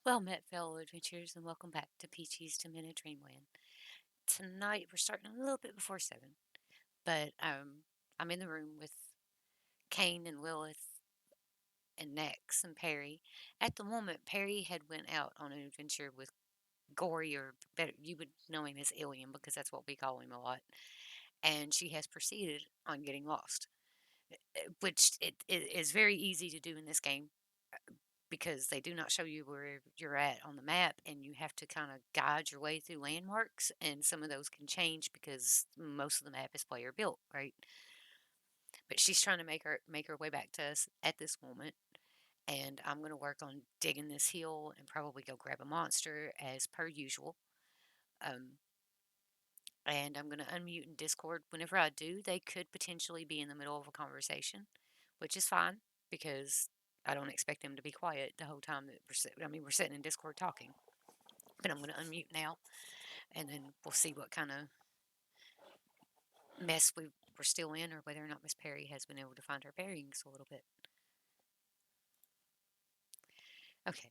Well met, fellow adventurers, and welcome back to Peachy's 2-Minute Dreamland. Tonight we're starting a little bit before 7, but I'm in the room with Kane and Lilith and Nex and Peri. At the moment, Peri had went out on an adventure with Gory, or better, you would know him as Alien because that's what we call him a lot, and she has proceeded on getting lost, which it is very easy to do in this game because they do not show you where you're at on the map and you have to kind of guide your way through landmarks, and some of those can change because most of the map is player built, right? But she's trying to make her way back to us at this moment, and I'm going to work on digging this hill and probably go grab a monster as per usual. Um, and I'm going to unmute in Discord. Whenever I do, they could potentially be in the middle of a conversation, which is fine because I don't expect them to be quiet the whole time that we're sitting in Discord talking. But I'm going to unmute now, and then we'll see what kind of mess we're still in, or whether or not Miss Perry has been able to find her bearings a little bit. Okay.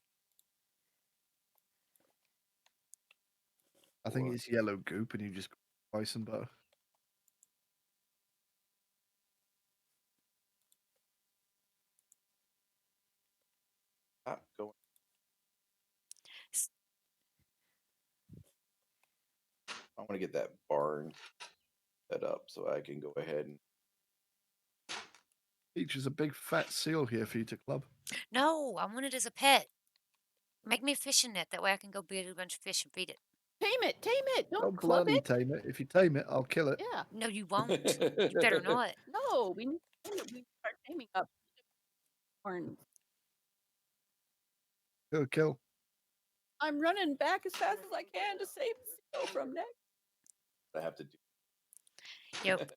I think it's yellow goop, and you just spice and butter. Going. I want to get that barn set up so I can go ahead and. Features a big fat seal here for you to club. No, I want it as a pet. Make me a fishing net. That way I can go get a bunch of fish and feed it. Tame it, tame it. Don't Don't club bloody it. tame it. If you tame it, I'll kill it. Yeah. No, you won't. You better not. No, we need to tame it. We start taming up horns. Kill. I'm running back as fast as I can to save the seal from next. I have to do. Yep.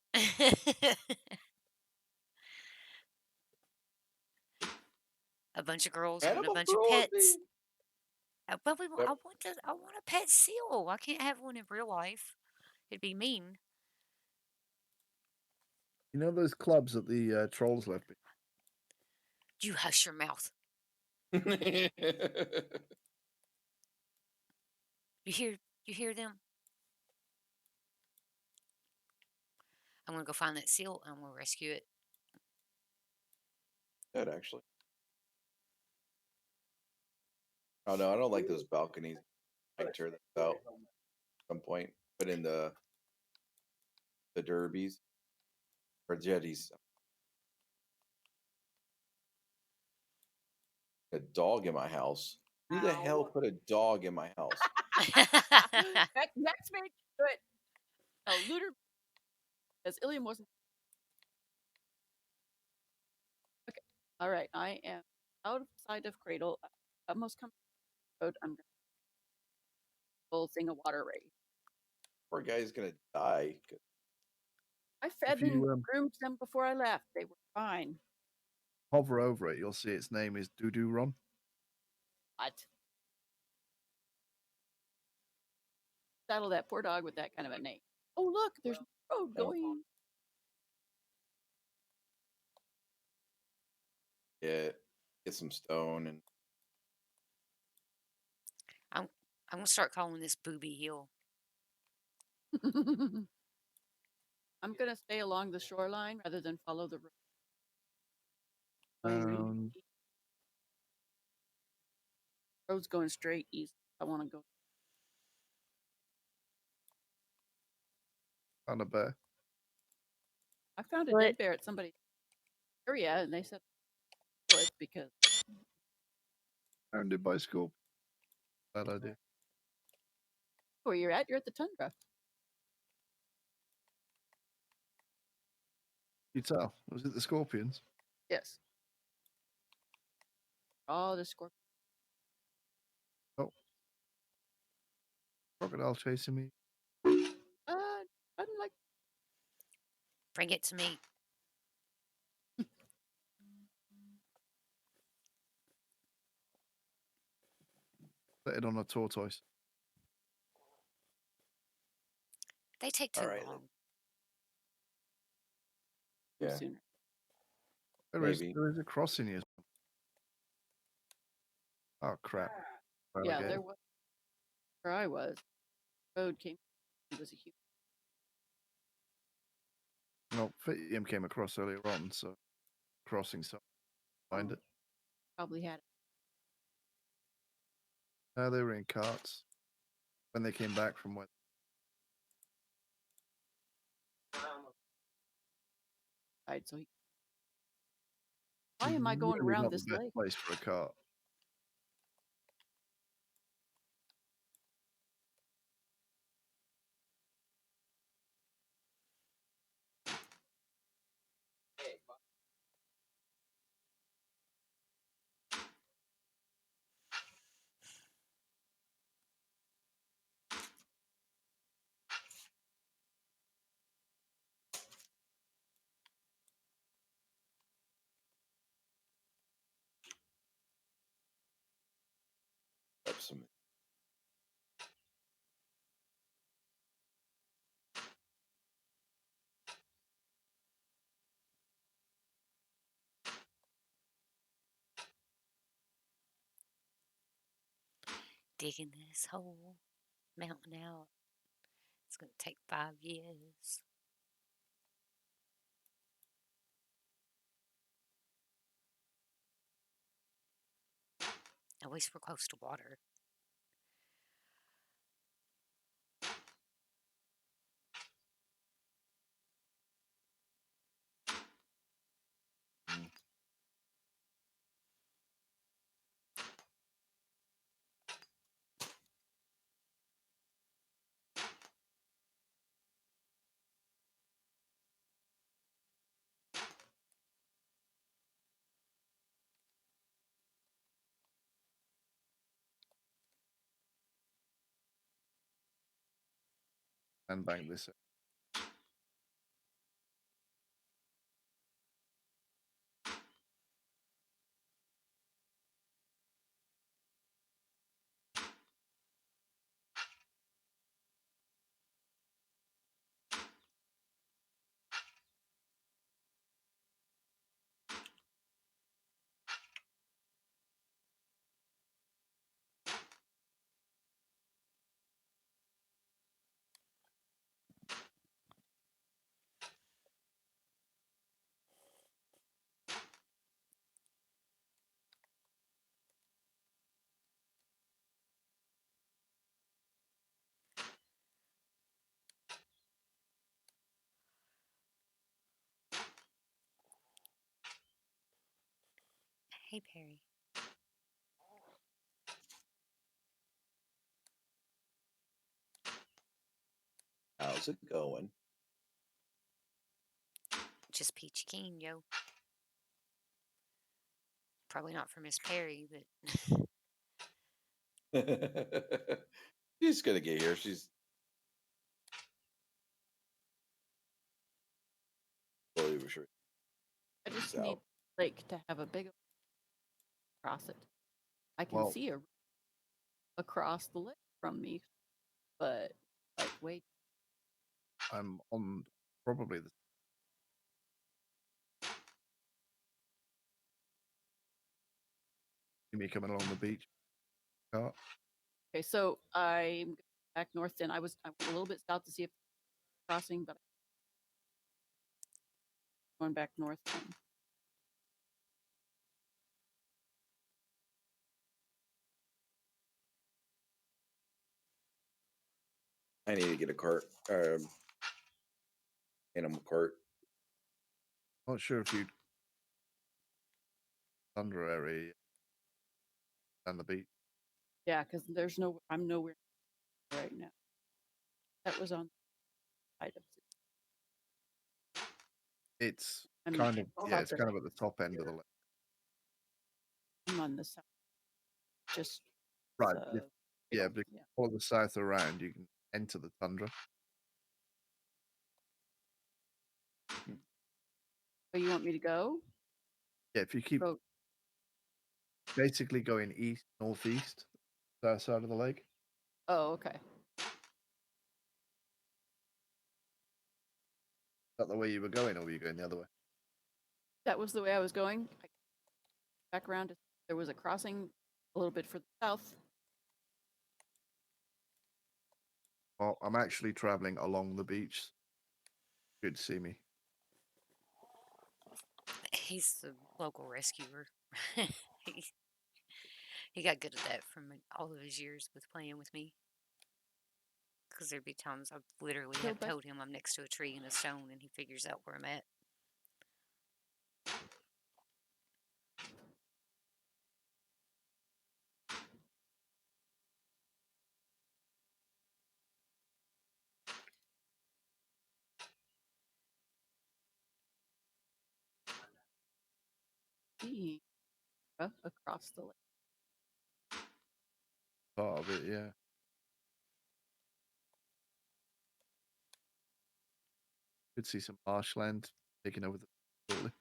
A bunch of girls want a Animal bunch of pets. cruelty. But Yep. I want a pet seal. I can't have one in real life. It'd be mean. You know those clubs that the trolls left me? You hush your mouth. You hear them? I'm gonna go find that seal and I'm gonna rescue it. That actually. Oh no, I don't like those balconies. I tear them out at some point. But in the derbies or jetties, a dog in my house. Who the hell put a dog in my house? Next week, do it. No, looter, because Ilium wasn't. Okay. All right. I am outside of Cradle. Almost come road. I'm gonna full thing of water ready. Poor guy's gonna die. I fed If and you groomed them before I left. They were fine. hover over it, you'll see its name is Doo Ron. What? Saddle that poor dog with that kind of a name. Oh look, there's a road going. Get some stone and I'm gonna start calling this Booby Hill. I'm gonna stay along the shoreline rather than follow the road. Road's going straight east. I want to go. On a bear. I found a dead bear at somebody's area, and they said it's because Founded by Scorpion. Bad idea. where you're at the tundra. You tell. Was it the Scorpions? Yes. Oh, the scorpion. Oh. Crocodile chasing me. I don't like. Bring it to me. Set it on a tortoise. They take too long. yeah. Sooner. There is a crossing here. Oh crap. Yeah, alligator. there was where I was. Road came. It was a huge. Well, Fitium came across earlier on, so crossing some find it. Probably had. They were in carts when they came back from where. Died, so he. Why am I going Really around not the this best lake? place for a cart. Grab some. Digging this whole mountain out. It's going to take 5 years. At least we're close to water. And bank this. Hey, Peri. How's it going? Just peachy keen, yo. Probably not for Miss Peri, but She's gonna get here. She's slowly but sure. I just She's need out. lake to have a big across it. I can Well, see across the lake from me, but like wait. I'm on probably the. See me coming along the beach. Cart. Okay, so I'm back north. Then I went a little bit south to see if crossing, but I'm going back north. Then. I need to get a cart, animal cart. Not sure if you'd thunder area and the beach. Yeah, because I'm nowhere right now. That was on the side of. It's I'm kind of south it's of kind it. of at the top end of the lake. I'm on the south, just Right. Yeah, middle. but if Yeah. you follow the south around, you can enter the tundra. Where you want me to go? Yeah, if you keep Go. basically going east, northeast, south side of the lake. Oh, okay. Is that the way you were going, or were you going the other way? That was the way I was going. Back around. There was a crossing a little bit further south. Oh, I'm actually traveling along the beach. Good to see me. He's the local rescuer. he, he got good at that from all of his years with playing with me. Because there'd be times I literally Killed have by told him I'm next to a tree and a stone, and he figures out where I'm at. sea across the lake. Part of it, yeah. Could see some marshland taking over the shortly.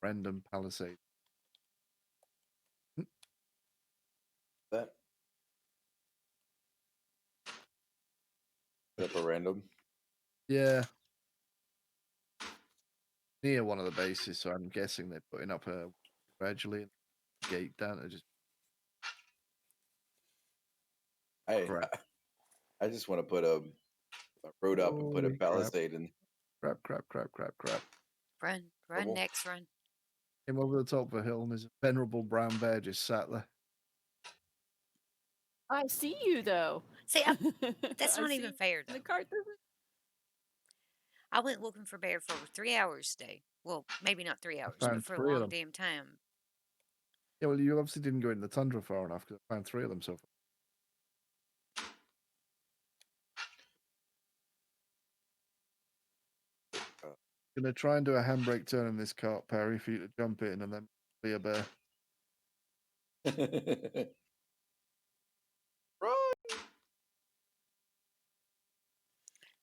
Random palisade. That up a random. Yeah. Near one of the bases, so I'm guessing they're putting up a gradually gate down to just I crap. I just want to put a road up and put a Holy crap. palisade in. Crap. Run, Trouble. next, run. Came over the top of a hill and there's a venerable brown bear just sat there. I see you though. See, that's I not see even you fair, in the though. cart. I went looking for bear for over 3 hours today. Well, maybe not 3 I hours, but found for a 3 of long them. damn time. Yeah, well, you obviously didn't go in the tundra far enough because I found 3 of them so far. Gonna try and do a handbrake turn in this cart, Perry, for you to jump in and then be a bear. Run,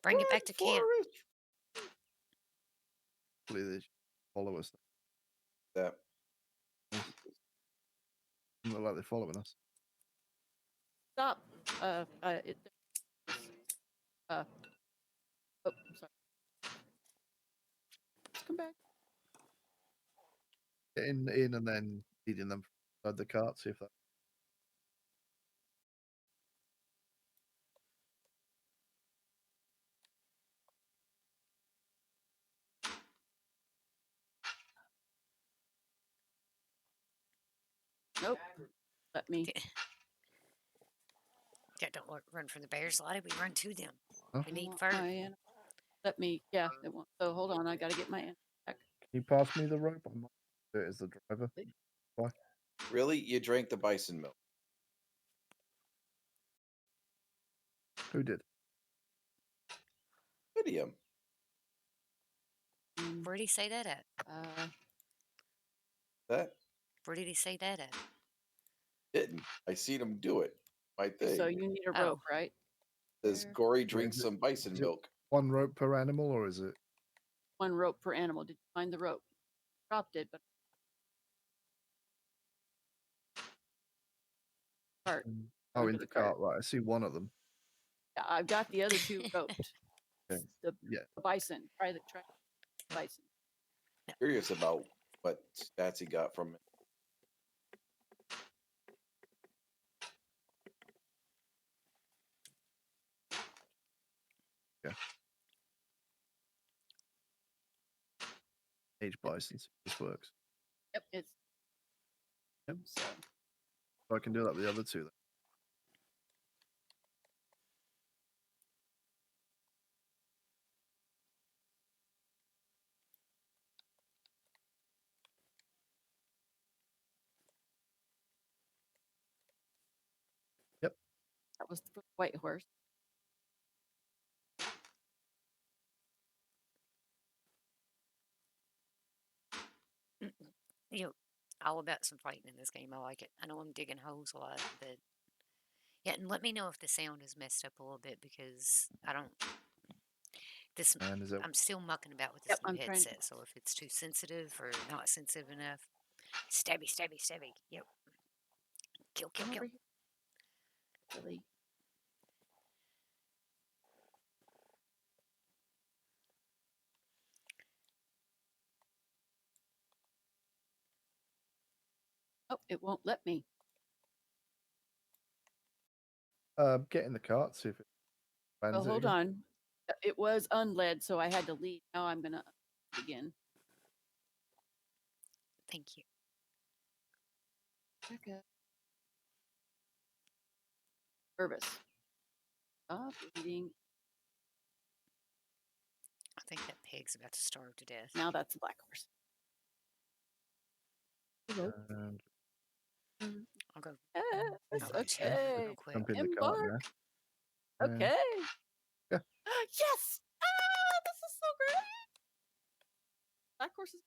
Bring it back to camp. Forrest. Hopefully they follow us. That Doesn't look like they're following us. Stop. Oh, sorry. Let's come back. Get in and then leading them inside the cart, see if that. Nope. Let me. Yeah, don't run from the bears, Lottie. We run to them. Huh? We I need want fur. my animal. Let me. Yeah. It won't. So hold on. I got to get my animal back. Can you pass me the rope? I might do it as the driver. Why? really, you drank the bison milk. Who did? Idiom. Where did he say that at? That Where did he say that at? didn't. I seen him do it. My thing. So you need a Oh. rope, right? Says There. Gory Is drinks it- some bison is it milk. 1 rope per animal, or is it? One rope per animal. Did you find the rope? Dropped it, but cart. Oh, Under in the the cart. cart, right. I see 1 of them. Yeah, I've got the other 2 roped. Okay. The Yeah. bison. Try the bison. Curious about what stats he got from it. Age bison. This works. Yep. It's. Yep. So So I can do that with the other 2 then. Yep. that was the white horse. You know, all about some fighting in this game. I like it. I know I'm digging holes a lot, but yeah. And let me know if the sound is messed up a little bit because I don't. This And is that I'm still mucking about with Yep, this new I'm trying to headset, so if it's too sensitive or not sensitive enough, stabby, stabby, stabby. Yep. Kill, kill, come kill. over here. Really. Oh, it won't let me. get in the cart, see if it Oh, lands it hold again. on. It was unled, so I had to leave. Now I'm gonna begin. Thank you. Okay. Nervous. Stop eating. I think that pig's about to starve to death. Now that's the black horse. Hello. And I'll go. Yes, I'll go check okay. real quick. jump in the cart Embark. now. And Okay. yeah. Yes. Ah, this is so great. Black horses.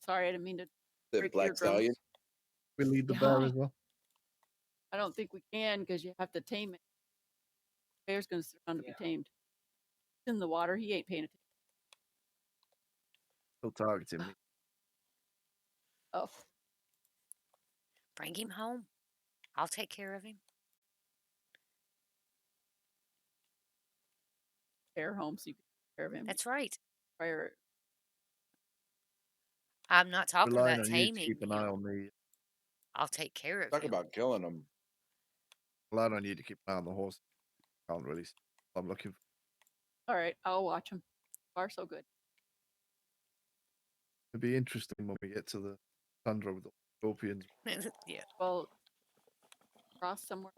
Sorry, I didn't mean to The break Black eardrums. Stallion. we lead the Yeah. bear as well. I don't think we can because you have to tame it. Bear's gonna sit around to be tamed. He's in the water. He ain't paying attention. Still targeting me. Oh, Bring him home. I'll take care of him. bear home so you can take care of him. That's right. Prior. I'm not talking Relying about on you to taming keep an eye him. on the I'll take care of Talk him. about killing them. relying on you to keep an eye on the horse. Can't really. I'm looking. All right, I'll watch him. Far so good. It'd be interesting when we get to the tundra with the scorpions. Yeah. Well, cross somewhere.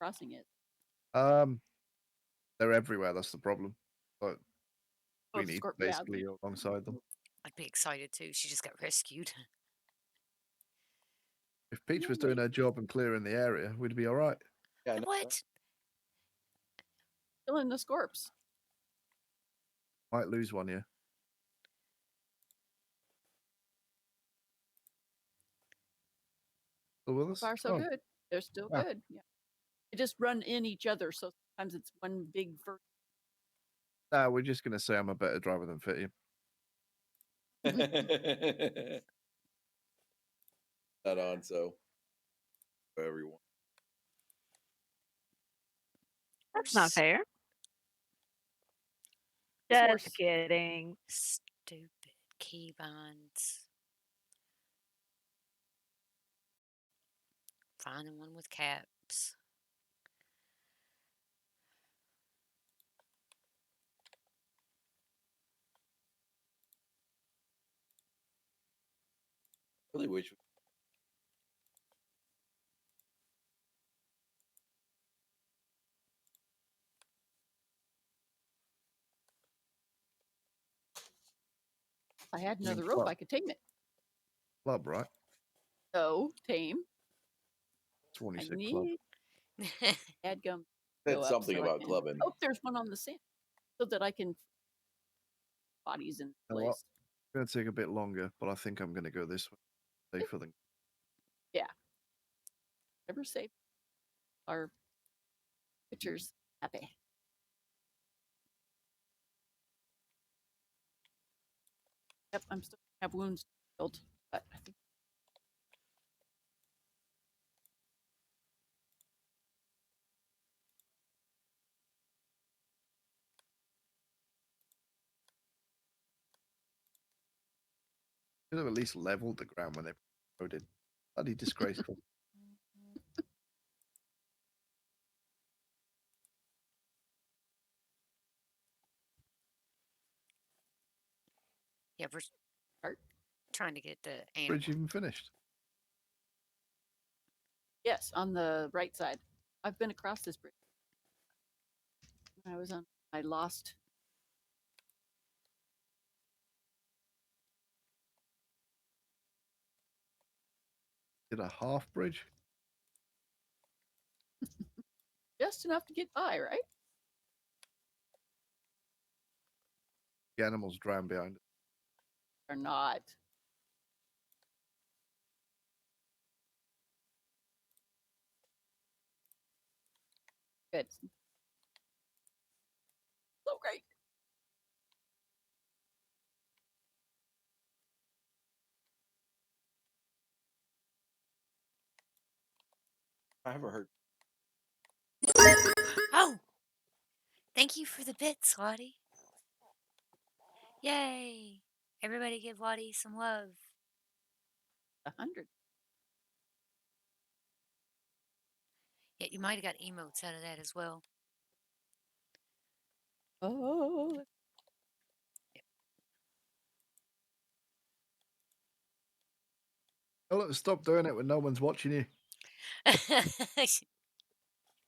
Crossing it. They're everywhere. That's the problem. But Oh, we the need yeah. basically alongside them. I'd be excited too. She just got rescued. If Peach was Yeah, doing her job and clearing the area, we'd be all right. Yeah, I know. What? killing the scorps. Might lose one here. Still with us? Far so Oh, good. They're still ah. good. Yeah. They just run in each other, so sometimes it's one big first. Nah, we're just gonna say I'm a better driver than Fitty. That on so for everyone. That's not fair. This Just horse. kidding. Stupid keybinds. Finding one with caps. Really wish. If I had You mean another rope, club? I could tame it. Club, right? So tame. That's when you I said club. need add gum. Said Go up something so I about can- clubbing. Oh, there's one on the sand, so that I can bodies in You know what? place. It's gonna take a bit longer, but I think I'm gonna go this way. Safer than Never save our pictures happy. Yep, I'm still have wounds healed, but I think should have at least leveled the ground when they rode. Bloody disgraceful. Yeah, we're Art. trying to get the animal. Bridge even finished. yes, on the right side. I've been across this bridge. When I was on, I lost. Did a half bridge? Just enough to get by, right? The animals drowned behind it. They're not. Good. So great. I haven't heard. Oh, thank you for the bits, Lottie. Yay! Everybody give Lottie some love. 100. Yeah, you might have got emotes out of that as well. Oh, Oh, look, stop doing it when no one's watching you.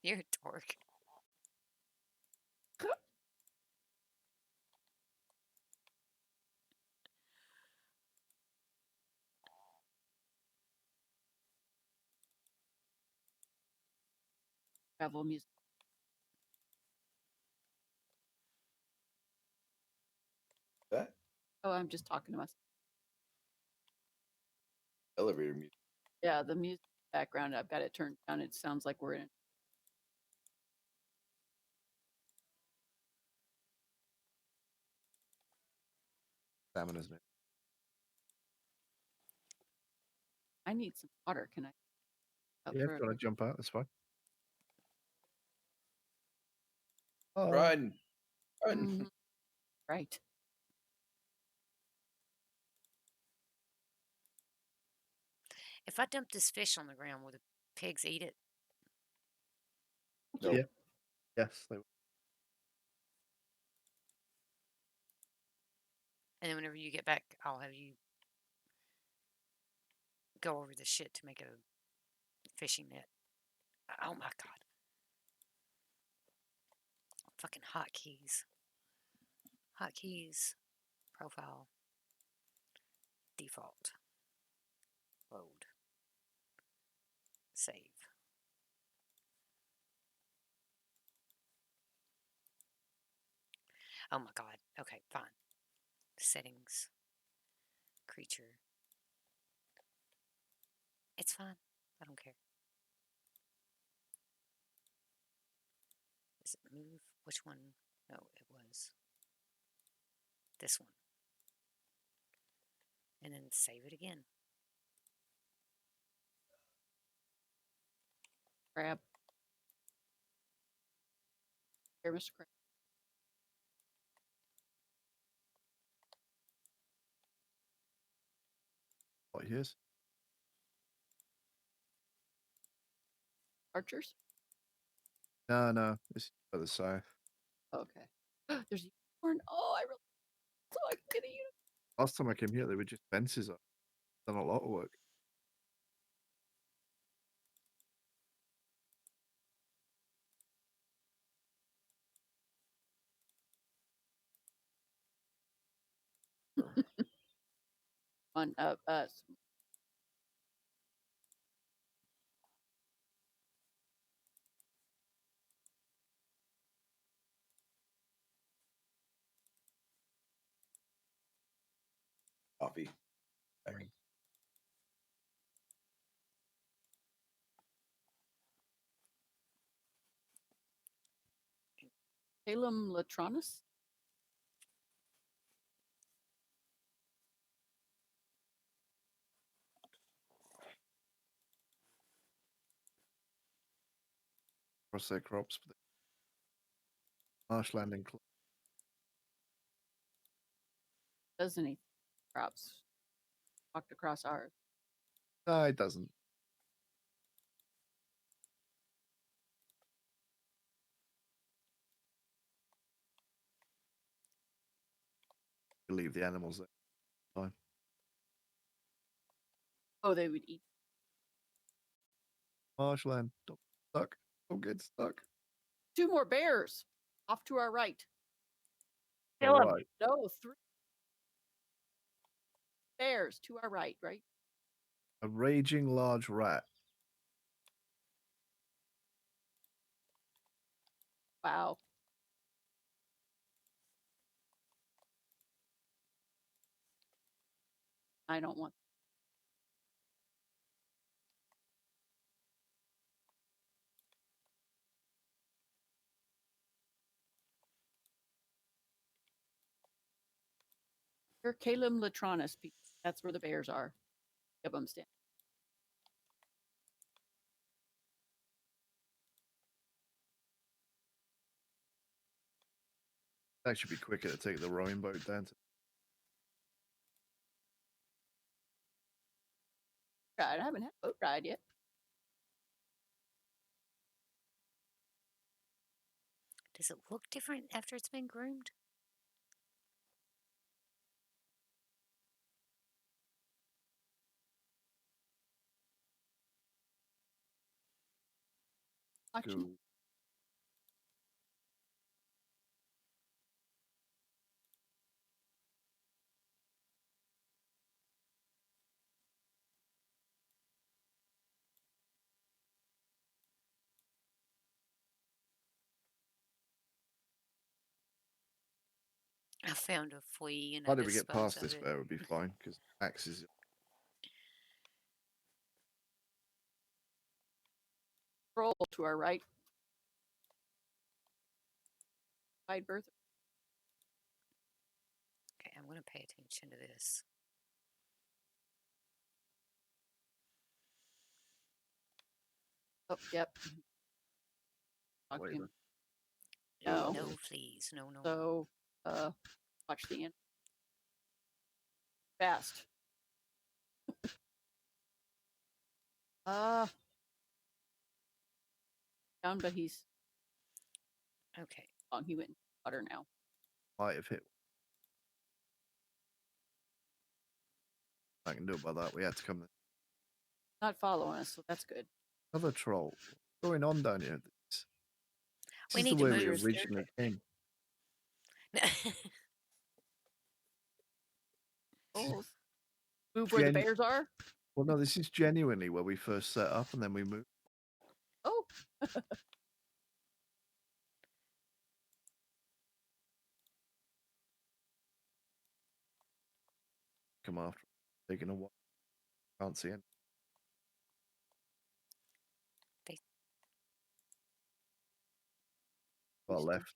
You're a dork. travel music. That Oh, I'm just talking to myself. elevator music. Yeah, the music background, I've got it turned down. It sounds like we're in. Stamina's new. I need some water. Can I? Out Yeah, if for a you want quick- to jump out, that's fine. Oh, Run, run. Mhm. Right. If I dump this fish on the ground, will the pigs eat it? Nope. Yeah. Yes, they will. And then whenever you get back, I'll have you go over the shit to make a fishing net. Oh my god. Fucking hotkeys. Hotkeys. Profile. Default. Load. Save. Oh my god. Okay, fine. Settings. Creature. It's fine. I don't care. Does it move? Which one? No, it was this one. And then save it again. Crab. Here, Mr. Crab. What years? Archers. No, it's further south. Okay. There's a unicorn. Oh, I really so I can get a unicorn. Last time I came here, they were just fences up. Done a lot of work. On Coffee. Salem Latronus. Across their crops. But marshland and Doesn't he? Crops. Walked across ours. no, it doesn't. You leave the animals there. Fine. Oh, they would eat. Marshland. Don't get stuck. Don't get stuck. 2 more bears off to our right. Kill All 'em. right. No, 3 bears to our right, right? A raging large rat. Wow. I don't want. You're Caleb Latronus. That's where the bears are. Yep, I'm standing. That should be quicker to take the rowing boat down to. Ride. I haven't had a boat ride yet. Does it look different after it's been groomed? Watching. Go. I found a flea and I How did we get disposed past of this it. bear would be fine because axe is. Roll to our right. Wide berth. Okay, I'm going to pay attention to this. Oh, yep. Talk to Wait, him. No, No. fleas. No, no. So, watch the end. Fast. Down, but he's Okay. on. He went in water now. might have hit. I can do it by that. We had to come. Not following us, so that's good. Another troll. What's going on down here? This We is the need to way we move. originally came. Oh, move where the Gen- bears are. Well, no, this is genuinely where we first set up, and then we moved. Oh, Come after. Taking a while. Can't see it. Far left.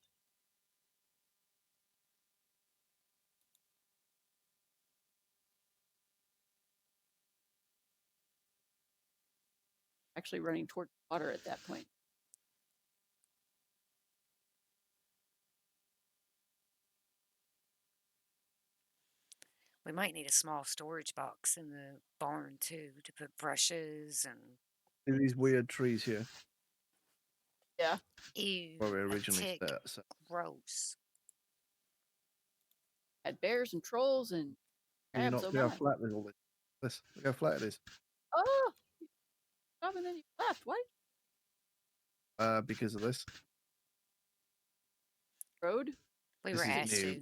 actually running toward water at that point. We might need a small storage box in the barn too to put brushes and. See these weird trees here Yeah. Ew, where we a originally tick. set. So Gross. Had bears and trolls and can you crabs. not Oh see how my. flat this all is? Look how flat it is. Oh, stop and then you left. What? Because of this. Road? We This were is asked new, to.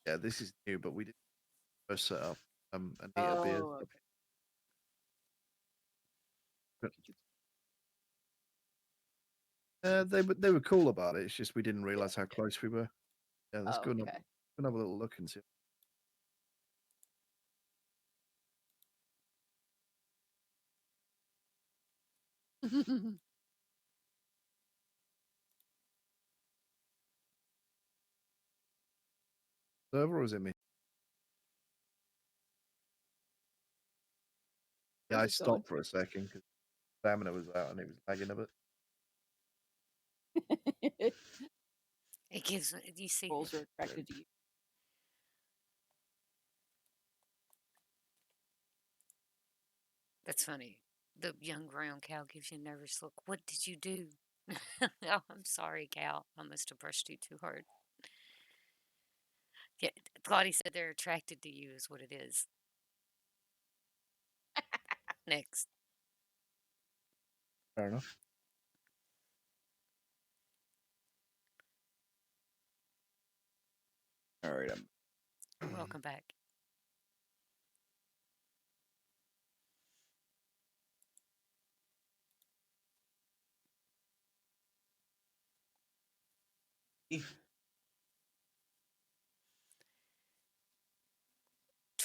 but this is new, but we did first set up Anita beers. Oh, okay. They were cool about it. It's just we didn't realize how close we were. Yeah, let's Oh, go and okay. have a little look and see. Server or was it me? Yeah, I Where's it going? stopped for a second because stamina was out and it was lagging a bit. It gives. You see. Trolls are attracted to you. That's funny. The young ground cow gives you a nervous look. What did you do? Oh, I'm sorry, cow. I must have brushed you too hard. Yeah, Claudia said they're attracted to you, is what it is. Next. Fair enough. All right, Welcome back.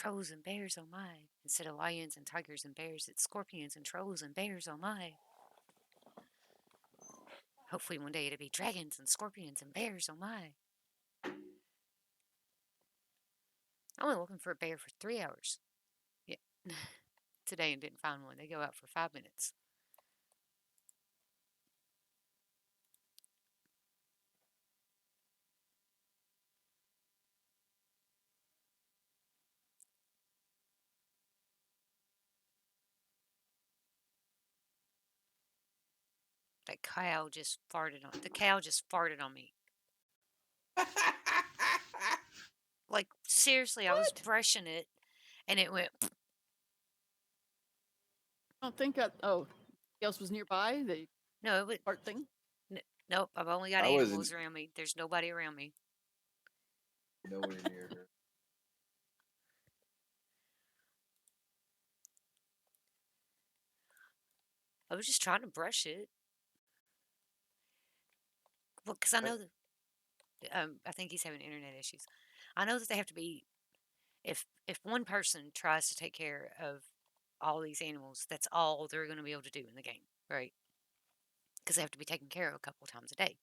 Trolls and bears, oh my. Instead of lions and tigers and bears, it's scorpions and trolls and bears, oh my. Hopefully one day it'll be dragons and scorpions and bears, oh my. I went looking for a bear for 3 hours. Yeah. Today and didn't find one. They go out for 5 minutes. That cow just farted on. The cow just farted on me. Like seriously, I was What? brushing it, and it went. I don't think that. Oh, else was nearby. The No, it would. part thing. Nope. I've only got I wasn't animals around me. There's nobody around me. nowhere near her. I was just trying to brush it. Well, because I know that. I think he's having internet issues. I know that they have to be. If one person tries to take care of all these animals, that's all they're going to be able to do in the game, right? Because they have to be taken care of a couple of times a day.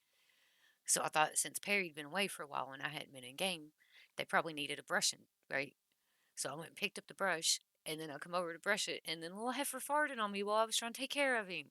So I thought since Perry had been away for a while and I hadn't been in game, they probably needed a brushing, right? So I went and picked up the brush, and then I come over to brush it, and then little heifer farted on me while I was trying to take care of him.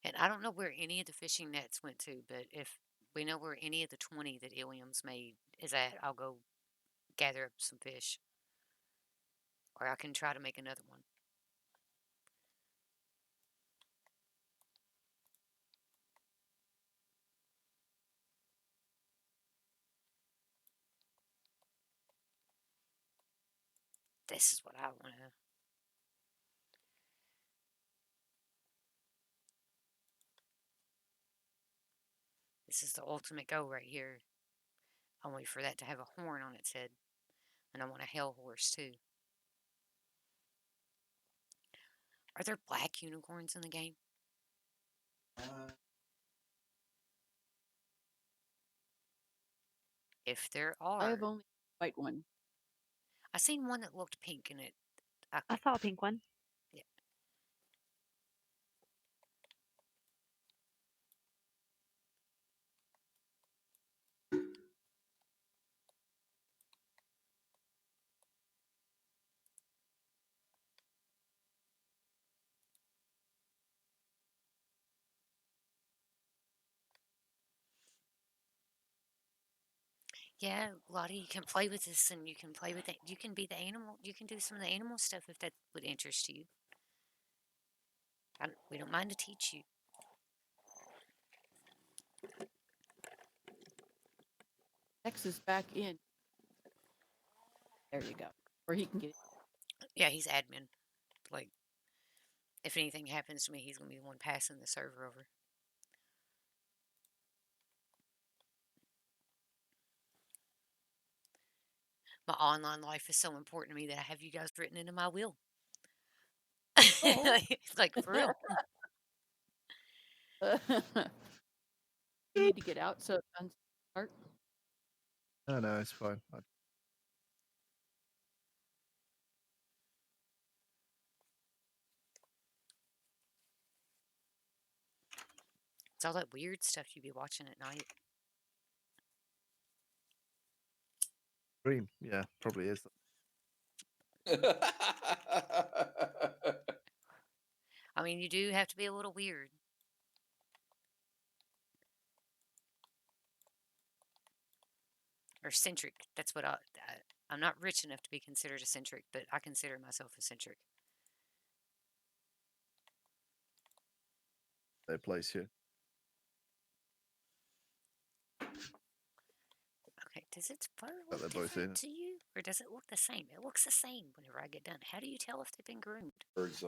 And I don't know where any of the fishing nets went to, but if we know where any of the 20 that Ilium's made is at, I'll go gather up some fish. Or I can try to make another one. This is what I want to. This is the ultimate goal right here. Only for that to have a horn on its head. And I want a hell horse too. Are there black unicorns in the game? If there I have are, only white one. I seen one that looked pink in it. I saw a pink one. Yeah. Yeah, Lottie, you can play with this and you can play with it. You can be the animal. You can do some of the animal stuff if that would interest you. We don't mind to teach you. X is back in. There you go. Where he can get. Yeah, he's admin. Like, if anything happens to me, he's going to be the one passing the server over. My online life is so important to me that I have you guys written into my will. Oh. Like, for real. You need to get out so it can start. No, it's fine. It's all that weird stuff you be watching at night. Dream, yeah, probably is. I mean, you do have to be a little weird. Or centric. That's what I'm not rich enough to be considered eccentric, but I consider myself eccentric. Their place here. Okay, does its fur But look they're both different in. to you? Or does it look the same? It looks the same whenever I get done. How do you tell if they've been groomed? Birds.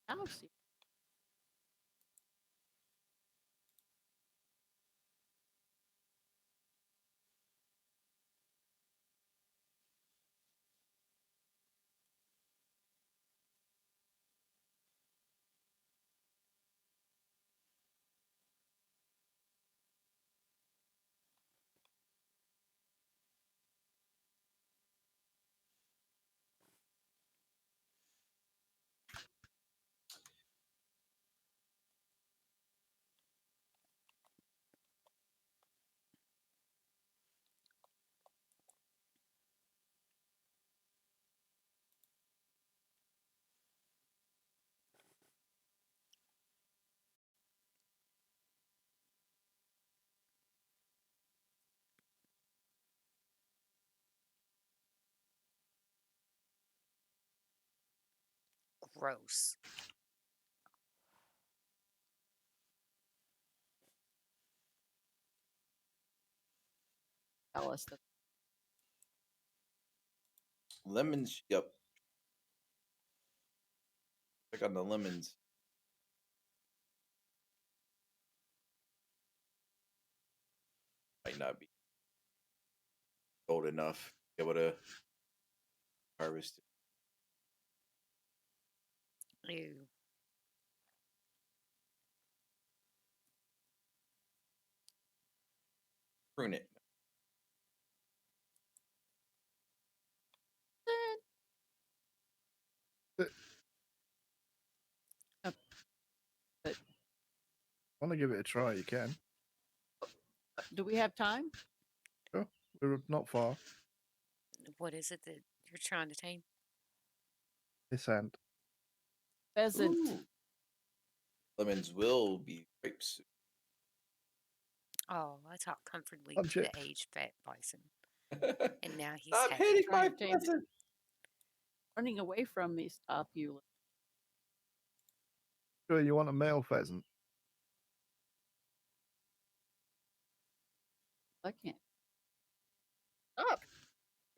I'll see. Gross. Tell us that. Lemons. Yep. Check on the lemons. Might not be old enough to be able to harvest it. Ew. Prune it. But Want to give it a try? You can. do we have time? Sure. We're not far. What is it that you're trying to tame? This hand. Pheasant. Ooh. Lemons will be ripe soon. Oh, I talked comfortably Punch to it. the aged fat bison, and now he's Stop happy. hitting my Trying to tame it. pheasant. Running away from me. Stop you. Sure, you want a male pheasant? I can't. Stop.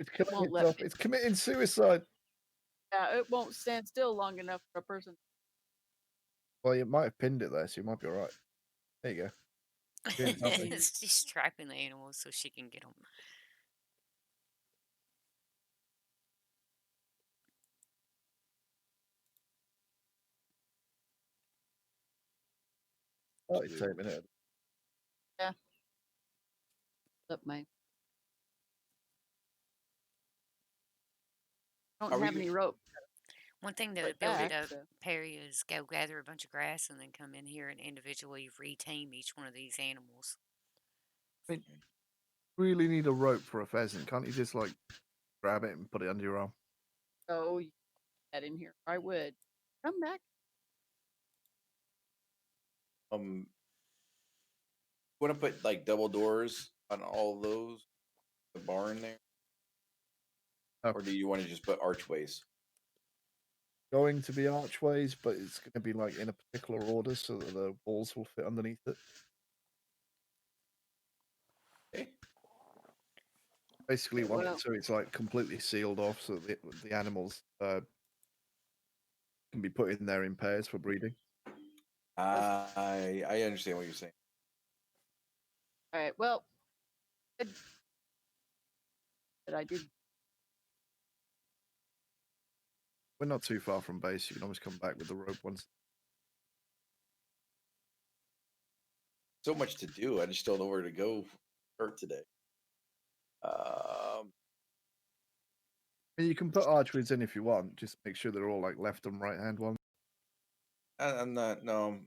It's killing Won't let itself. me. It's committing suicide. Yeah, it won't stand still long enough for a person. Well, you might have pinned it there, so you might be all right. There you go. Being toughy. She's trapping the animals so she can get them. Oh, it's taming it. Up my. Don't Are we have any rope. One thing that Put would build it back, up, so. Perry, is go gather a bunch of grass and then come in here and individually retame each one of these animals. I mean, really need a rope for a pheasant. Can't you just like grab it and put it under your arm? Oh, you put that in here. I would. Come back. want to put like double doors on all of those, the barn there, Oh. or do you want to just put archways? Going to be archways, but it's going to be like in a particular order so that the walls will fit underneath it. Okay. Basically, want Well, it so it's like completely sealed off, so that the animals can be put in there in pairs for breeding. I understand what you're saying. all right. Well, good. But I did. We're not too far from base. You can always come back with the rope once. So much to do. I just don't know where to go for today. I mean, you can put archways in if you want. Just make sure they're all like left and right hand ones. I'm not. No,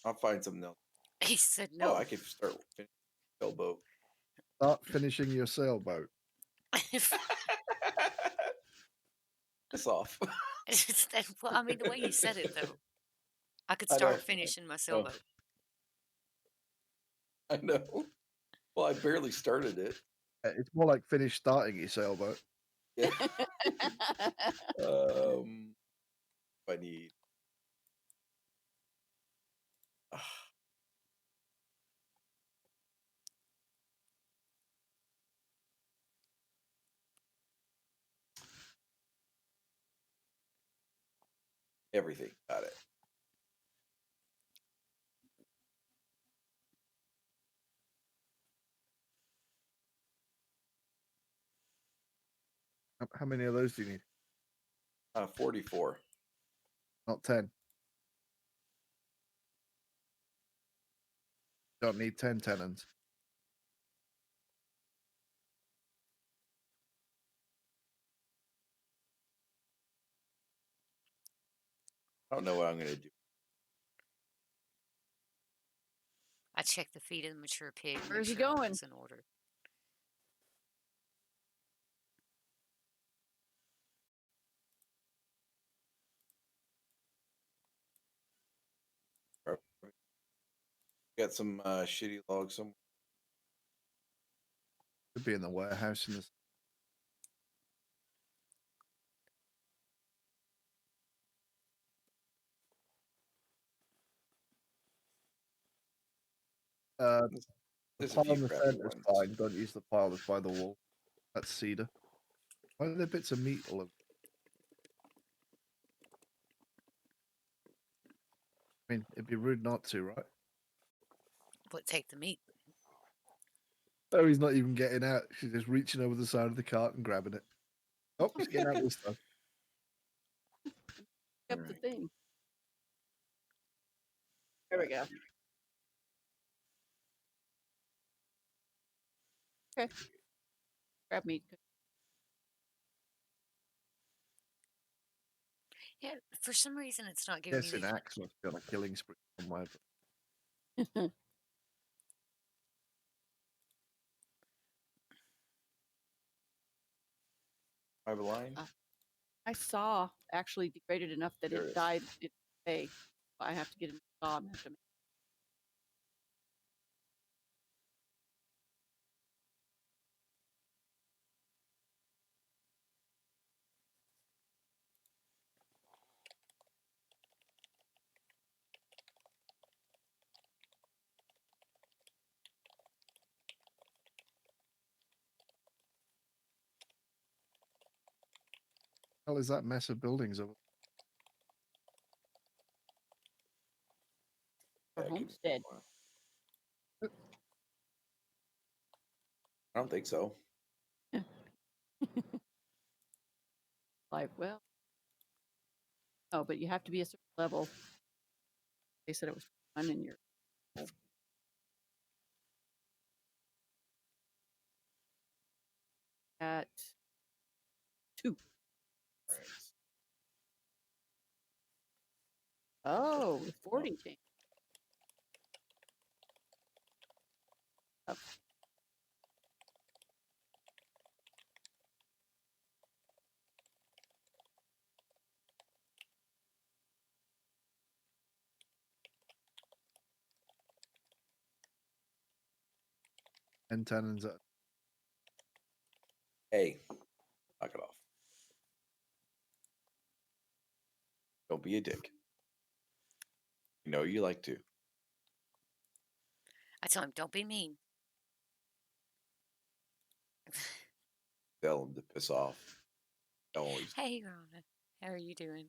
I'll find something else. He said Oh, no. I could start with sailboat. Start finishing your sailboat. Piss off. Well, I mean, the way you said it, though, I could I know. start finishing my sailboat. I know. Well, I barely started it. It's more like finish starting your sailboat. Yeah. I need. Everything. Got it. How many of those do you need? 44. Not 10. Don't need 10 tenants. I don't know what I'm going to do. I checked the feet of the mature pig. Where's he make sure all going? was in order. Got some shitty logs somewhere. Could be in the warehouse in this. The There's a pile few in the crappy center is ones. fine. Don't use the pile that's by the wall. That's cedar. Why are there bits of meat all over? I mean, it'd be rude not to, right? But take the meat. Oh, he's not even getting out. She's just reaching over the side of the cart and grabbing it. Oh, he's getting out this time. Kept the Alright. thing. There we go. Okay. Grab meat. Yeah, for some reason it's not giving Yes, me in the. axe must be on a killing spree somewhere. I have a line. I saw actually degraded enough that There it is. died. It day. I have to get a new saw. And have to make Hell is that mess of buildings over? our Yeah, give me homestead. one. I don't think so. Like, well, oh, but you have to be a certain level. They said it was fun in your. At 2. Alright. Oh, with 40 team. And tenants. Hey, knock it off. Don't be a dick. You know you like to. I tell him, don't be mean. Tell them to piss off. Always. Hey, Rona, how are you doing?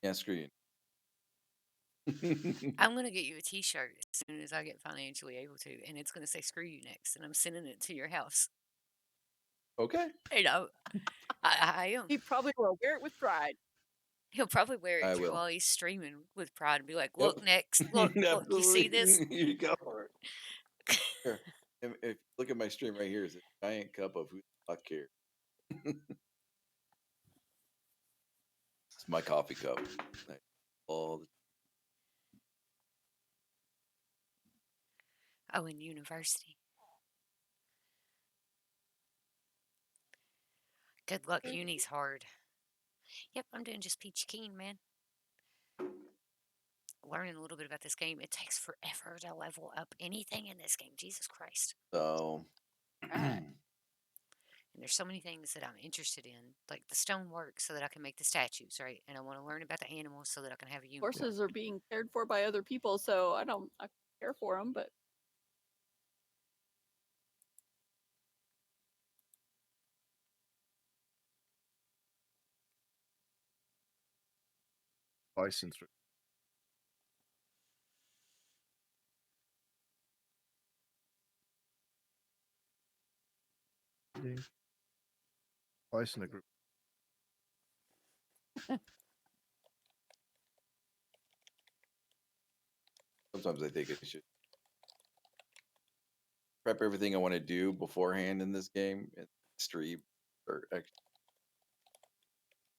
Yeah, screw you. I'm gonna get you a T-shirt as soon as I get financially able to, and it's gonna say "Screw you" next, and I'm sending it to your house. Okay. You know, I am. He probably will wear it with pride. He'll probably wear I it will. while he's streaming with pride and be like, Yep. "Look, next, look, you see this?" Absolutely. Here you go. Here. If you look at my stream right here, is a giant cup of who the fuck cares. It's my coffee cup. All the Oh, in university. Good luck. Uni's hard. Yep, I'm doing just peachy keen, man. Learning a little bit about this game. It takes forever to level up anything in this game. Jesus Christ. so Right. And And there's so many things that I'm interested in, like the stonework so that I can make the statues, right? And I want to learn about the animals so that I can have a unicorn. Horses are being cared for by other people, so I care for them, but Bison through. Bison a group. Sometimes I think I should prep everything I want to do beforehand in this game and stream or actually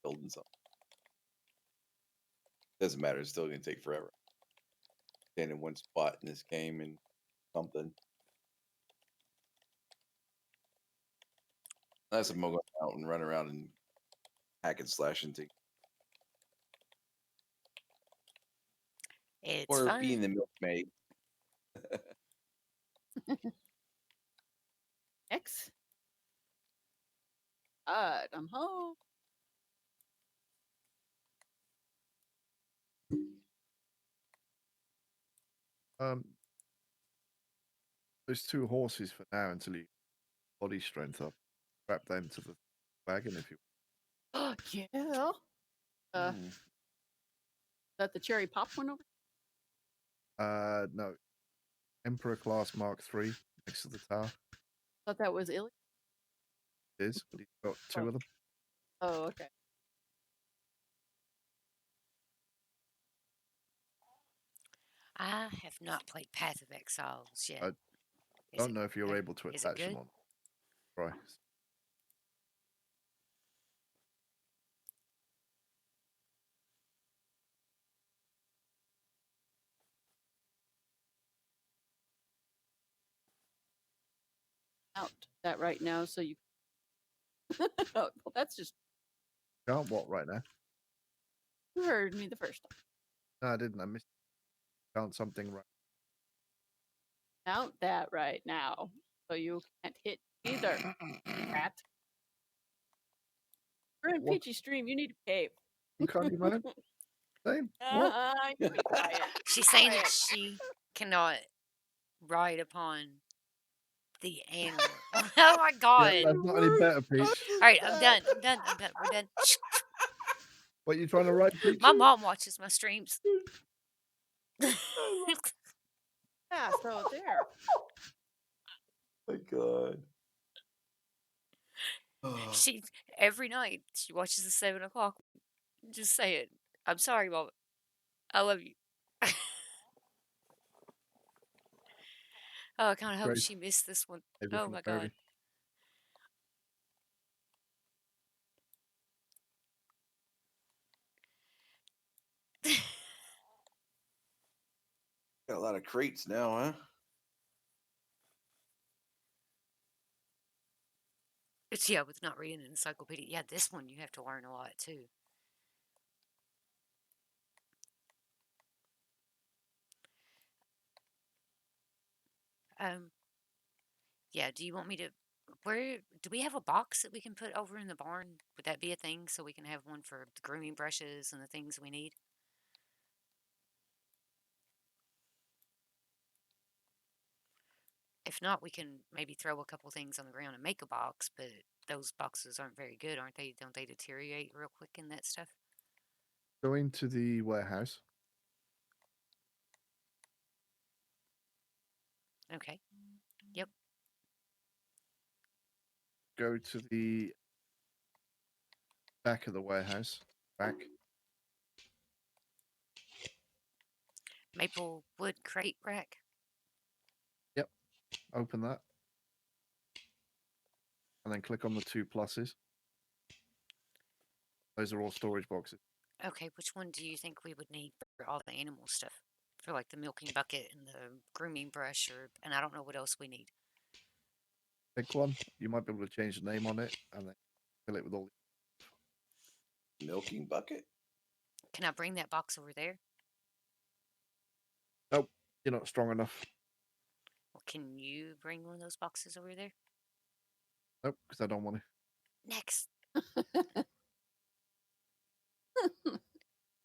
building something. Doesn't matter. It's still going to take forever. Stand in one spot in this game and something. Unless I'm going out and run around and hack and slash and take, It's or fun. being the milkmaid. X. I'm home. Those 2 horses for now until you body strength up. Strap them to the wagon if you. Yeah. Mm. That the cherry pop one over? No. Emperor class Mark III next to the tower. Thought that was Illy. It is, but he's got 2 of them. Oh, okay. I have not played Path of Exiles yet. I Is don't it- know if you're have- able to is it attach them good? on. Right. Out that right now, so you. Oh, well, that's just Can't what right now? you heard me the first time. No, I didn't. I missed. Can't something right. Count that right now, so you can't hit either. Rat. We're in What? Peachy Stream. You need a cave. You can't even. Same. What? You be quiet. She's saying that Quiet. she cannot ride upon the animal. Oh my Yeah, god! that's not any better, Peach. All right, I'm done. I'm done. I'm done. We're done. Shh. What you trying to write, Peach? My mom watches my streams. Yeah, so there. My God. She every night she watches the 7 o'clock. Just say it. I'm sorry, mom. I love you. Oh, I kind of hope Great. she missed this one. Maybe Oh from my Peri. god. Got a lot of crates now, huh? It's yeah, with not reading an encyclopedia. Yeah, this one you have to learn a lot too. Um, yeah. Do you want me to? Where do we have a box that we can put over in the barn? Would that be a thing? So we can have one for the grooming brushes and the things we need. If not, we can maybe throw a couple things on the ground and make a box. But those boxes aren't very good, aren't they? Don't they deteriorate real quick in that stuff? Go into the warehouse. Okay. Yep. Go to the back of the warehouse. Back. Maple wood crate rack. Yep. Open that. And then click on the 2 pluses. Those are all storage boxes. Okay, which one do you think we would need for all the animal stuff? For like the milking bucket and the grooming brush, and I don't know what else we need. Pick one. You might be able to change the name on it and then fill it with all. Milking bucket? Can I bring that box over there? Nope. You're not strong enough. Well, can you bring one of those boxes over there? Nope, because I don't want to. Next.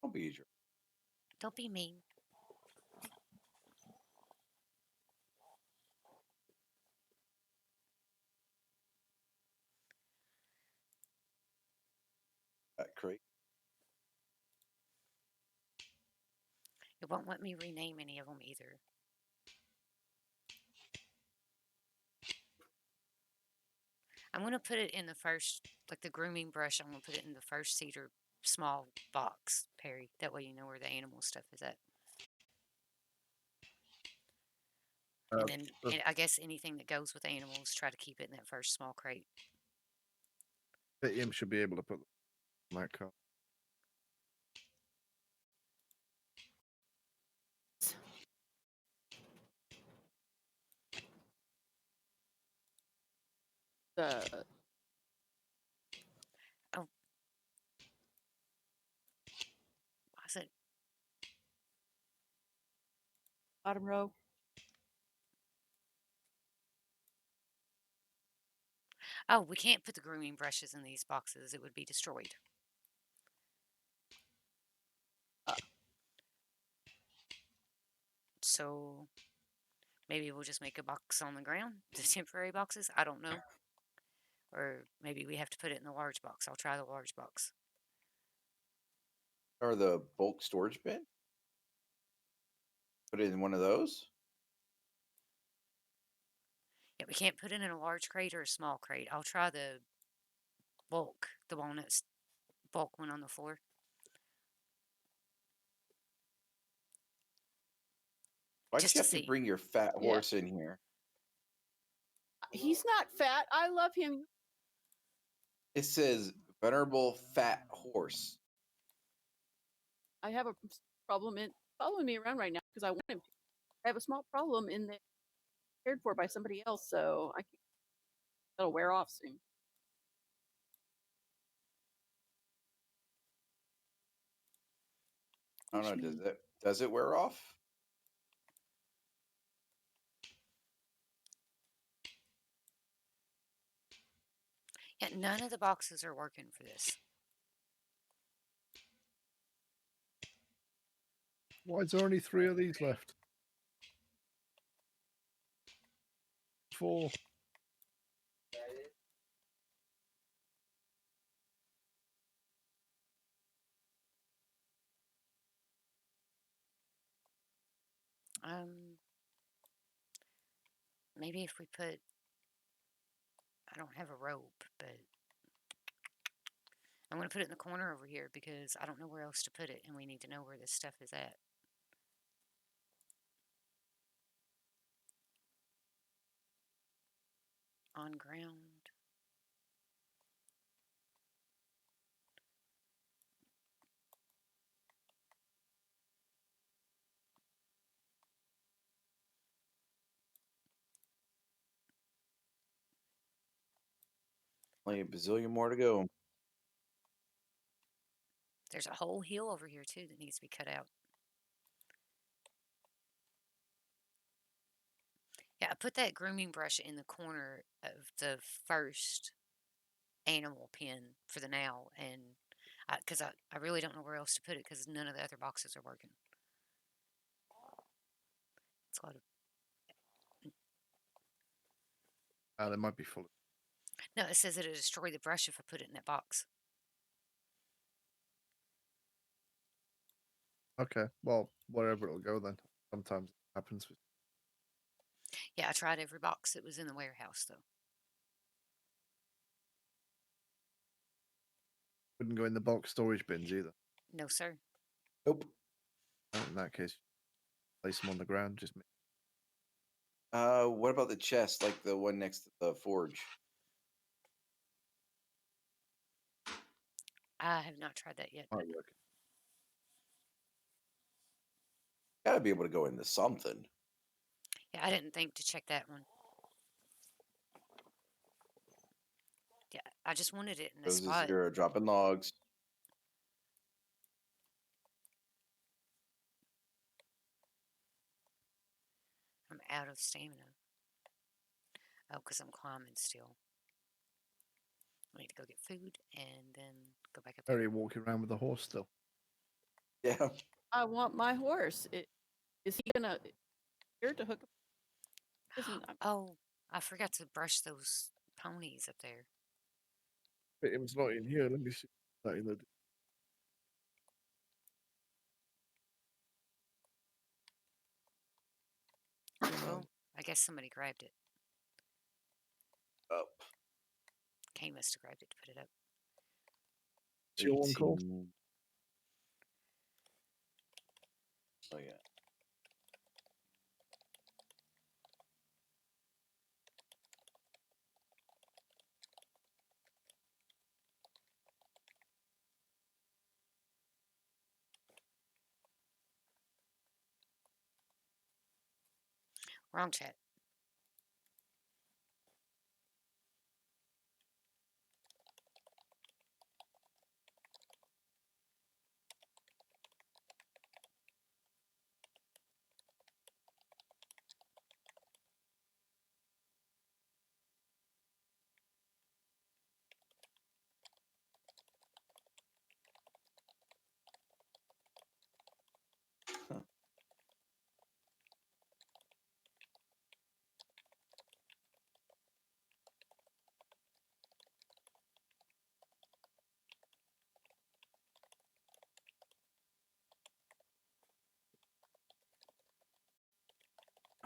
Don't be a jerk. Don't be mean. That crate. It won't let me rename any of them either. I'm going to put it in the first, like the grooming brush, I'm going to put it in the first cedar small box, Perry. That way you know where the animal stuff is at. And then I guess anything that goes with animals, try to keep it in that first small crate. Him should be able to put on that car. The Oh, I said, bottom row. oh, we can't put the grooming brushes in these boxes. It would be destroyed. So maybe we'll just make a box on the ground, the temporary boxes. I don't know. Or maybe we have to put it in the large box. I'll try the large box. Or the bulk storage bin. Put it in one of those. Yeah, we can't put it in a large crate or a small crate. I'll try the bulk, the walnuts bulk one on the floor. Why'd Just you to have to see. bring your fat Yeah. horse in here? He's not fat. I love him. It says venerable fat horse. I have a problem in following me around right now because I want him to. I have a small problem in that cared for by somebody else, so I can't. That'll wear off soon. I don't know. Does it wear off? Yeah, none of the boxes are working for this. Why is there only 3 of these left? 4. Maybe if we put, I don't have a rope, but I'm going to put it in the corner over here because I don't know where else to put it, and we need to know where this stuff is at. On ground. Only a bazillion more to go. There's a whole hill over here too that needs to be cut out. Yeah, I put that grooming brush in the corner of the first animal pen for the now, and because I really don't know where else to put it because none of the other boxes are working. It's got They might be full. no, it says it'll destroy the brush if I put it in that box. Okay, well, wherever it'll go then. Sometimes it happens. Yeah, I tried every box that was in the warehouse though. Wouldn't go in the bulk storage bins either. No, sir. Nope. In that case, place them on the ground. Just What about the chest, like the one next to the forge? I have not tried that yet. might work. Gotta be able to go into something. Yeah, I didn't think to check that one. Yeah, I just wanted it in a Those spot. are dropping logs. I'm out of stamina. Oh, because I'm climbing still. I need to go get food and then go back up there. Peri walking around with the horse still. Yeah. I want my horse. Is he gonna here to hook up? Isn't Oh, I forgot to brush those ponies up there. But it was not in here. Let me see that in the. Well, I guess somebody grabbed it. Up. Kane must have grabbed it to put it up. It's your one called. 18. Oh yeah. Wrong chat.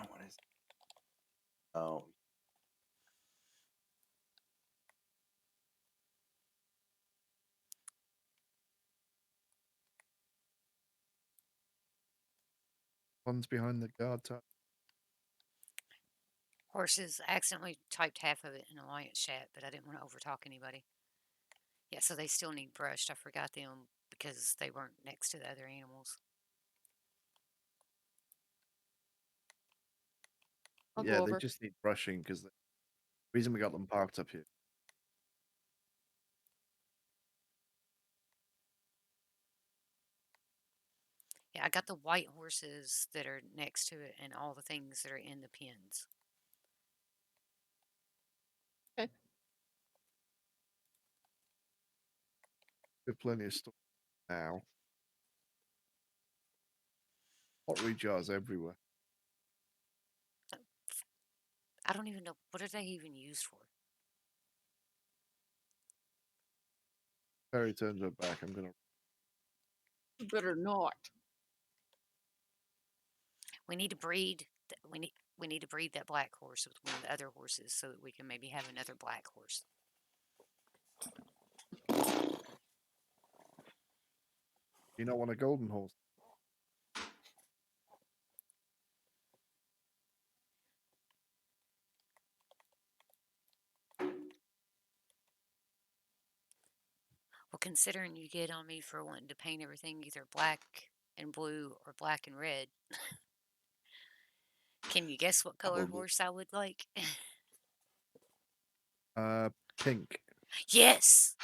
Oh, what is it? Oh. One's behind the guard tower. Horses. I accidentally typed half of it in Alliance chat, but I didn't want to overtalk anybody. Yeah, so they still need brushed. I forgot them because they weren't next to the other animals. I'll Yeah, go they over. just need brushing because the reason we got them parked up here. Yeah, I got the white horses that are next to it and all the things that are in the pens. Okay. We have plenty of stuff now. Pottery jars everywhere. I don't even know. What are they even used for? Peri turns her back. I'm gonna. You better not. We need to breed. We need to breed that black horse with one of the other horses so that we can maybe have another black horse. You not want a golden horse? Well, considering you get on me for wanting to paint everything either black and blue or black and red, can you guess what color Probably. horse I would like? Pink. Yes,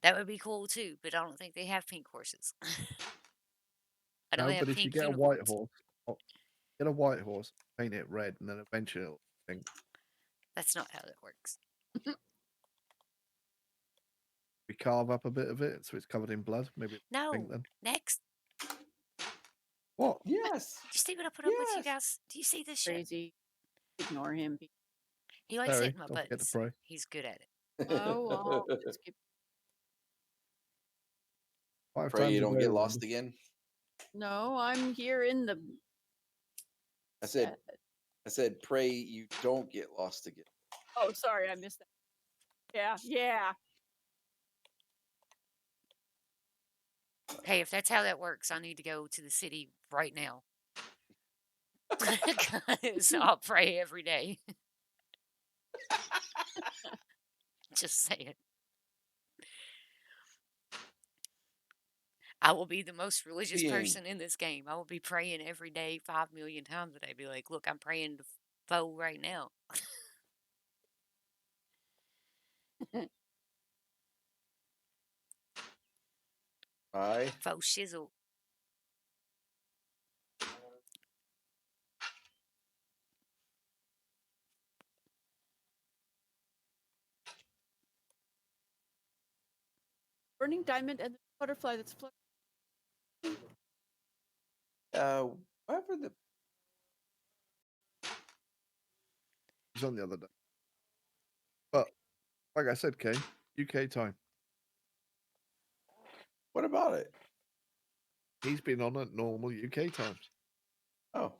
that would be cool too. But I don't think they have pink horses. I know No, they have but if you pink get a white unicorns. horse, get a white horse, paint it red, and then eventually it'll be pink. That's not how that works. We carve up a bit of it so it's covered in blood. Maybe it's pink No. then. Next. What? Yes. Do you see what I put up with you Yes. guys? Do you see this shit? Crazy. Ignore him. He likes Peri, hitting my don't forget to buttons. pray. He's good at it. Oh, I'll just keep. 5 Pray times you a don't day, get remember? lost again. No, I'm here in the. I said, pray you don't get lost again. Oh, sorry, I missed that. Yeah, yeah. Hey, if that's how that works, I need to go to the city right now. So I'll pray every day. Just saying. I will be the most religious Being. person in this game. I will be praying every day 5 million times a day. Be like, look, I'm praying to foe right now. Aye. Foe shizzle. burning diamond and the butterfly that's floating. Whatever the It was on the other day. But like I said, Kay, UK time. what about it? He's been on at normal UK times. Oh,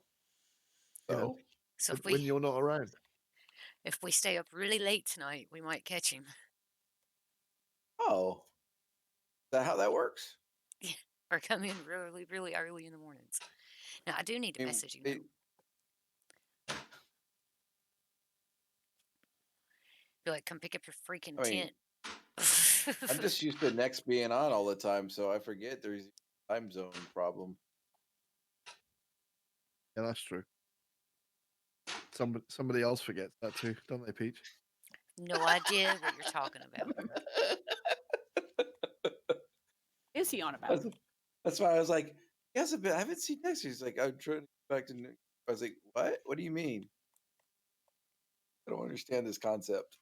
You know, So when you're not around. if we stay up really late tonight, we might catch him. Oh, is that how that works? Or come in really, really early in the mornings. Now, I do need to I mean, message him, though. Be like, come pick up your freaking I mean, tent. I'm just used to Next being on all the time, so I forget there's a time zone problem. Yeah, that's true. Somebody else forgets that too, don't they, Peach? No idea what you're talking about. Is he on about? That's why I was like, yes, a bit. I haven't seen Next. He's like, I'm trying to get back to. I was like, what? What do you mean? I don't understand this concept.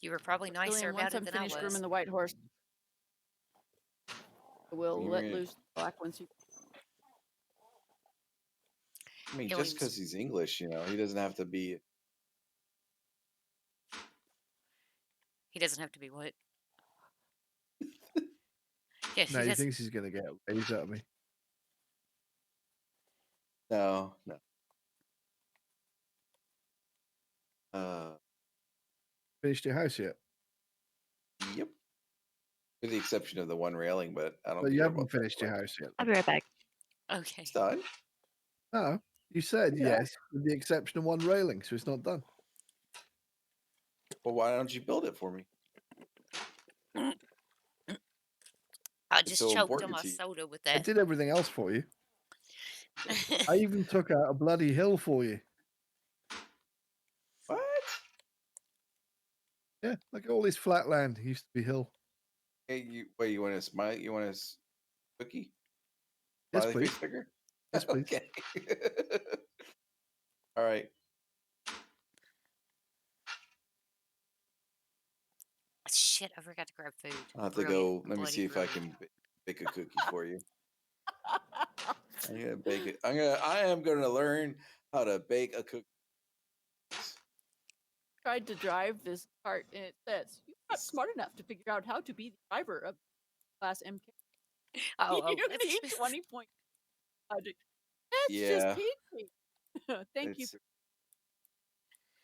You were probably nicer Jillian, about once it I'm than I finished was. grooming the white horse, I will You're let gonna- loose the black ones. I mean, just Jillian's- because he's English, he doesn't have to be. He doesn't have to be what? Yeah, No, he he does. thinks he's going to get a raise out of me. No. Finished your house yet? Yep. With the exception of the one railing, but I don't. But you care haven't about that finished your much. house yet. I'll be right back. Okay. It's done. No, you said Yeah. yes, with the exception of one railing, so it's not done. Well, why don't you build it for me? I It's just so choked on important my to you. soda with I that. did everything else for you. I even took out a bloody hill for you. What? Yeah, look at all this flat land. It used to be hill. Hey, you want a smile? You want a cookie? Yes, Smiley please. face sticker? Yes, please. Okay. All right. Shit, I forgot to grab food. I'll have to Brilliant. go. Let me see if I can bake a cookie for you. I'm gonna bake it. I am gonna learn how to bake a cookie. Tried to drive this cart, and it says you're not smart enough to figure out how to be the driver of class MK. Oh, You that's need 20 point project. That's Yeah. just peachy. Thank you.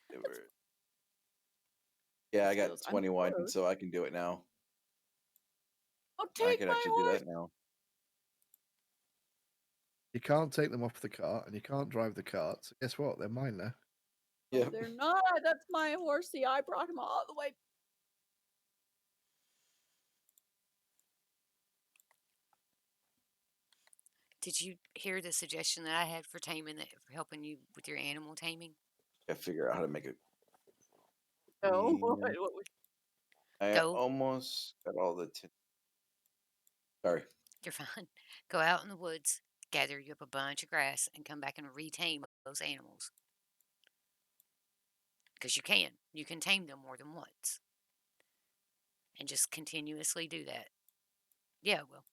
They were- Yeah, I got Skills. I'm 21, close. so I can do it now. Oh, I take can my actually horse. do that now. You can't take them off the cart, and you can't drive the cart. So guess what? They're mine now. Yeah. They're not. That's my horsey. I brought him all the way. Did you hear the suggestion that I had for taming that for helping you with your animal taming? I figure out how to make it. No. Mm. I Go. almost got all the. Sorry. You're fine. Go out in the woods, gather you up a bunch of grass, and come back and retame those animals. Because you can. You can tame them more than once. And just continuously do that. Yeah, well.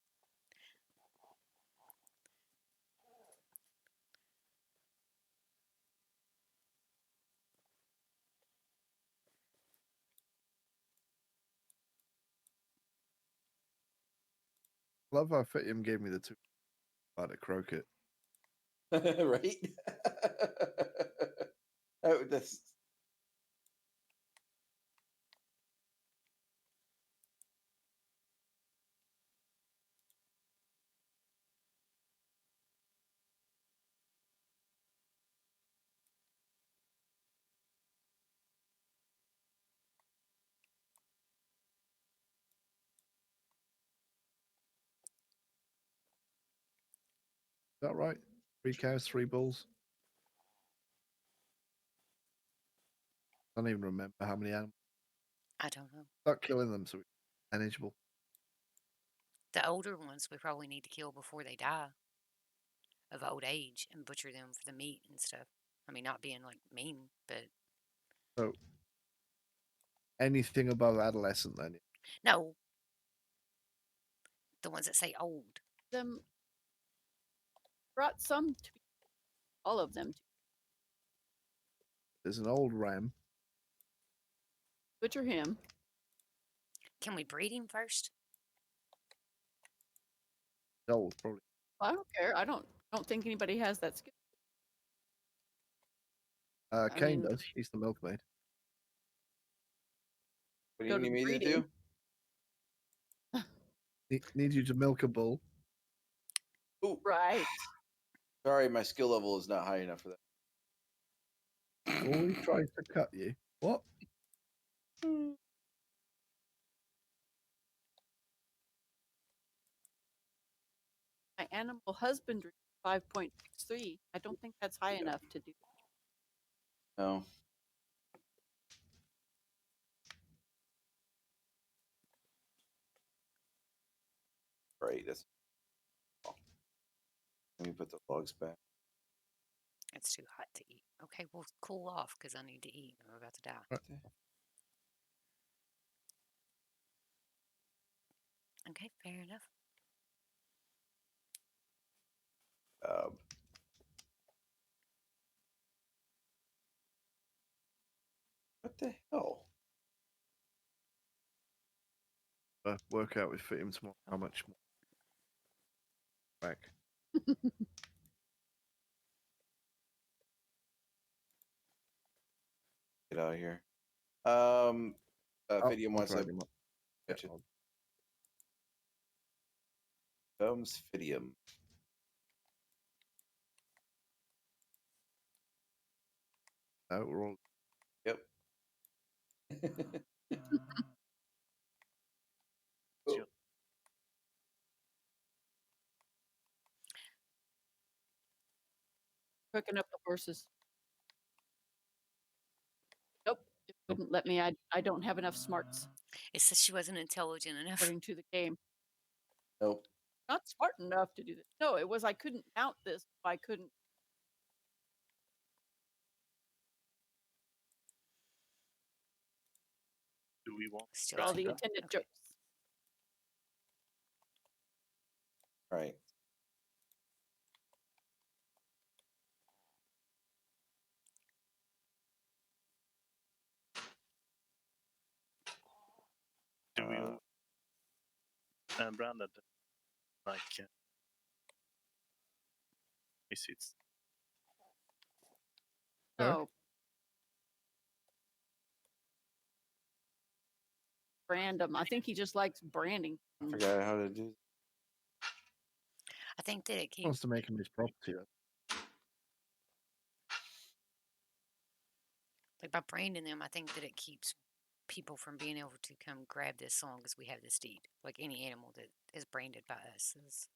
Love how Fitium gave me the two about a croquet. Right? Oh, that's Is that right? 3 cows, 3 bulls. I don't even remember how many animals. I don't know. Start killing them so it's manageable. The older ones we probably need to kill before they die of old age and butcher them for the meat and stuff. I mean, not being like mean, but So anything above adolescent then. No. The ones that say old. Them brought some to all of them. There's an old ram. Butcher him. Can we breed him first? Old, probably. I don't care. I don't think anybody has that skill. Kane mean- does. He's the milkmaid. What do Go you to need me to breeding. do? Need you to milk a bull. Ooh, Right. sorry, my skill level is not high enough for that. Always tries to cut you. What? My animal husbandry 5.63. I don't think that's high enough to do. No. Right. That's. Let me put the logs back. It's too hot to eat. Okay, we'll cool off because I need to eat. I'm about to die. Right. Okay, fair enough. What the hell? Work out with him tomorrow how much more. Back. Get out of here. Oh, Fidium wants I'll to. drag him up. Gotcha. I'll- Comes Fidium. No, we're all. Yep. Oh, Cooking up the horses. Nope. It wouldn't let me. I don't have enough smarts It says she wasn't intelligent enough. according to the game. nope. Not smart enough to do this. No, it was I couldn't mount this. I couldn't. Do we want Still All too the young. attendant Okay. jokes. Right. do we want branded like visits? Sorry? No. Random. I think he just likes branding. I forgot how to do. I think that it Wants keeps, to make him his property. like by branding them, I think that it keeps people from being able to come grab this as long as we have this deed. Like any animal that is branded by us is.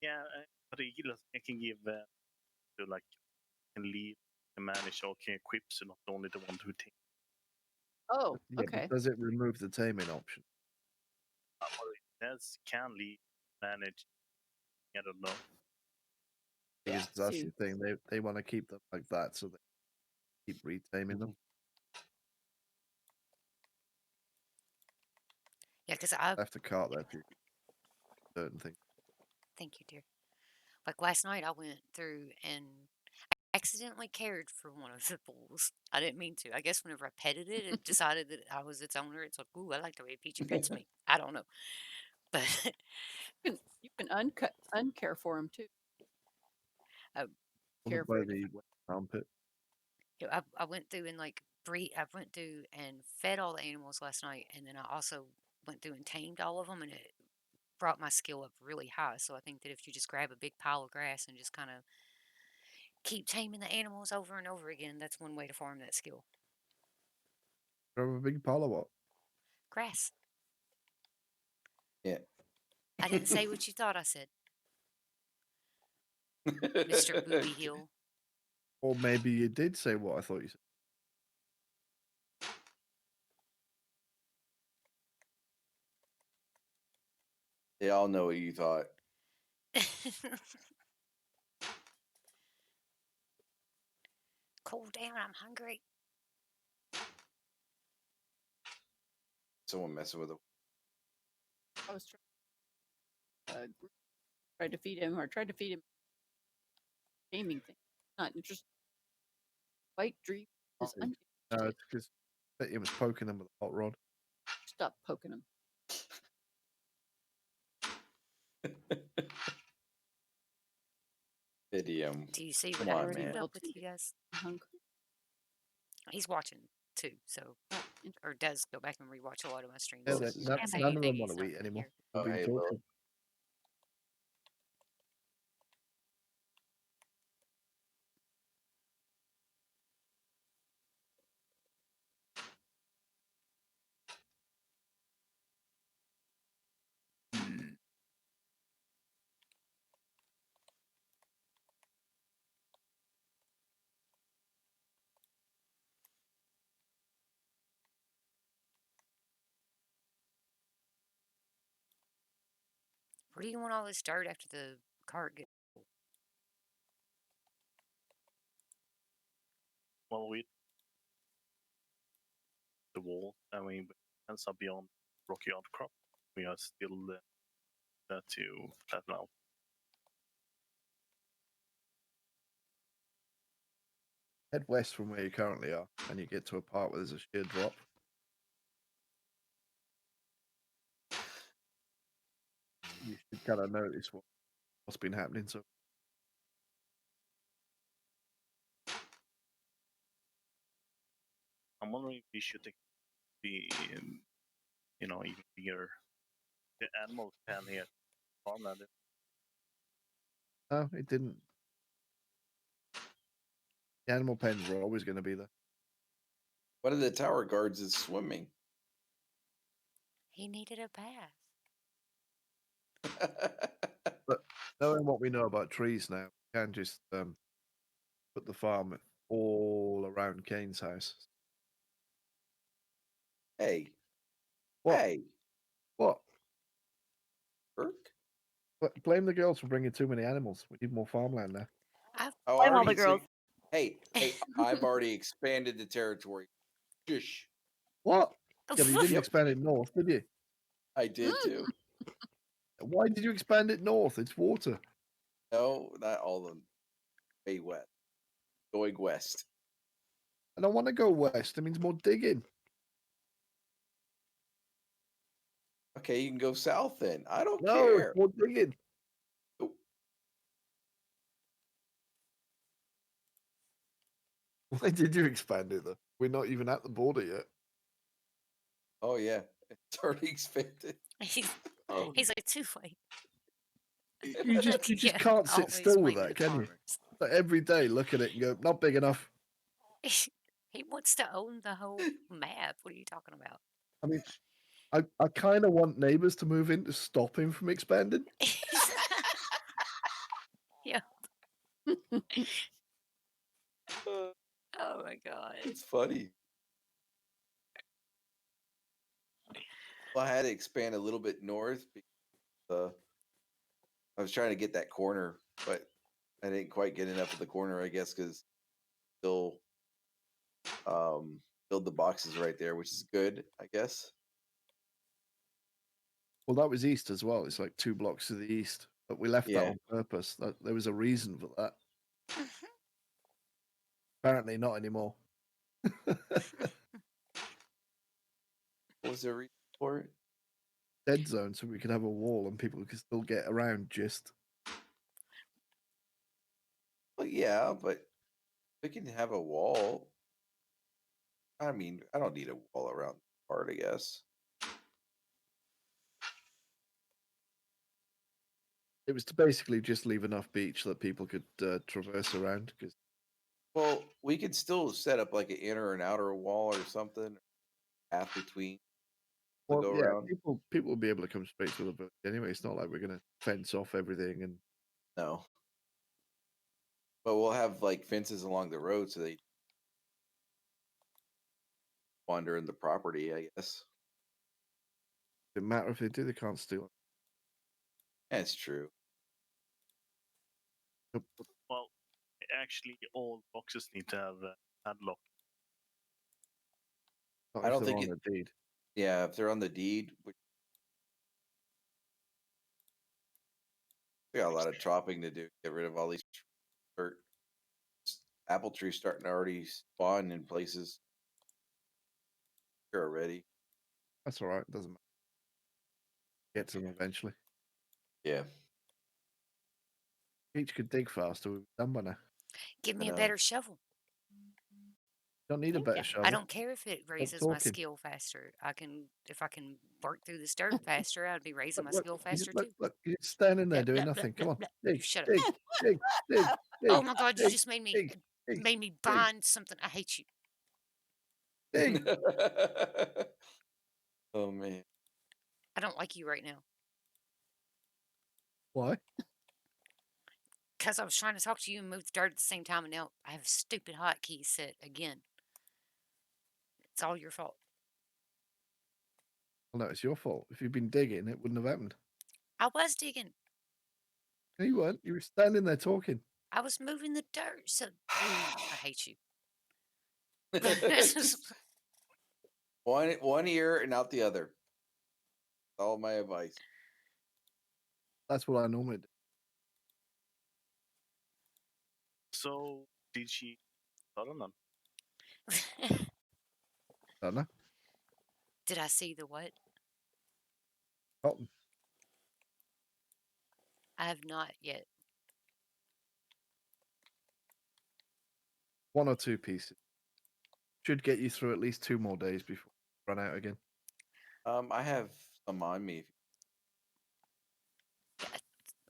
Yeah, but I can give to like can lead, can manage, or can equip, so not only the one who takes. Oh, Yeah, okay. but does it remove the taming option? That's can lead, manage. I don't know. Because that's See. the thing. They want to keep them like that, so they keep retaming them. Yeah, because I Left a cart there for you. Certain things. thank you, dear. Like last night, I went through and accidentally cared for one of the bulls. I didn't mean to. I guess whenever I petted it, it decided that I was its owner. It's like, ooh, I like the way Peachy pets me. I don't know, but You can uncare for him too. Care By for the armpit. yeah, I went through and like I went through and fed all the animals last night, and then I also went through and tamed all of them, and it brought my skill up really high. So I think that if you just grab a big pile of grass and just kind of keep taming the animals over and over again, that's one way to farm that skill. Grab a big pile of what? Grass. Yeah. I didn't say what you thought I said, Mr. Booby Hill. Or maybe you did say what I thought you said. They all know what you thought. Cool down, I'm hungry. someone messing with him. I was tried to feed him gaming thing. Not interested. White dream is No, uninterested. it's because he was poking them with a hot rod. Stop poking him. Idiom. Do you see Come what I on, queued man. up with you guys? I'm hungry. He's watching too, so Oh, or does go back and rewatch a lot of my streams. Yeah, Well, that, this is none, And So they- none you of think them want he's to not eat gonna anymore. hear. We've Oh, been hey, talking. Lil. Where do you want all this dirt after the cart gets full? Well, with the wall, I mean, ends up beyond rocky outcrop. We are still there to flatten out. Head west from where you currently are, and you get to a part where there's a sheer drop. You should kind of notice what's been happening. So I'm wondering if we should take the, even bigger the animal pen here, farmland. no, it didn't. The animal pens were always going to be there. One of the tower guards is swimming. He needed a bath. Knowing what we know about trees now, we can just put the farm all around Kane's house. Hey, What? hey, What? Burke. Blame the girls for bringing too many animals. We need more farmland now. I've Oh, I Blame all already the girls. Hey, I've already expanded the territory. Shush. What? Yeah, but you didn't Yep. expand it north, did you? I did too. Why did you expand it north? It's water. No, not all of them. Way west. Going west. I don't want to go west. It means more digging. Okay, you can go south then. I don't No, care. it's more digging. Nope. Why did you expand it though? We're not even at the border yet. Oh yeah, it's already expanded. he's, Oh. he's like too late. You just Yeah, can't sit always still with blaming that, the can you? farmers. Like every day, look at it and go, not big enough. He wants to own the whole map. What are you talking about? I mean, I kind of want neighbors to move in to stop him from expanding. Yeah. Uh, Oh my god. it's funny. Well, I had to expand a little bit north because I was trying to get that corner, but I didn't quite get enough of the corner, I guess, because still build the boxes right there, which is good, I guess. Well, that was east as well. It's like 2 blocks to the east, but we left that Yeah. on purpose. There was a reason for that. Apparently, not anymore. What was the reason for it? Dead zone, so we could have a wall and people could still get around. Just Well, yeah, but we can have a wall. I mean, I don't need a wall around the part, I guess. it was to basically just leave enough beach that people could traverse around. Because Well, we could still set up like an inner and outer wall or something, half between to go yeah, around. people will be able to come straight through the village anyway. It's not like we're gonna fence off everything and No, but we'll have like fences along the road so they wander in the property, I guess. it doesn't matter if they do. They can't steal it. That's true. Well, actually, all boxes need to have padlock. Not I if don't they're think on a deed. Yeah, if they're on the deed, we got a lot of chopping to do. Get rid of all these dirt. Apple trees starting to already spawn in places here already. That's all right. Doesn't matter. Get to them eventually. Yeah, Each could dig faster. We've done by now. Give I me a know. better shovel. Don't need a Thank better ya. shovel. I don't care if it raises my talking. skill faster. If I can work through this dirt faster, I'd be raising my Look, skill you just, faster look, too. look, you're standing there Blah, doing blah, blah, nothing. blah, Come on, blah. You dig, shut up. dig, dig, dig, Oh dig, my God, you dig, just made me dig, dig, made me dig, bind something. I hate you. dig. Oh man. I don't like you right now. Why? Because I was trying to talk to you and move the dirt at the same time, and now I have a stupid hotkey set again. It's all your fault. Well, no, it's your fault. If you'd been digging, it wouldn't have happened. I was digging. No, you weren't. You were standing there talking. I was moving the dirt. So I hate you. one ear and out the other. All my advice. That's what I normally do. So, did she tala någon? Don't know. Did I see the what? Cotton. I have not yet. 1 or 2 pieces. Should get you through at least 2 more days before you run out again. I have some on me.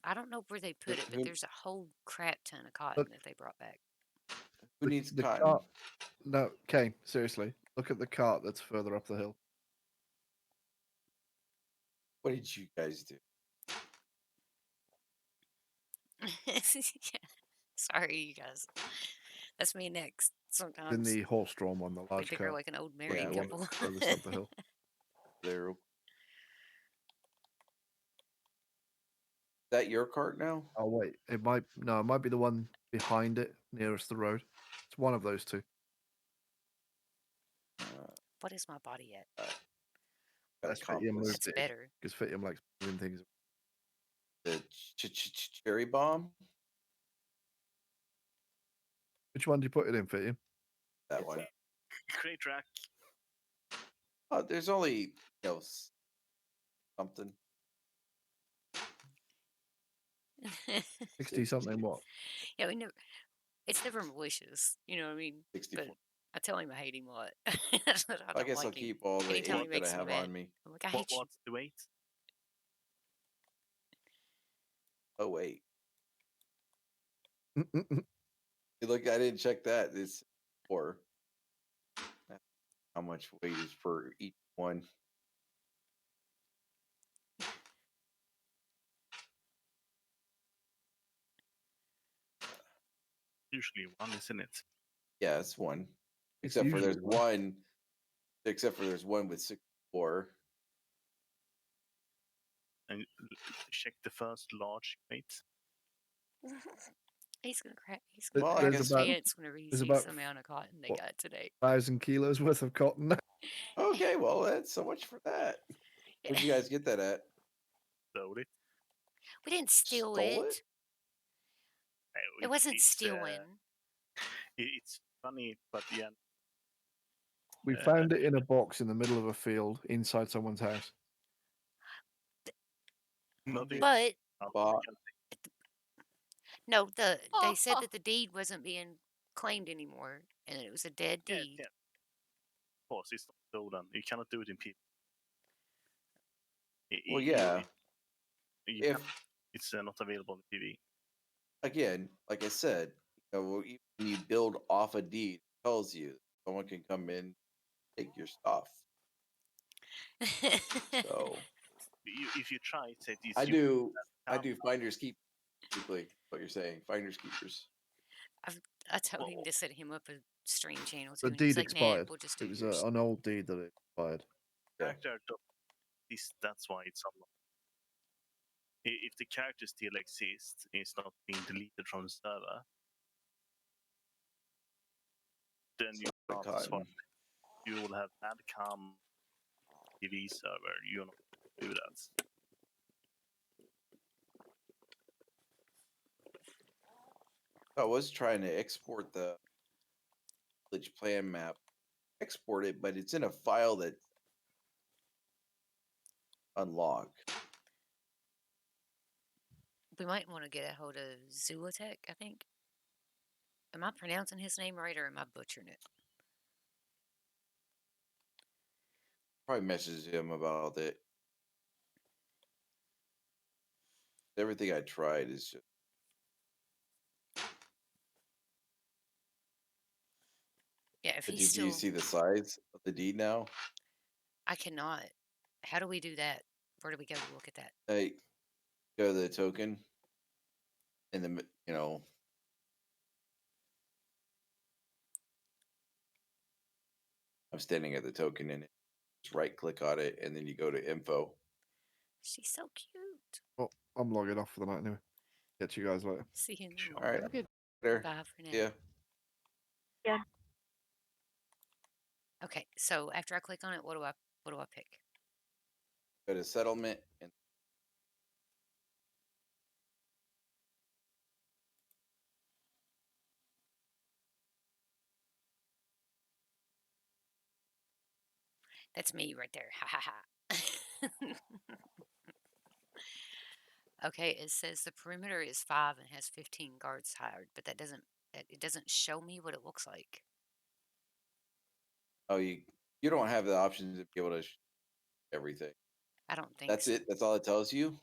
I don't know where they put it, but Who- there's a whole crap ton of cotton that they brought back. Who needs the cotton? cart? No, Kane. Seriously, look at the cart that's further up the hill. What did you guys do? Sorry, you guys. That's me next. In Sometimes the horse-drawn one, the we large think we're cart. like an old Yeah, married the one couple. that's furthest up the hill. There. Is that your cart now? Oh wait, it might be the one behind it, nearest the road. It's one of those 2. What is my body at? Got a That's Fitium compass. moved It's it better. because Fitium likes moving things. The cherry bomb. Which one do you put it in, Fitium? That one. Great track. Oh, there's only something. 60 something what? Yeah, we never. It's never malicious. You know what I mean? 64. But I tell him I hate him a lot. That's what I I don't guess I'll like him. keep all the Anytime he 8 that I makes me have mad, on me. I'm like, I hate you. What's the weight? Oh wait. Look, I didn't check that. It's 4. How much weight is for each one? Usually 1, isn't it? Yeah, it's 1. It's Except for usually there's one. one. Except for there's one with 64. And check the first large weight. He's gonna crack. He's There- gonna Well, I crap guess- his pants whenever he there's sees about the amount of cotton they what? got today. 1,000 kilos worth of cotton. Okay, well, that's so much for that. Where'd you guys get that at? Stole it. We didn't steal Stole it. it? It wasn't It's, stealing. It's funny, but yeah. We found it in a box in the middle of a field inside someone's house. Nothing. But Bought. no, they said that the deed wasn't being claimed anymore, and it was a dead Yeah, deed. yeah. Of course, it's not stolen. You cannot do it in people. Well, yeah. If If it's not available on TV. again, like I said, when you build off a deed, it tells you someone can come in, take your stuff. So If you try it, it's I do Um, finders keep. Basically, what you're saying, finders keepers. I told him Well- to set him up a stream channel too, The and he was deed like, "Nah, expired. we'll just do It was yours." an old deed that expired. Yeah. character that's why it's unlocked. If the character still exists, it's not being deleted from the server, then you Like can't swap. cotton. You will have bad come TV server, you know, do that. I was trying to export the village plan map, export it, but it's in a file that unlock. We might want to get a hold of Zulatek, I think. Am I pronouncing his name right or am I butchering it? Probably message him about it. Everything I tried is just. Yeah, if But he's do you still. see the size of the deed now? I cannot. How do we do that? Where do we go to look at that? Hey, go to the token, and then I'm standing at the token and just right click on it, and then you go to info. She's so cute. Well, I'm logging off for the night anyway. Catch you guys later. See you in the Sure. All right, morning. Good. there. Bye for now. Yeah. Yeah. Okay, so after I click on it, what do I pick? Go to settlement and That's me right there. Ha ha ha. Okay, it says the perimeter is 5 and has 15 guards hired, but it doesn't show me what it looks like. you don't have the option to be able to everything. I don't think That's so. it. That's all it tells you.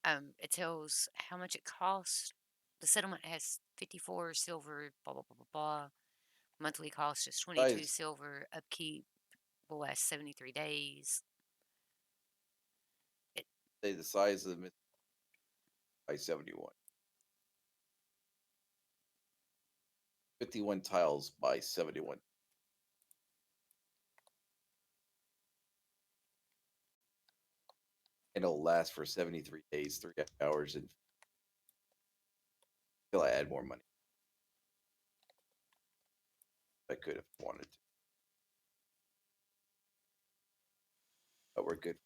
It tells how much it costs. The settlement has 54 silver, blah blah blah blah blah. Monthly cost is 22 Size, silver. Upkeep will last 73 days. It, say the size of the by 71. 51 tiles by 71. And it'll last for 73 days, 3 hours, and till I add more money. I could have wanted to. But we're good.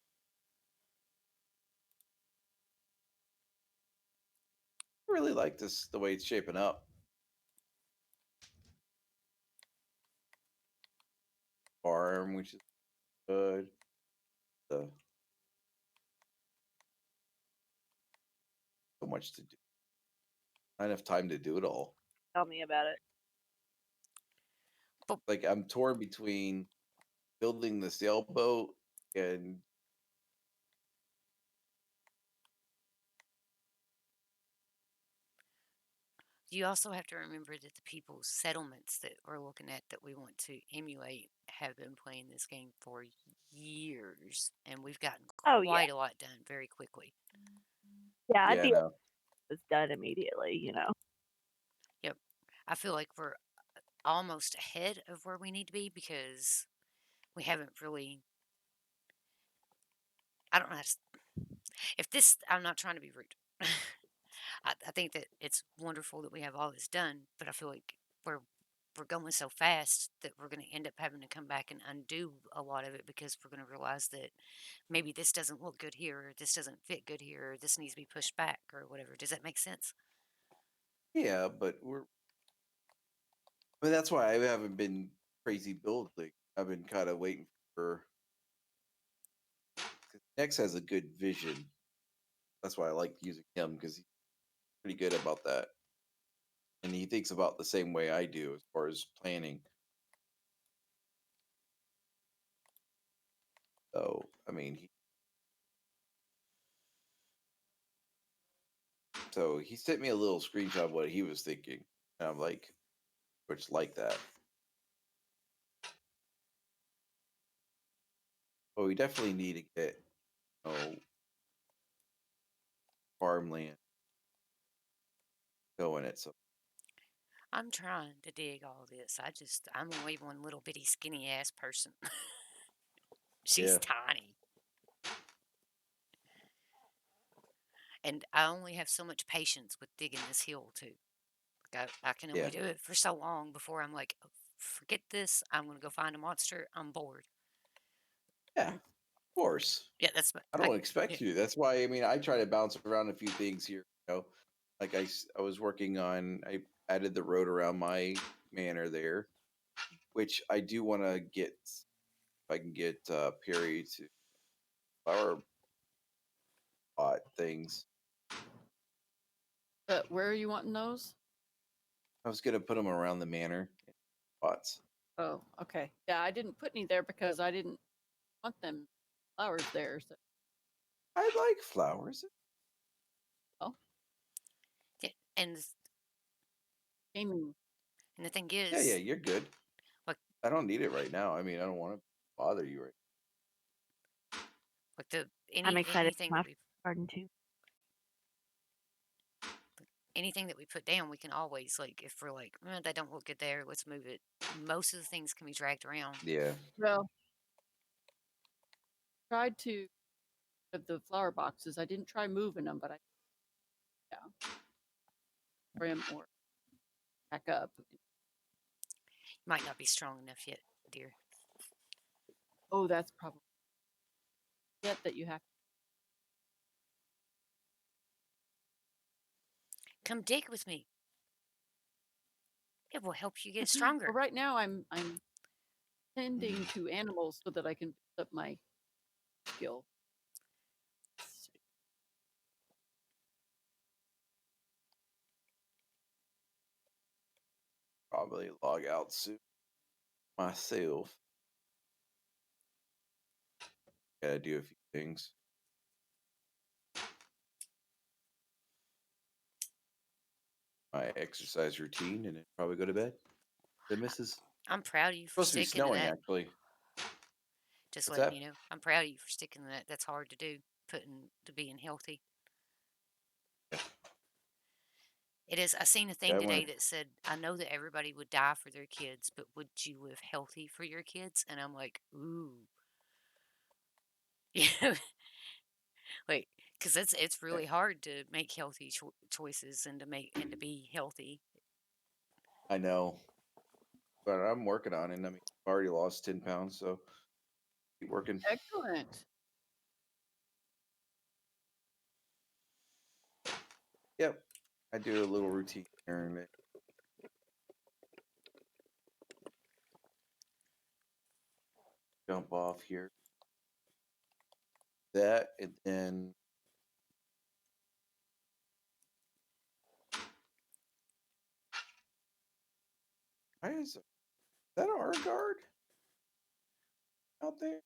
I really like this, the way it's shaping up. Farm, which is good. The so much to do. Not enough time to do it all. Tell me about it. Like I'm torn between building the sailboat and you also have to remember that the people's settlements that we're looking at that we want to emulate have been playing this game for years, and we've gotten Oh, yeah. quite a lot done very quickly. Yeah, I'd yeah, be no. it's done immediately, you know. Yep. I feel like we're almost ahead of where we need to be because we haven't really. I don't know how to. If this, I'm not trying to be rude. I think that it's wonderful that we have all this done, but I feel like we're we're going so fast that we're going to end up having to come back and undo a lot of it because we're going to realize that maybe this doesn't look good here, or this doesn't fit good here, or this needs to be pushed back, or whatever. Does that make sense? Yeah, but that's why I haven't been crazy building. I've been kind of waiting for. Nex has a good vision. That's why I like using him because he's pretty good about that, and he thinks about the same way I do as far as planning. So I mean, he sent me a little screenshot of what he was thinking, and I'm like, which like that. But we definitely need to get, farmland going at some. I'm trying to dig all this. I'm only one little bitty skinny ass person. She's Yeah, tiny. And I only have so much patience with digging this hill, too. Like I can yeah. only do it for so long before I'm like, "Oh, forget this. I'm going to go find a monster. I'm bored." Yeah, of course. Yeah, that's I don't expect yeah. you. That's why I try to bounce around a few things here. Like I was working on. I added the road around my manor there, which I do want to get. If I can get Peri to flower pot things, Where are you wanting those? I was gonna put them around the manor pots. Oh, okay. Yeah, I didn't put any there because I didn't want them flowers there. So, I like flowers. oh, Yeah, gaming. and the thing Yeah, is, you're good. like I don't need it right now. I don't want to bother you right. the I'm excited anything for that my we garden too. anything that we put down, we can always if we're like, that don't look good there, let's move it. Most of the things can be dragged around. Yeah. Well, tried to of the flower boxes. I didn't try moving them, but I trim or back up. Might not be strong enough yet, dear. Oh, that's probably it that you have. Come dig with me. It will help you get Well, stronger. right now I'm tending to animals so that I can build up my skill. Probably log out soon myself. Gotta do a few things. My exercise routine and then probably go to bed. The missus I'm proud of you for supposed to be sticking to snowing that. actually. Just What's letting that? you know, I'm proud of you for sticking to that. That's hard to do, putting to being healthy. It is. I seen a thing Yeah, I today want that said, I know that everybody would die for their kids, but would you live healthy for your kids? And I'm like, ooh. Yeah. Like, because it's really hard to make healthy choices and to be healthy. I know. But I'm working on it. I've already lost 10 pounds, so keep working. Excellent. Yep. I do a little routine here and there. Jump off here. That and then why is that our guard out there?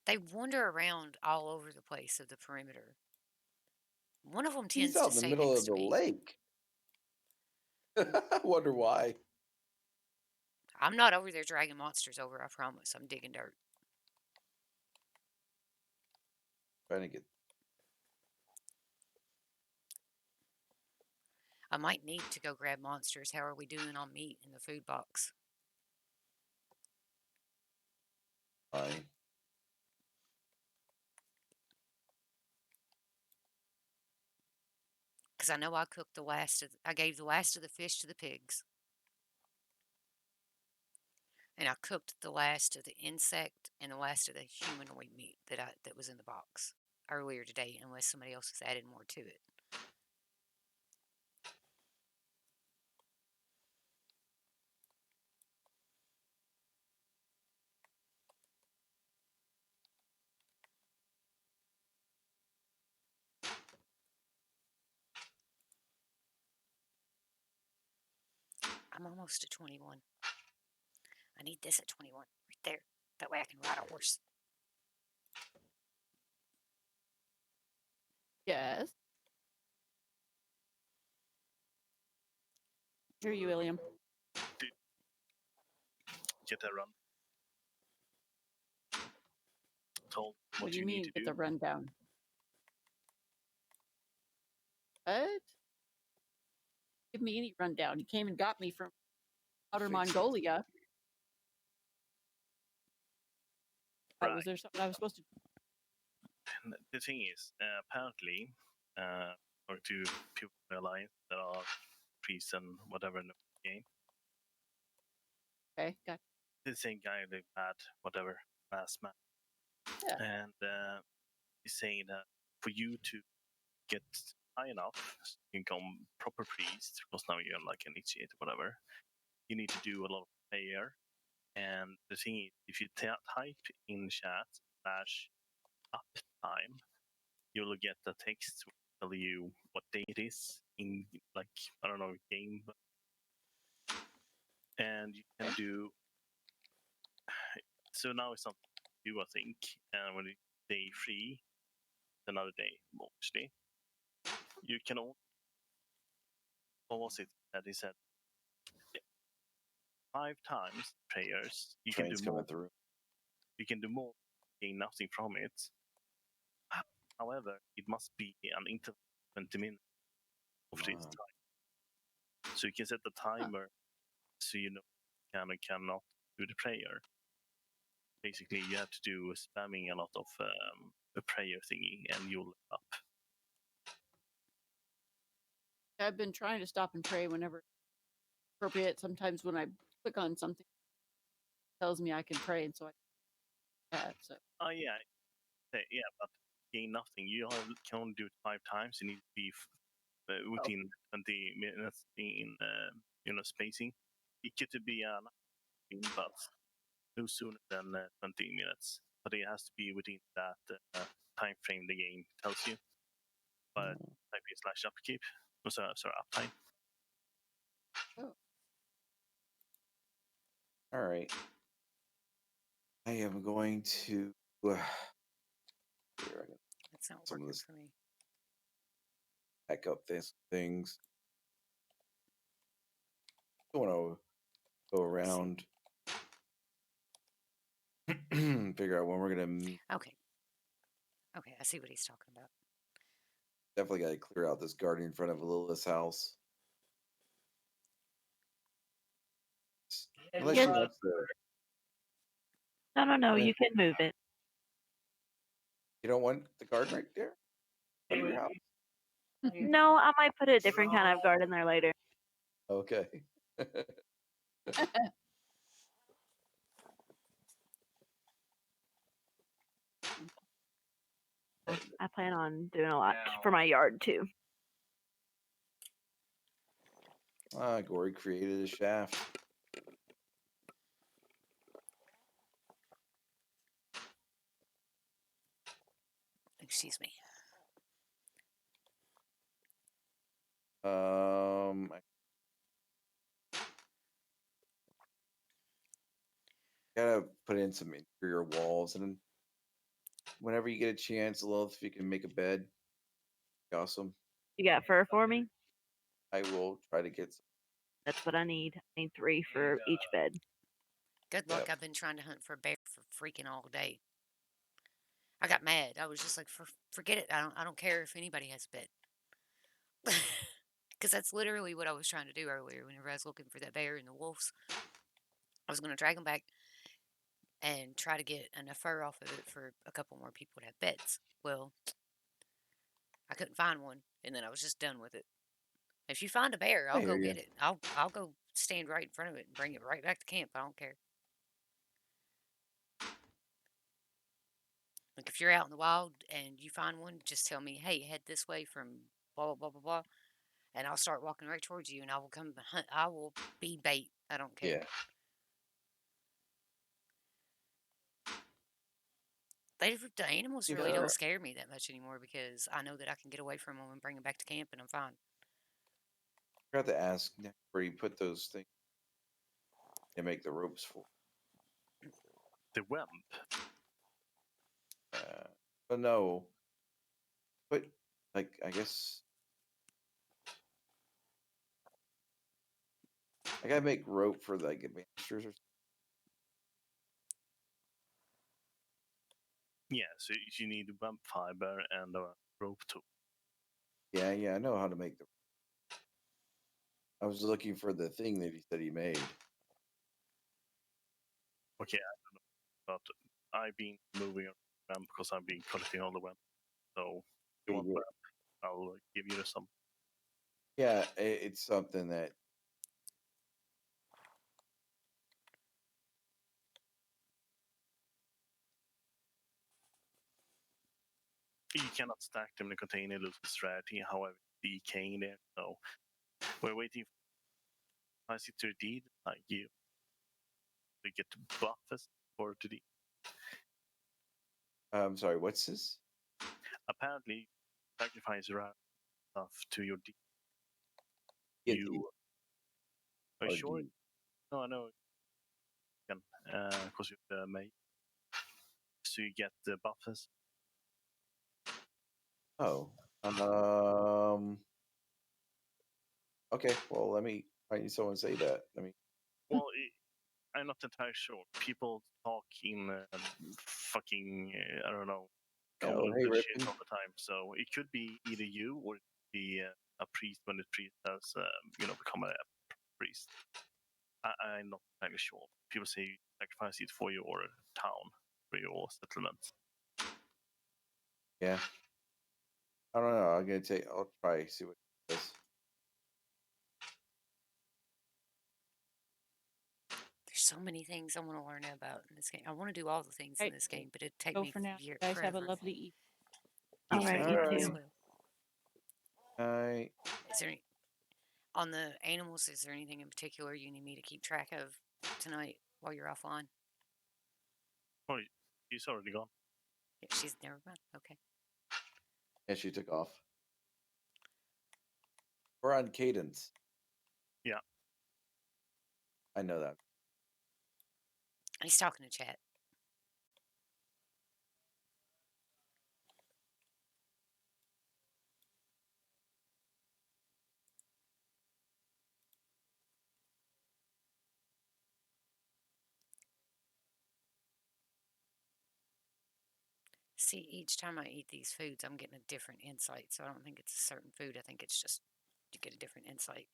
They wander around all over the place of the perimeter. One of them He's tends out to in the stay middle next of to the me. lake. I wonder why. I'm not over there dragging monsters over, I promise. I'm digging dirt. Trying to get I might need to go grab monsters. How are we doing on meat in the food box? fine. Because I know I cooked the last of. I gave the last of the fish to the pigs, and I cooked the last of the insect and the last of the humanoid meat that was in the box earlier today. Unless somebody else has added more to it. I'm almost at 21. I need this at 21 right there. That way I can ride a horse. Yes. Hear you, William. Get that run. Told What what do you you need mean to get do. the rundown? What? Give me any rundown. You came and got me from outer Fix it. Mongolia. Right. Was there something I was supposed to? And the thing is, apparently, or to people in the alliance that are priests and whatever in the game, Okay, got. the same guy they had whatever last match, Yeah. and he's saying that for you to get high enough, so you can become proper priest, because now you're like initiate or whatever. You need to do a lot of prayer, and the thing is, if you type in chat /uptime, you'll get the text will tell you what day it is in, like, I don't know, game, and you can do. So now it's something to do, I think, and when it's day 3, another day mostly, you can all. What was it that he said? 5 times prayers. You can do Trains more. coming through. You can do more, gain nothing from it. However, it must be an interval of 20 minutes of this Wow. time. So you can set the timer so you know can and cannot do the prayer. Basically, you have to do spamming a lot of a prayer thingy, and you'll level up. I've been trying to stop and pray whenever appropriate. Sometimes when I click on something, it tells me I can pray, and so I do that. So Oh yeah, yeah, but gain nothing. You can only do it 5 times. You need to be within 20 minutes in spacing. It could be but no sooner than 20 minutes. But it has to be within that time frame the game tells you. But type in /upkeep. Oh, sorry, uptime. All right. I am going to. That's not Some of working this- for me. Back up this things. I want to go around, figure out when we're gonna. Okay. Okay, I see what he's talking about. Definitely got to clear out this garden in front of Lilith's house. Unless Yes. she wants to. No. Yeah. You can move it. You don't want the garden right there? Out of your house? No, I might put a different kind of garden there later. Okay. I plan on doing a lot for my yard too. Gory created a shaft. Excuse me. I gotta put in some interior walls, and whenever you get a chance, Lilith, if you can make a bed, awesome. You got fur for me? I will try to get some. That's what I need. I need 3 for each bed. Good luck. Yep. I've been trying to hunt for a bear for freaking all day. I got mad. I was just like, forget it. I don't care if anybody has a bed. Because that's literally what I was trying to do earlier whenever I was looking for that bear and the wolves. I was going to drag them back and try to get enough fur off of it for a couple more people to have beds. Well, I couldn't find one, and then I was just done with it. If you find a bear, I I'll hear go ya. get it. I'll go stand right in front of it and bring it right back to camp. I don't care. Like if you're out in the wild and you find one, just tell me, hey, head this way from blah blah blah blah blah, and I'll start walking right towards you, and I will come hunt. I will be bait. I don't care. Yeah. The animals If, really don't scare me that much anymore because I know that I can get away from them and bring them back to camp, and I'm fine. I forgot to ask Nick where you put those things and make the ropes for. The web. But no. But like, I guess I gotta make rope for like adventures or. Yeah, so you need web fiber and a rope tool. Yeah, I know how to make them. I was looking for the thing that he said he made. Okay, I don't know, but I've been moving around because I've been collecting all the web. So if you want Yeah. web, I'll give you some. Yeah, it's something that You cannot stack them in the container, lose the strategy. However, decaying there. So we're waiting for it to deed. Like you get buffers for to deed. I'm sorry, what's this? Apparently, sacrifice rare stuff to your deed. Get You are or sure? D. No, no. Because you're the mate. So you get the buffers. Oh. Okay, well, let me find you someone say that. Let me. Well, I'm not entirely sure. People talk in fucking, I don't know, code Oh, and hey, bullshit Ripken. all the time. So it could be either you or it could be a priest when the priest has, become a priest. I'm not entirely sure. People say you sacrifice it for your town, for your settlement. Yeah. I don't know. I'll try see what it does. There's so many things I want to learn about in this game. I want to do all the things in Right. this game, but it'd take Go me for now. You guys have a forever. lovely evening. All You right, too, you Alright. as too. well. I Is there on the animals? Is there anything in particular you need me to keep track of tonight while you're offline? Oh, he's already gone. Yeah, she's never mind. Okay. yeah, she took off. We're on cadence. Yeah. I know that. He's talking to chat. See, each time I eat these foods, I'm getting a different insight. So I don't think it's a certain food. I think it's just you get a different insight.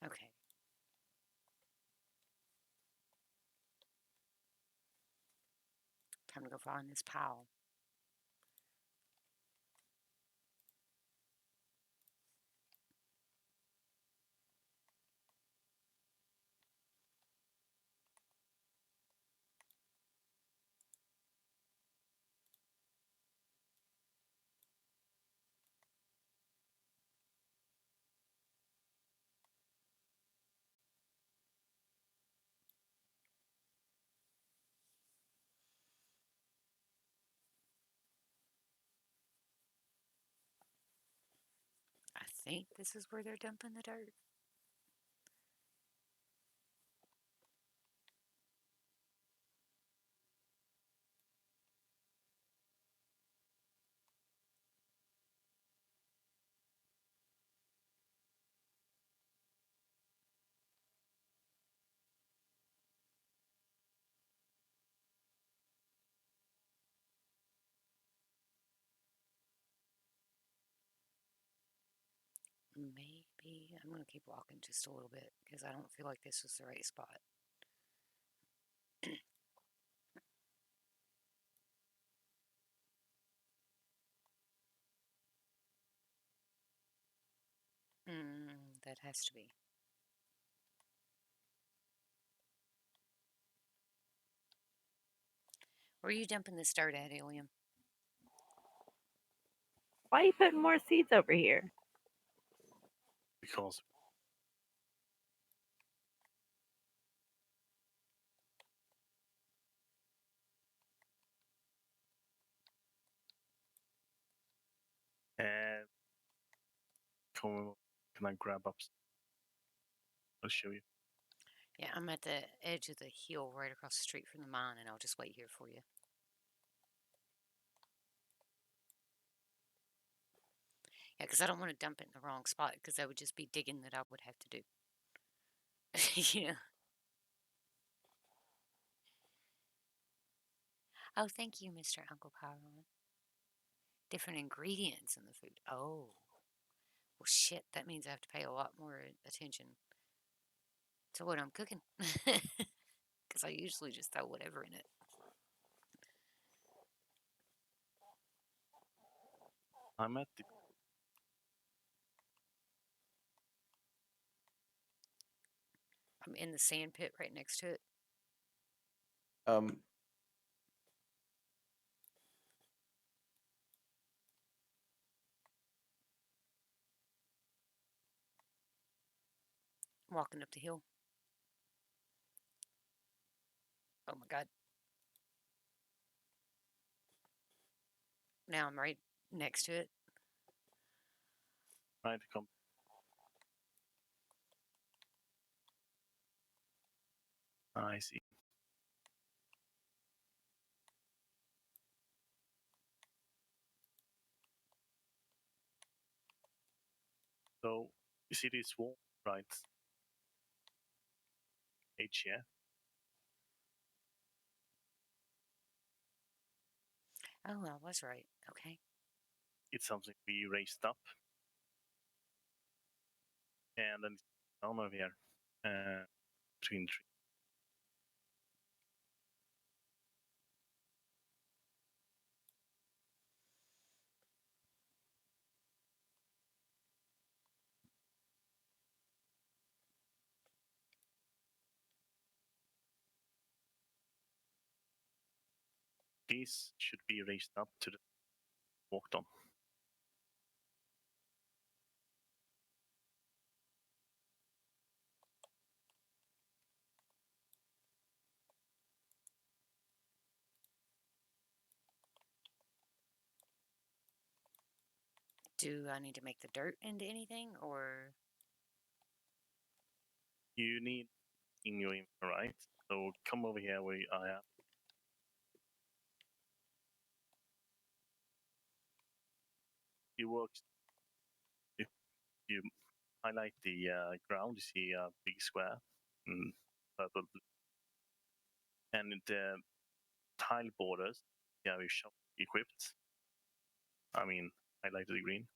Okay. Time to go find this pile. I think this is where they're dumping the dirt. Maybe I'm going to keep walking just a little bit because I don't feel like this was the right spot. That has to be. Where are you dumping this dirt at, Alien? Why are you putting more seeds over here? Because come. Can I grab up? I'll show you. Yeah, I'm at the edge of the hill right across the street from the mine, and I'll just wait here for you. Yeah, because I don't want to dump it in the wrong spot, because that would just be digging that I would have to do. Yeah. Oh, thank you, Mr. Uncle Pyron. Different ingredients in the food. Oh. Well, shit, that means I have to pay a lot more attention to what I'm cooking. Because I usually just throw whatever in it. I'm at the. I'm in the sand pit right next to it. Um, Walking up the hill. Oh my God. Now I'm right next to it. Trying to come. I see. So you see this wall, right? H, yeah. Oh, I was right. Okay. It's something we raised up, and then it's down over here, between trees. These should be raised up to the walked on. Do I need to make the dirt into anything, or? You need in your info, right? So come over here where I am. You work. If you highlight the ground, you see a big square in purple, and the tile borders. Yeah, we shop equipped. I mean, highlighted green.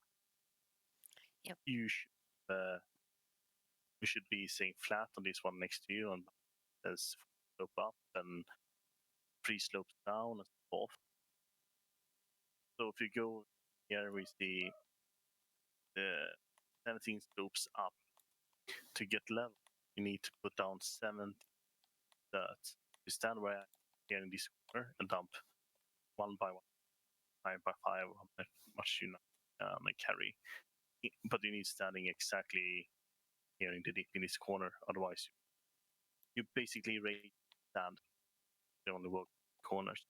Yep. You should be seeing flat on this one next to you, and there's slope up and three slopes down and so forth. So if you go here, we see the 17 slopes up. To get level, you need to put down 7 dirt. You stand where here in this corner and dump 1 by 1, 5 by 5, how much you carry. But you need standing exactly here in this corner, otherwise you basically rate stand on the work corners.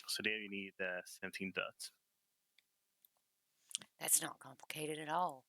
So there you need 17 dirt. That's not complicated at all.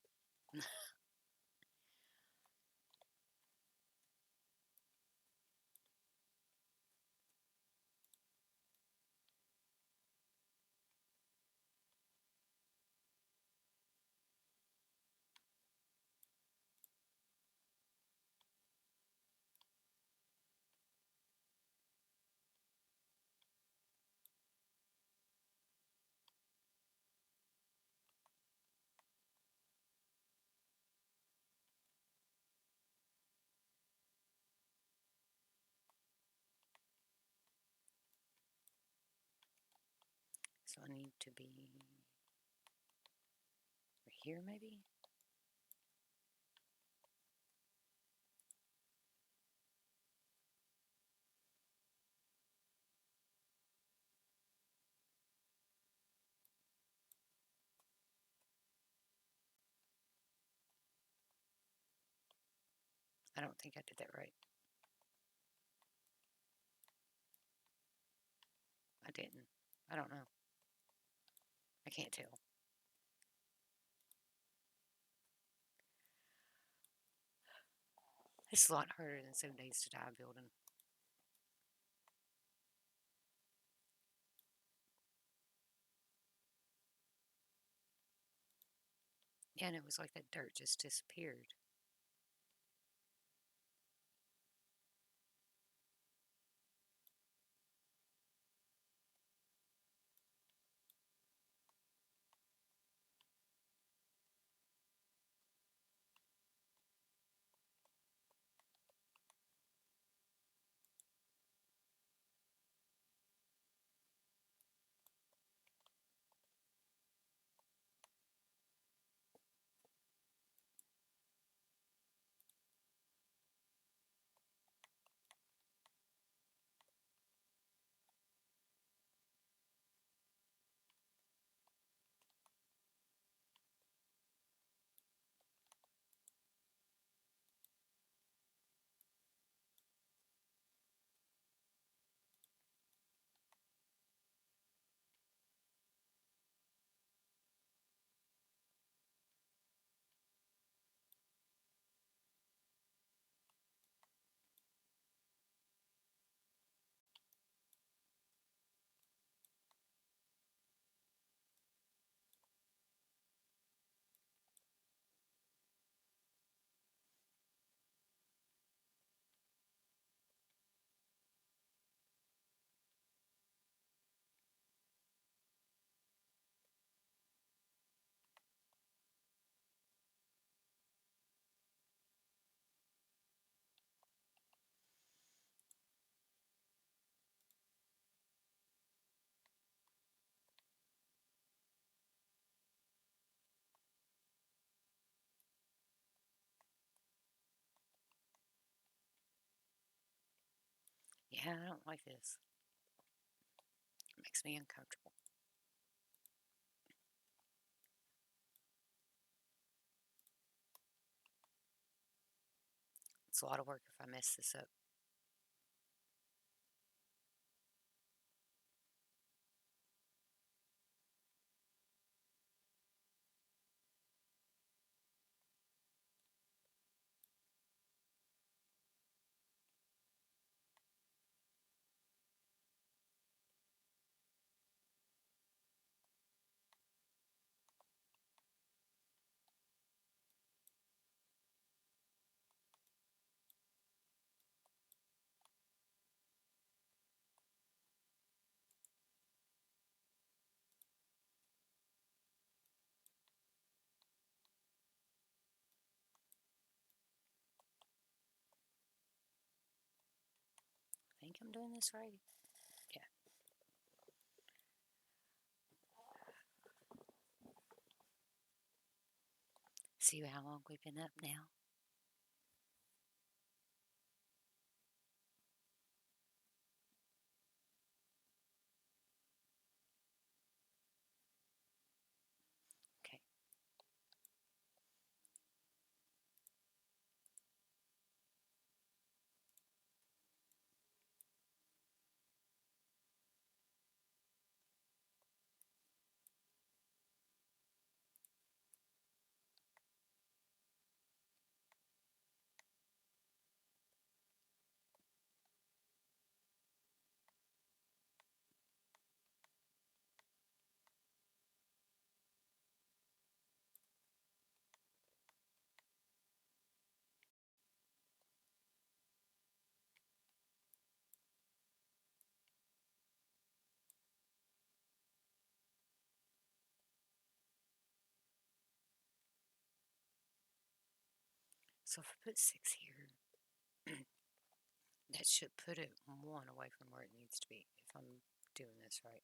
So I need to be right here, maybe? I don't think I did that right. I didn't. I don't know. I can't tell. It's a lot harder than 7 Days to Die building. Yeah, and it was like that dirt just disappeared. Yeah, I don't like this. It makes me uncomfortable. It's a lot of work if I mess this up. I think I'm doing this right. Yeah. See how long we've been up now? Okay. So if I put 6 here, that should put it 1 away from where it needs to be, if I'm doing this right.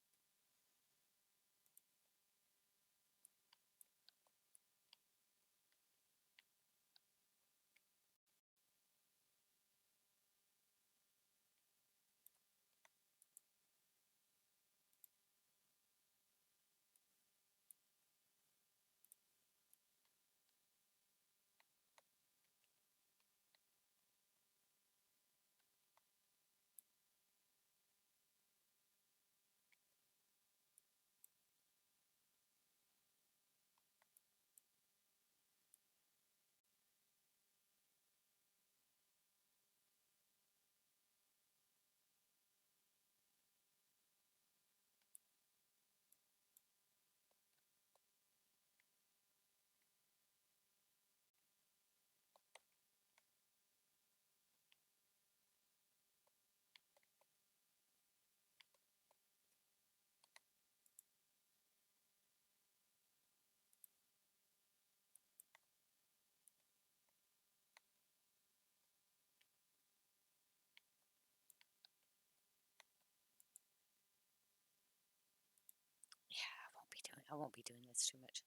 I won't be doing this too much.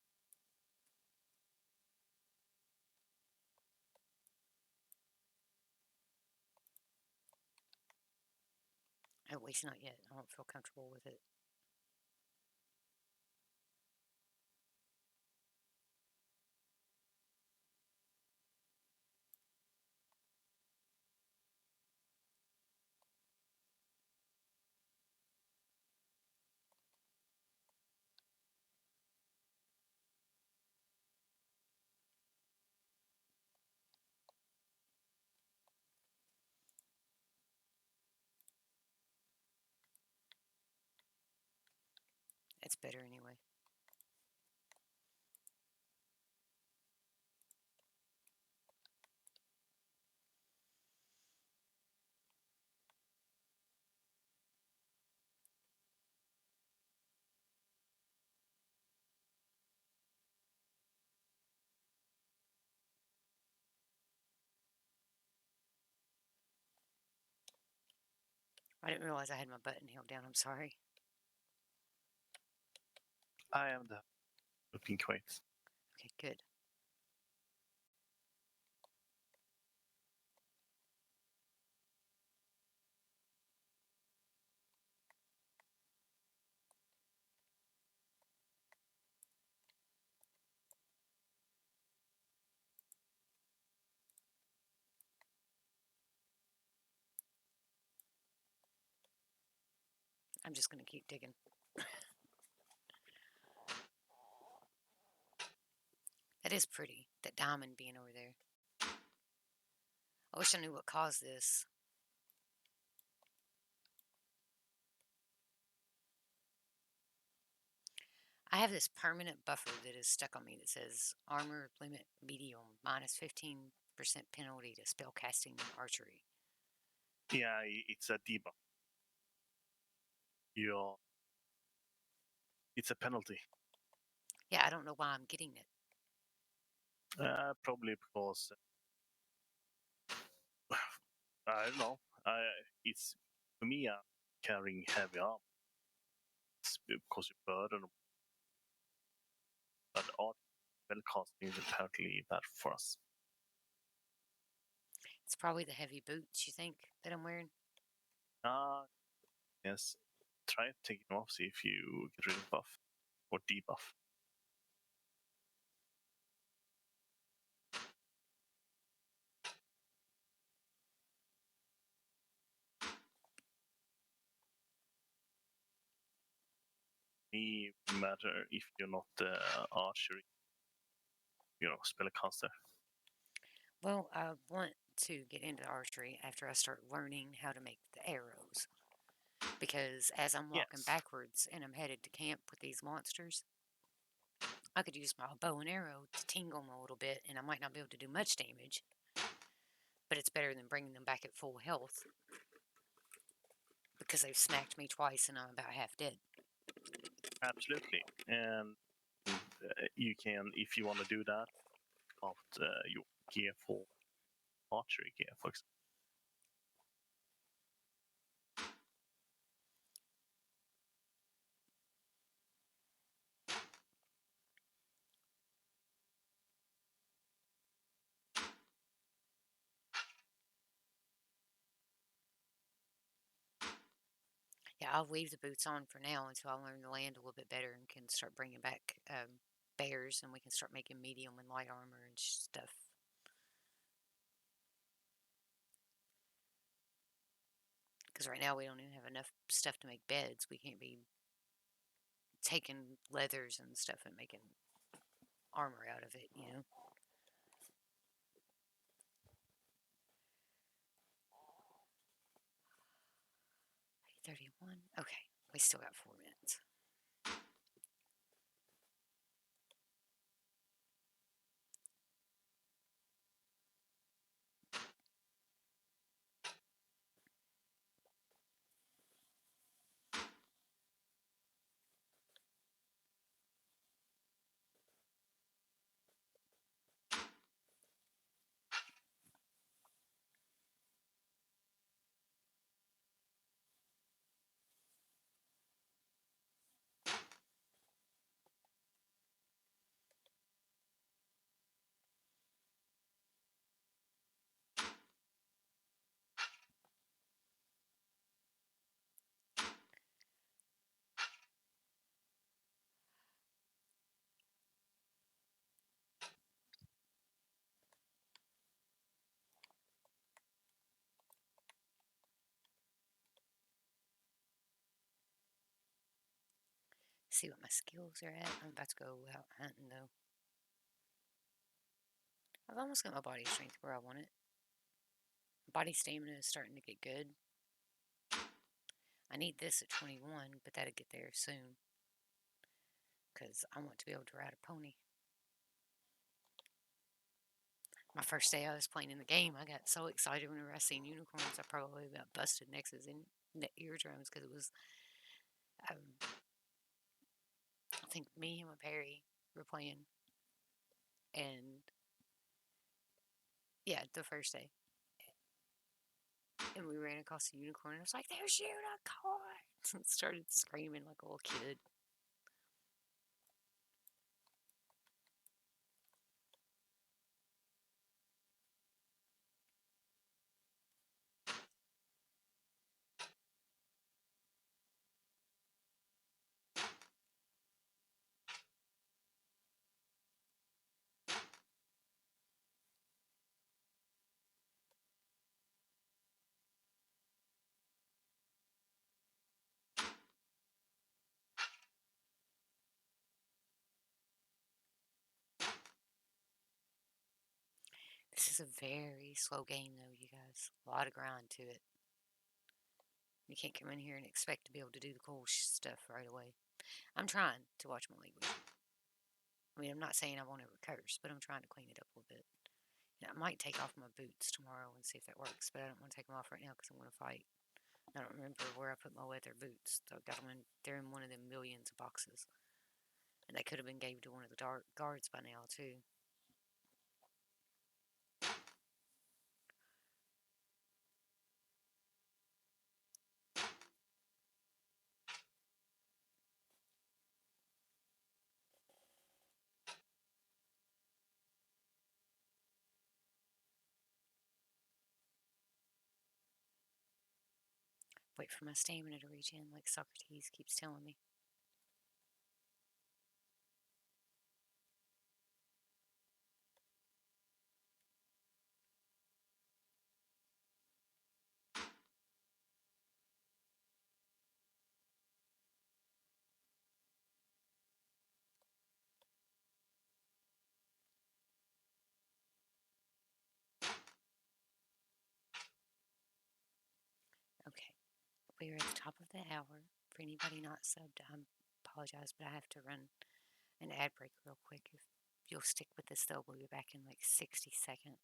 At least not yet. I don't feel comfortable with it. It's better anyway. I didn't realize I had my button held down. I'm sorry. I am the pink weights. Okay, good. I'm just going to keep digging. That is pretty, that diamond being over there. I wish I knew what caused this. I have this permanent buffer that is stuck on me that says armor limit medium minus 15% penalty to spell casting and archery. Yeah, it's a debuff. It's a penalty. Yeah, I don't know why I'm getting it. Probably because I don't know. It's for me. Carrying heavy armor. It's because you burden. But art spellcasting is apparently bad for us. It's probably the heavy boots, you think, that I'm wearing? Yes. Try taking them off, see if you get rid of buff or debuff. It matter if you're not archery, spellcaster. Well, I want to get into archery after I start learning how to make the arrows. Because as I'm walking Yes. backwards and I'm headed to camp with these monsters, I could use my bow and arrow to tingle them a little bit, and I might not be able to do much damage. But it's better than bringing them back at full health. Because they've smacked me twice and I'm about half dead. Absolutely. And you can, if you want to do that, about your gear for archery gear, for example. Yeah, I'll leave the boots on for now until I learn the land a little bit better and can start bringing back bears, and we can start making medium and light armor and stuff. Because right now we don't even have enough stuff to make beds. We can't be taking leathers and stuff and making armor out of it, 31. Okay, we still got 4 minutes. See what my skills are at. I'm about to go out hunting though. I've almost got my body strength where I want it. Body stamina is starting to get good. I need this at 21, but that'll get there soon. Because I want to be able to ride a pony. My first day I was playing in the game, I got so excited whenever I seen unicorns. I probably about busted nexus in eardrums because it was, I think me and my Peri were playing. And yeah, the first day. And we ran across a unicorn. And I was like, there's unicorns! And started screaming like a little kid. This is a very slow game, though, you guys. A lot of grind to it. You can't come in here and expect to be able to do the cool stuff right away. I'm trying to watch my language. I mean, I'm not saying I won't ever curse, but I'm trying to clean it up a little bit. And I might take off my boots tomorrow and see if that works, but I don't want to take them off right now because I'm going to fight. I don't remember where I put my leather boots. So I got them in. They're in one of them millions of boxes, and they could have been gave to one of the guards by now too. Wait for my stamina to reach in, like Socrates keeps telling me. Okay, we are at the top of the hour. For anybody not subbed, I apologize, but I have to run an ad break real quick. If you'll stick with this, though, we'll be back in like 60 seconds.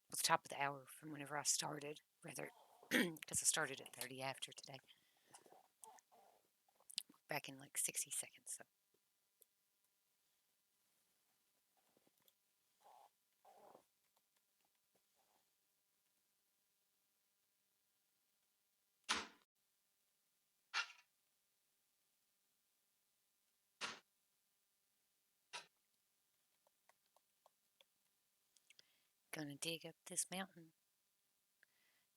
It was the top of the hour from whenever I started, rather, because I started at 30 after today. Back in like 60 seconds, so. Gonna dig up this mountain.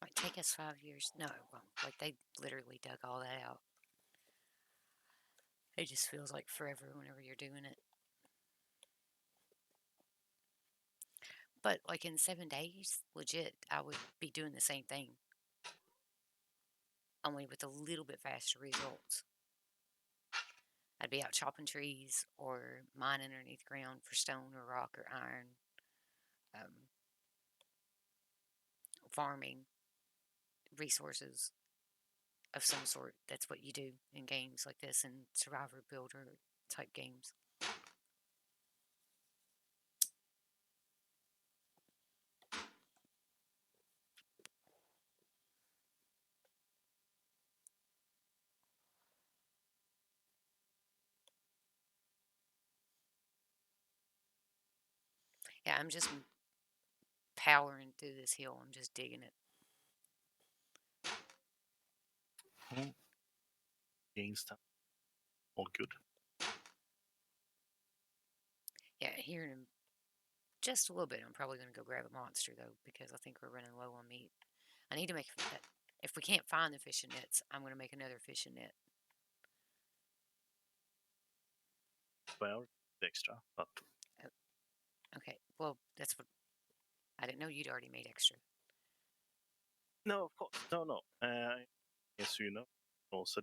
Might take us 5 years. No, it won't. Like, they literally dug all that out. It just feels like forever whenever you're doing it. But, like, in 7 days, legit, I would be doing the same thing. Only with a little bit faster results. I'd be out chopping trees or mining underneath ground for stone or rock or iron. Farming resources of some sort. That's what you do in games like this and survivor builder type games. Yeah, I'm just powering through this hill. I'm just digging it. Gain stuff. All good. Yeah, here in just a little bit, I'm probably going to go grab a monster, though, because I think we're running low on meat. I need to make that. If we can't find the fishing nets, I'm going to make another fishing net. Well, extra, but Okay, well, that's what... I didn't know you'd already made extra. no, of course, no. Yes, you know. Also,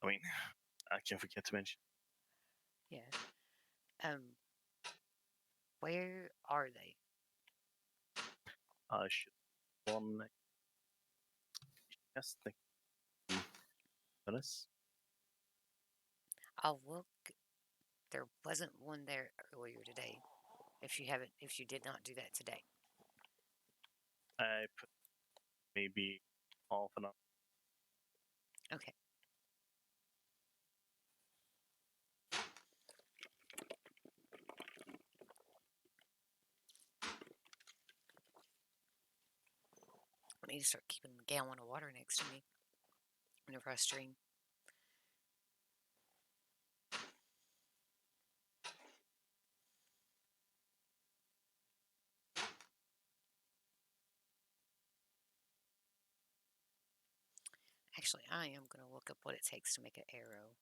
I mean, I can forget to mention. Yeah. Where are they? Should one yes, thank you. Dennis. I'll look. There wasn't one there earlier today. If you did not do that today. I put maybe half an hour. Okay. I need to start keeping a gallon of water next to me whenever I stream. Actually, I am going to look up what it takes to make an arrow.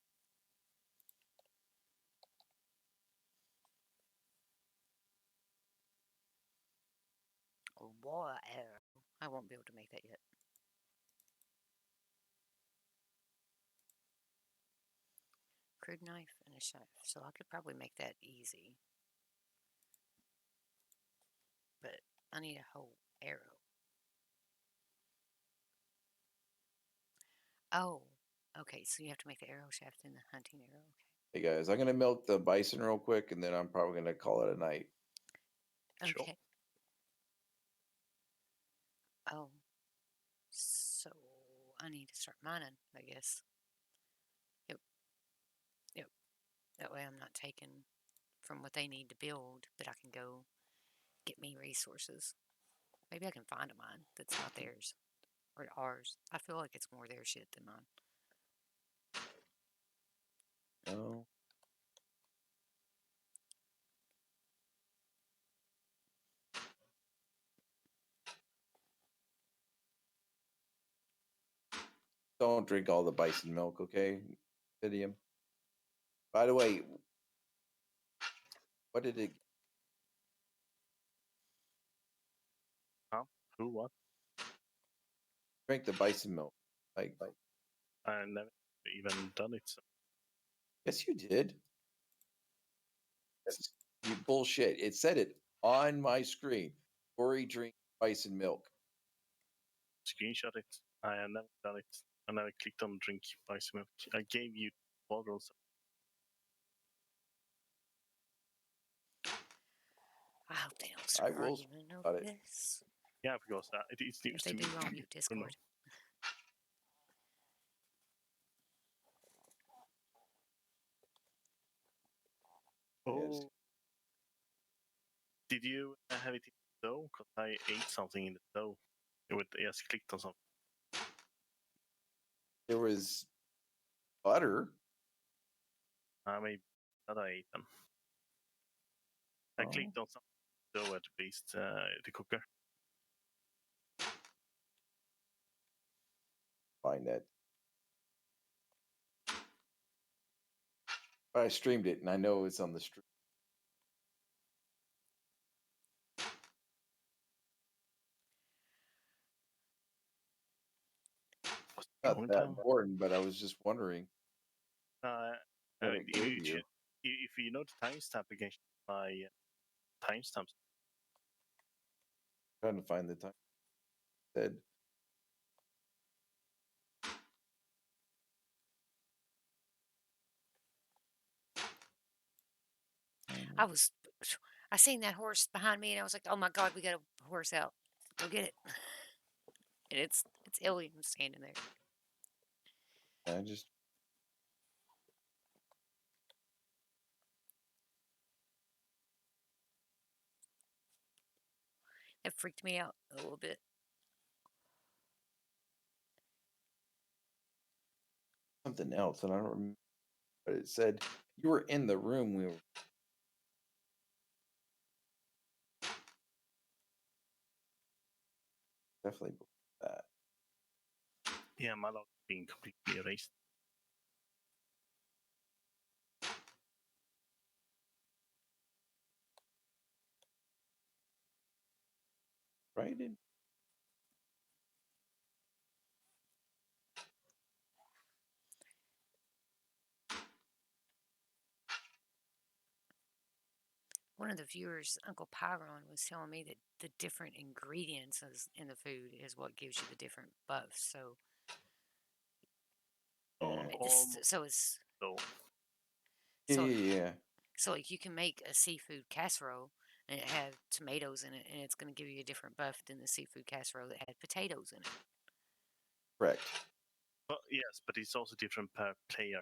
A war arrow. I won't be able to make that yet. Crude knife and a shaft. So I could probably make that easy. But I need a whole arrow. Oh, okay. So you have to make the arrow shaft and the hunting arrow. Hey guys, I'm gonna milk the bison real quick, and then I'm probably gonna call it a night. Okay. Sure. Okay. Oh, so I need to start mining, I guess. Yep. Yep. That way I'm not taking from what they need to build, but I can go get me resources. Maybe I can find a mine that's not theirs or ours. I feel like it's more their shit than mine. No. Don't drink all the bison milk, okay? Idiom. By the way, what did it? Huh? Who? What? Drink the bison milk. Like, I never even done it. So. yes, you did. You bullshit. It said it on my screen. Ori drink bison milk. Screenshot it. I have never done it. I never clicked on drink bison milk. I gave you bottles. I hope they don't I start will arguing over about it. this. Yeah, because it's If news they to do, me. I'll mute Who knows? Discord. Yes. Oh, did you have it in the dough? Because I ate something in the dough. With yes, clicked on something. There was butter. Maybe that I ate them. I Oh, clicked on some dough at least the cooker. find that. But I streamed it, and I know it's on the stream. Not that Time. important, but I was just wondering what it gave you. If you know the timestamp against my timestamps, Trying to find the time. Said I seen that horse behind me and I was like, oh my God, we got a horse out. Go get it. And it's Illiam standing there. I just It freaked me out a little bit. something else, and I don't remember. But it said you were in the room. We were definitely that. yeah, my log being completely erased. Right in. one of the viewers, Uncle Pyron, was telling me that the different ingredients in the food is what gives you the different buffs. So, Almost so it's so. Yeah, so yeah, yeah. so like you can make a seafood casserole and it had tomatoes in it, and it's going to give you a different buff than the seafood casserole that had potatoes in it. Correct. But yes, but it's also different per player.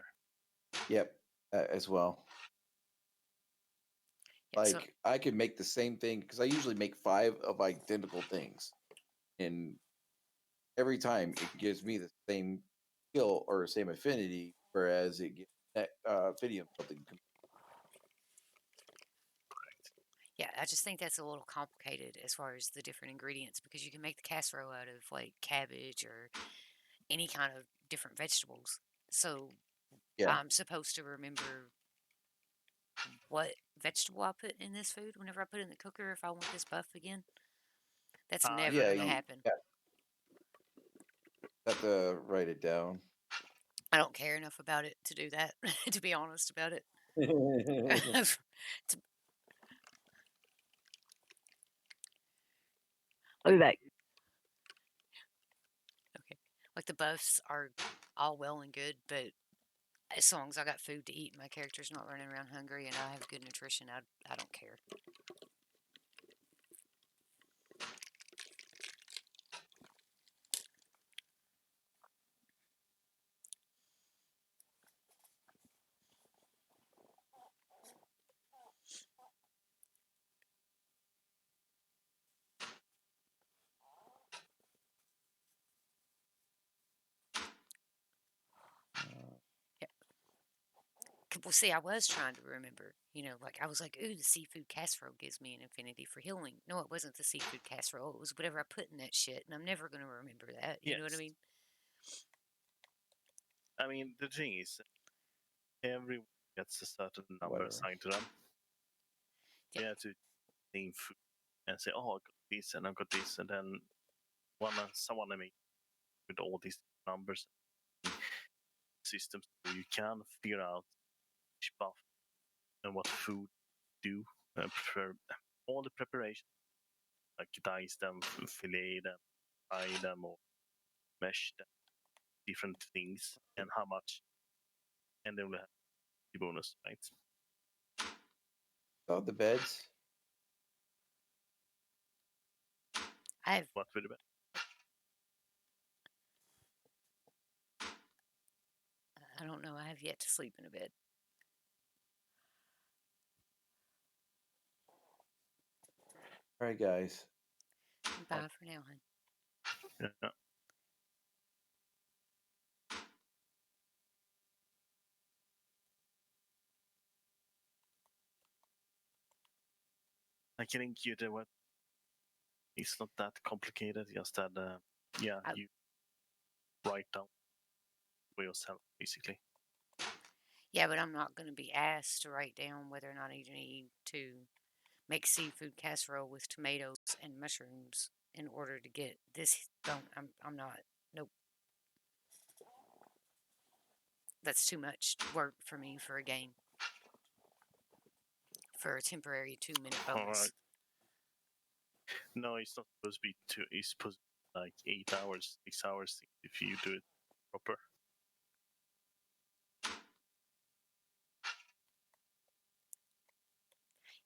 Yep, as well. Yeah, so Like I could make the same thing because I usually make 5 of identical things, and every time it gives me the same skill or same affinity, whereas it gives that Fidium something. yeah, I just think that's a little complicated as far as the different ingredients because you can make the casserole out of like cabbage or any kind of different vegetables. So Yeah. I'm supposed to remember what vegetable I put in this food whenever I put it in the cooker if I want this buff again. That's never Yeah, going to you happen. have to write it down. I don't care enough about it to do that, to be honest about it. To- I'll be back. okay. Like the buffs are all well and good, but as long as I got food to eat and my character's not running around hungry and I have good nutrition, I don't care. Yeah. Well, see, I was trying to remember, like I was like, ooh, the seafood casserole gives me an affinity for healing. No, it wasn't the seafood casserole. It was whatever I put in that shit, and I'm never going to remember that. You know what I Yes. mean? I mean, the thing is, everyone gets a certain number Whatever. assigned to them. Yeah. You have to name food and say, "Oh, I got this and I got this," and then someone I mean with all these numbers systems, so you can figure out which buff and what food do. Prepare all the preparation, like dice them, fillet them, fry them, or mesh them, different things, and how much, and they will have the bonus, right? Oh, the beds. I've What will the I don't know. I have yet to sleep in a bed. All right, guys. Bye for now, hon. Yeah. I can link you the web. It's not that complicated. Just that, you write down for yourself, basically. Yeah, but I'm not going to be asked to write down whether or not I need to make seafood casserole with tomatoes and mushrooms in order to get this done. I'm not. Nope. That's too much work for me for a game. For a temporary 2-minute All bonus. right. No, it's not supposed to be two. It's supposed to be like 8 hours, 6 hours if you do it proper.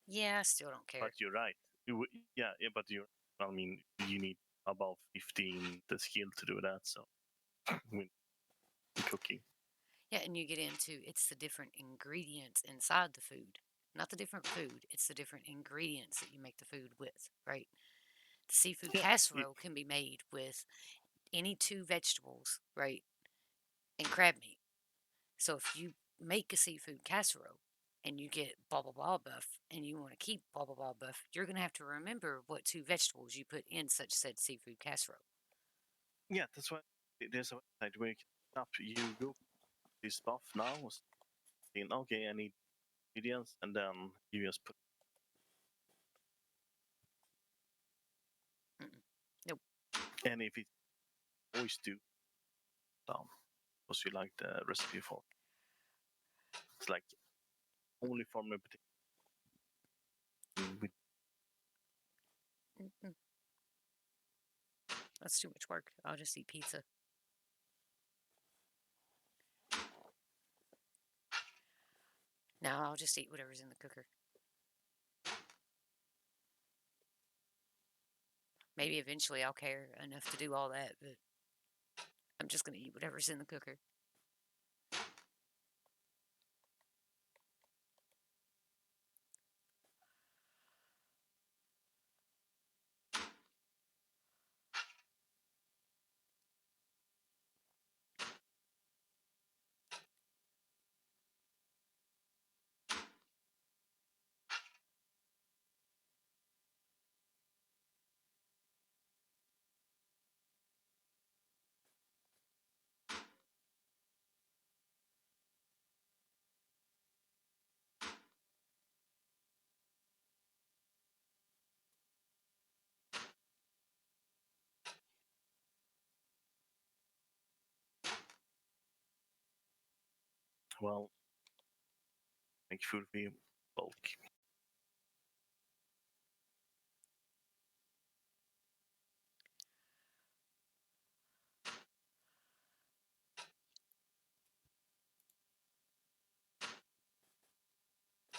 Yeah, I still don't care. But you're right. Yeah, but I mean, you need about 15 the skill to do that. So, when cooking. Yeah, and you get into it's the different ingredients inside the food. Not the different food, it's the different ingredients that you make the food with, right? The seafood Yeah, casserole can be made with any 2 vegetables, right? And crab meat. So if you make a seafood casserole and you get blah blah blah buff and you want to keep blah blah blah buff, you're going to have to remember what 2 vegetables you put in such said seafood casserole. yeah, that's why there's a website where you go this stuff now. Saying, okay, I need ingredients, and then you just put. Mm-mm. Nope. And if it always do down, because you like the recipe for. It's like only from a particular. Mm-mm. That's too much work. I'll just eat pizza. No, I'll just eat whatever's in the cooker. Maybe eventually I'll care enough to do all that, but I'm just going to eat whatever's in the cooker. Well, make food for you, bulk.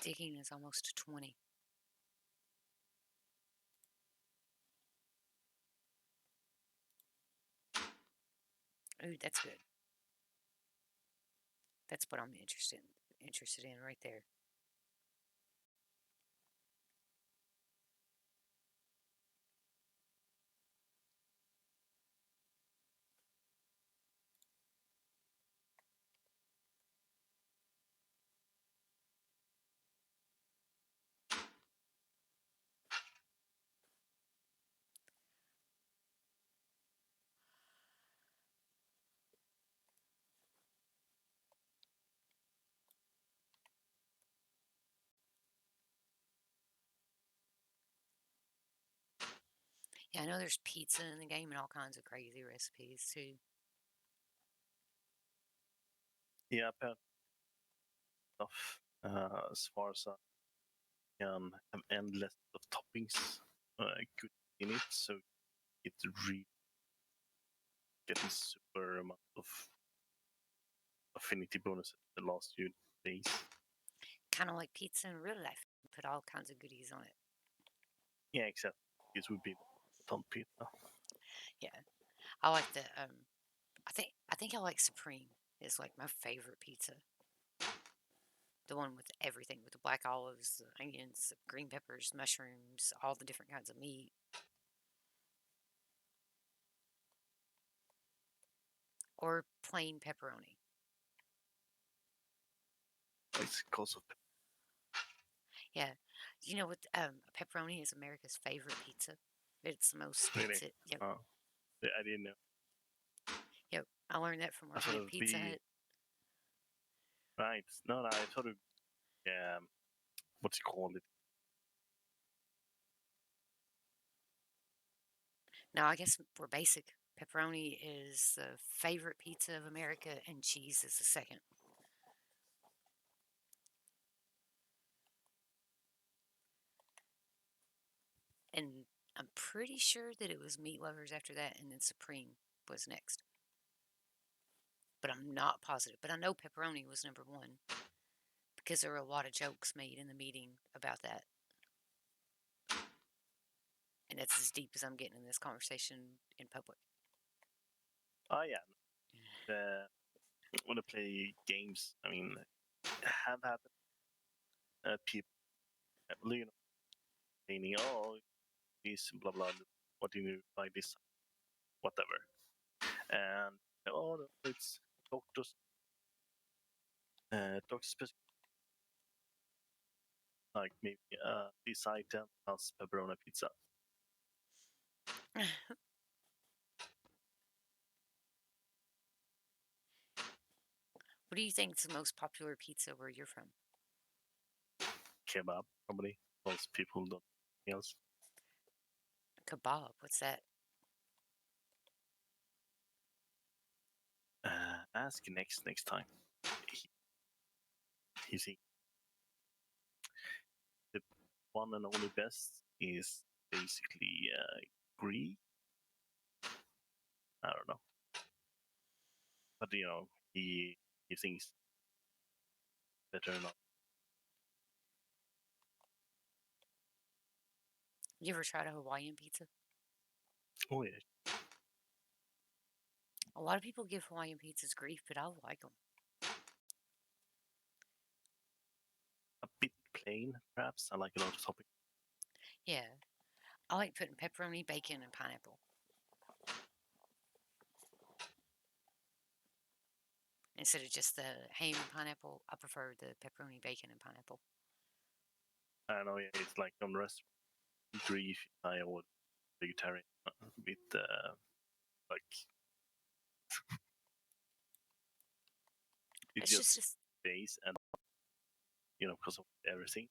Digging is almost 20. Ooh, that's good. That's what I'm interested in right there. Yeah, I know there's pizza in the game and all kinds of crazy recipes too. Yeah, but stuff as far as I can have endless of toppings good in it, so it really getting super amount of affinity bonuses the last few days. Kind of like pizza in real life. Put all kinds of goodies on it. Yeah, except this would be ton pizza. Yeah, I like the. I think I like Supreme. Is like my favorite pizza. The one with everything, with the black olives, the onions, the green peppers, mushrooms, all the different kinds of meat. Or plain pepperoni. It's because of Yeah, you know what? Pepperoni is America's favorite pizza. It's the most. really. It's it. Yep. I didn't know. Yep. I learned that from I thought working it at would Pizza be Hut. right. No, I thought it. What's it called? It. Now, I guess we're basic. Pepperoni is the favorite pizza of America, and cheese is the second. And I'm pretty sure that it was Meat Lovers after that, and then Supreme was next. But I'm not positive. But I know pepperoni was number one because there were a lot of jokes made in the meeting about that. And that's as deep as I'm getting in this conversation in public. Oh yeah. When I play games, I mean, have happened. People, you know, saying, "Oh, this blah blah. What do you buy this? Whatever." And oh, no, it's doctors. Doctor specific. Like maybe this item has pepperoni pizza. What do you think is the most popular pizza where you're from? Kebab, probably. Most people don't else. Kebab. What's that? Ask next time. He, he's the one and only best is basically Greek. I don't know, but he thinks better or not. You ever tried a Hawaiian pizza? Oh yeah, A lot of people give Hawaiian pizzas grief, but I like them. a bit plain perhaps. I like a lot of topping. Yeah, I like putting pepperoni, bacon, and pineapple. Instead of just the ham and pineapple, I prefer the pepperoni, bacon, and pineapple. I don't know. Yeah, it's like on restaurant grief. I would vegetarian with like it's It's just just base and because of everything.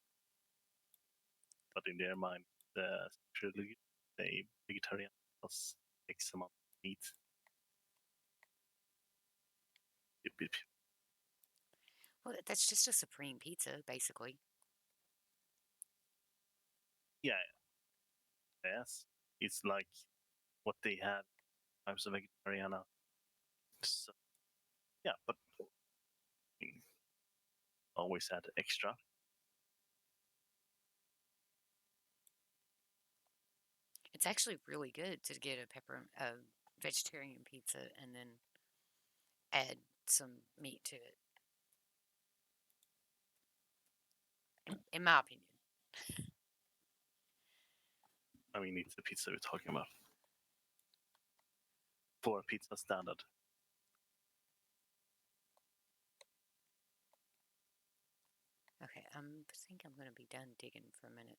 But in their mind, truly a vegetarian plus X amount of meat. well, that's just a supreme pizza, basically. Yeah, yes, it's like what they have types of vegetarian. So, yeah, but always add extra. It's actually really good to get a vegetarian pizza and then add some meat to it. In my opinion. I mean, it's the pizza we're talking about. For a pizza standard. Okay, I think I'm going to be done digging for a minute.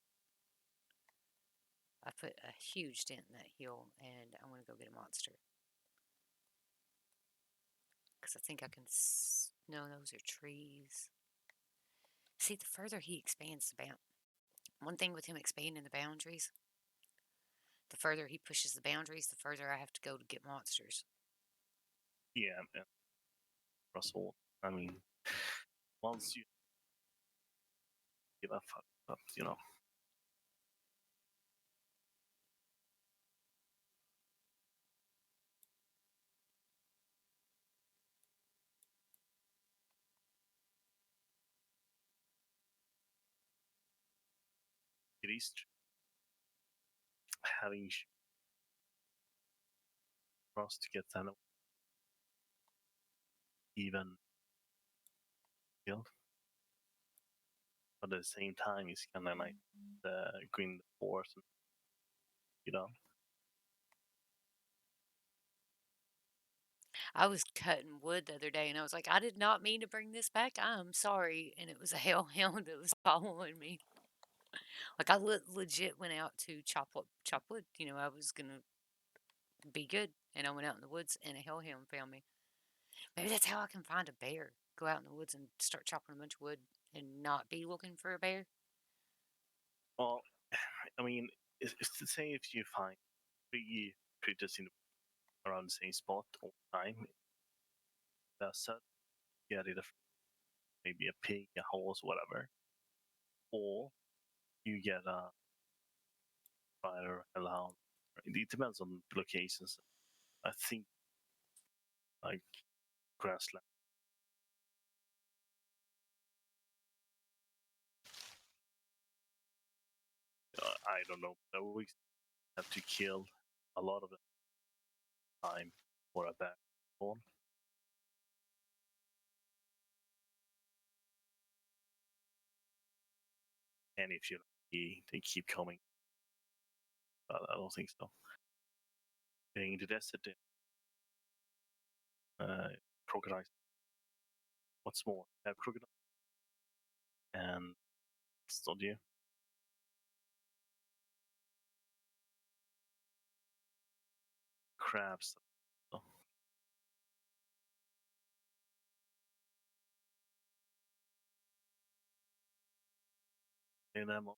I put a huge dent in that hill, and I want to go get a monster. Because I think I can. No, those are trees. See, the further he expands the one thing with him expanding the boundaries, the further he pushes the boundaries, the further I have to go to get monsters. Yeah, and Russell. I mean, once you give a fuck up, it is having cross to get that even killed. But at the same time, it's kind of like the green force, you know. I was cutting wood the other day, and I was like, I did not mean to bring this back. I'm sorry. And it was a hellhound that was following me. Like I legit went out to chop wood. I was gonna be good, and I went out in the woods, and a hellhound found me. Maybe that's how I can find a bear. Go out in the woods and start chopping a bunch of wood, and not be looking for a bear. Well, I mean, it's to say if you find three creatures around the same spot all the time, that's get it maybe a pig, a horse, whatever, or you get a spider, a hellhound. It depends on locations. I think like grassland. I don't know. I always have to kill a lot of the time for a bear spawn. And if you they keep coming, I don't think so. In the desert, crocodiles. What's more, you have crocodiles and don't you? Crabs. So, and I'm of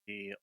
the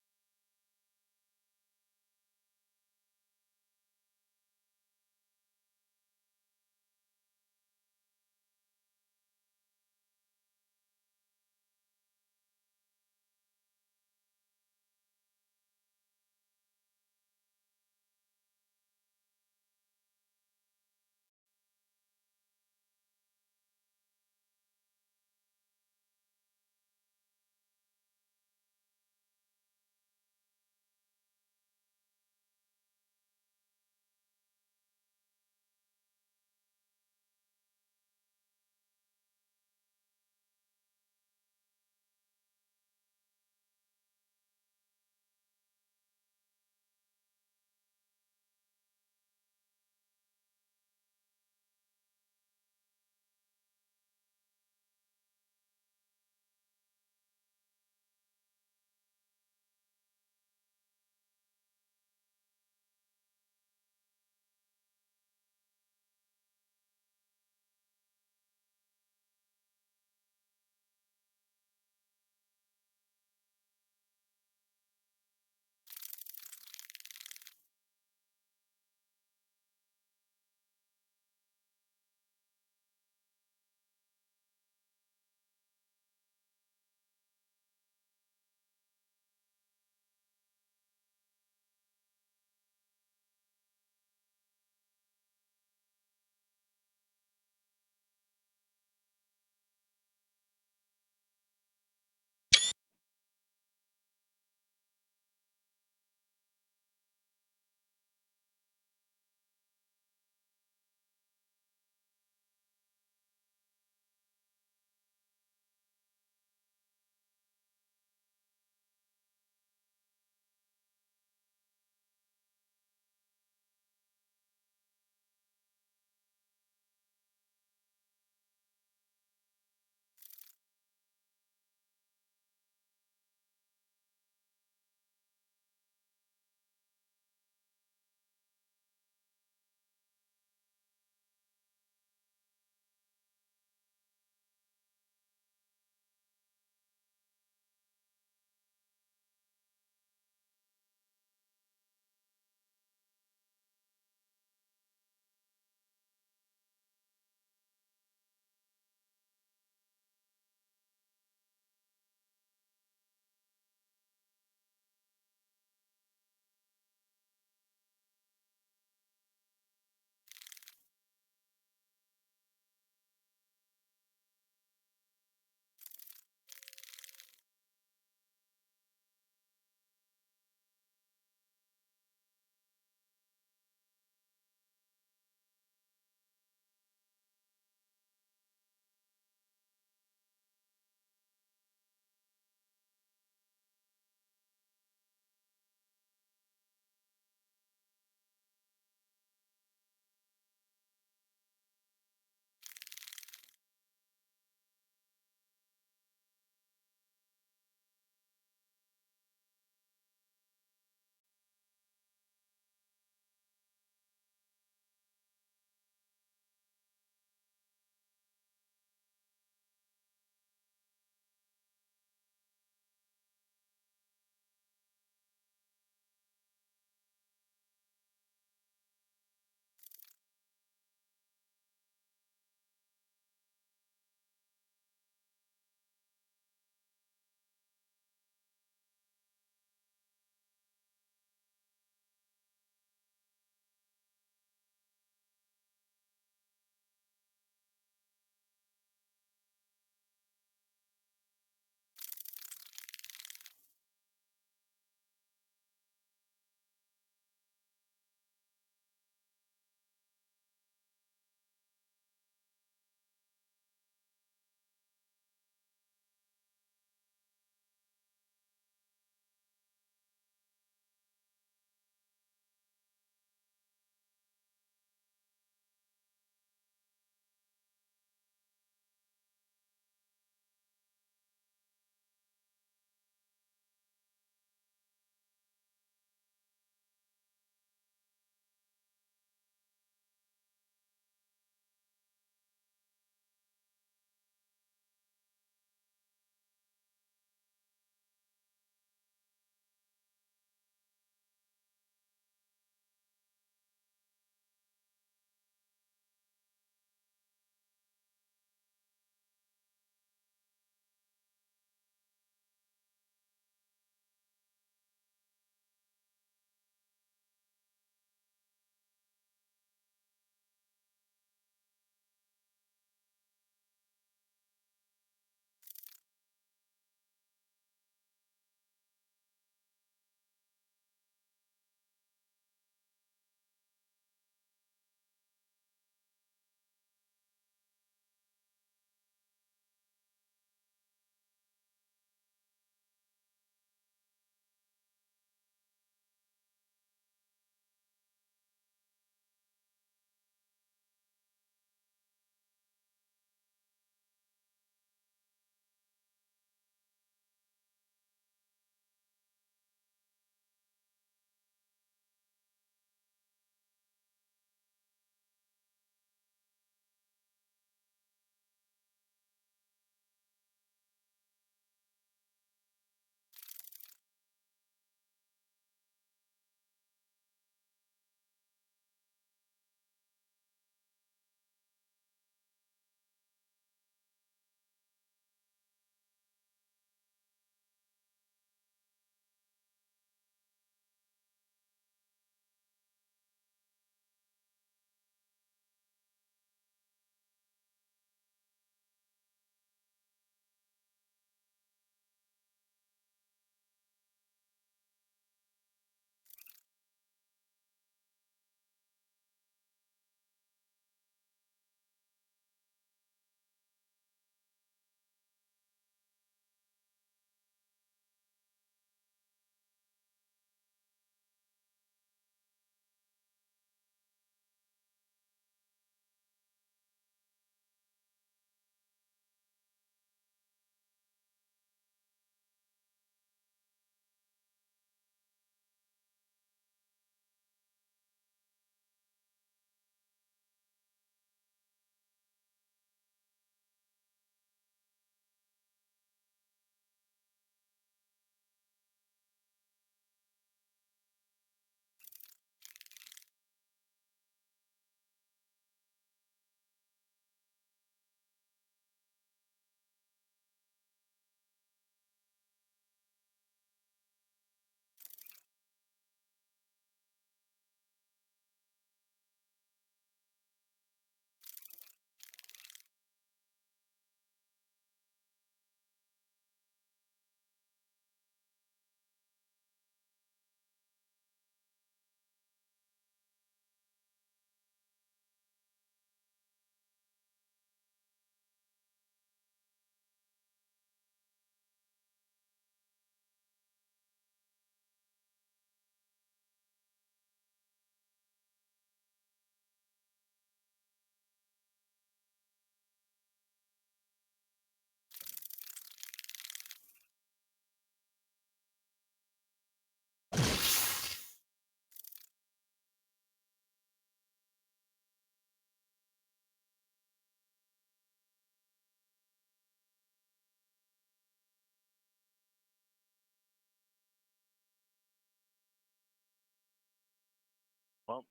Well,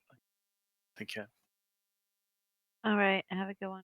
take care. All right. Have a good one.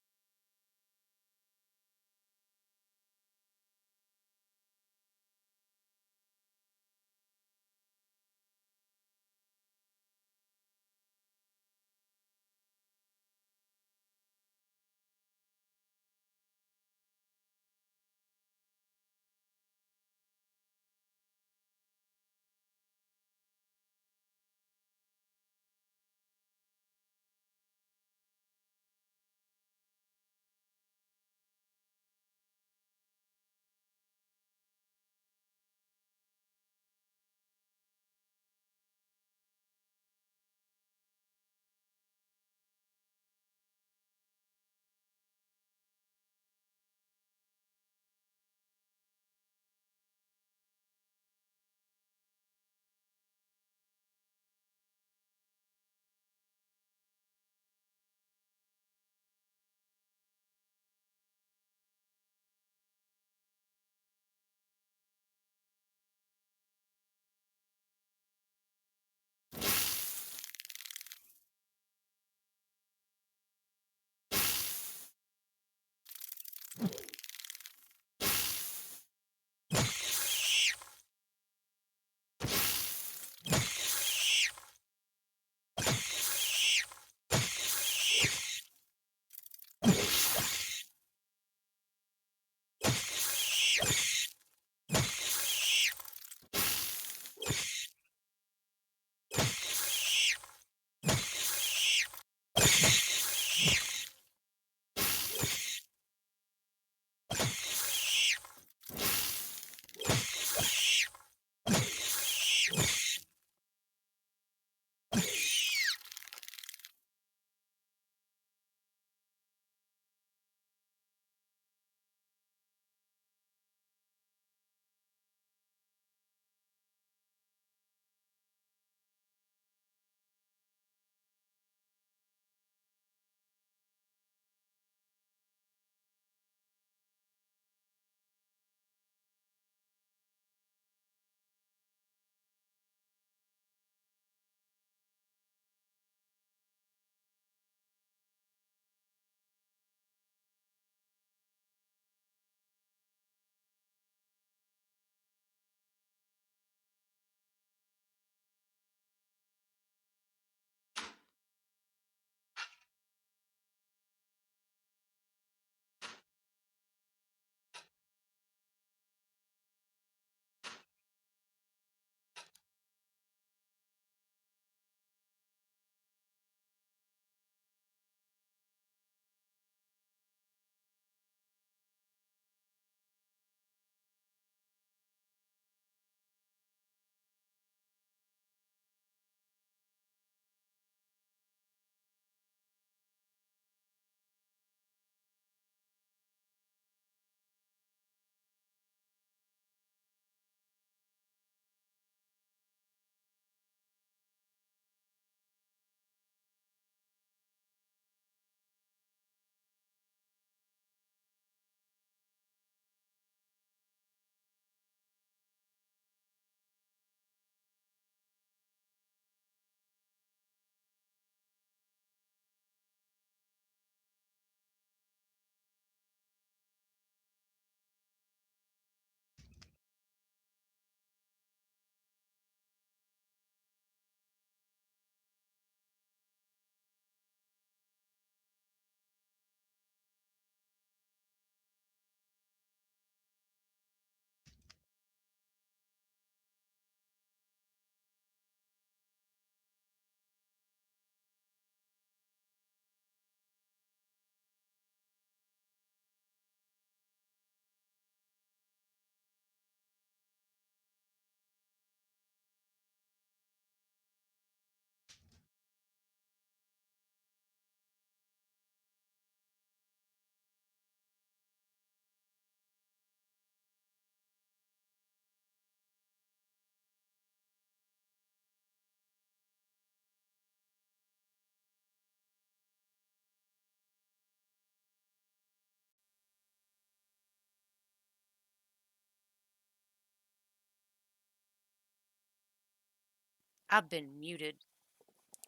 I've been muted.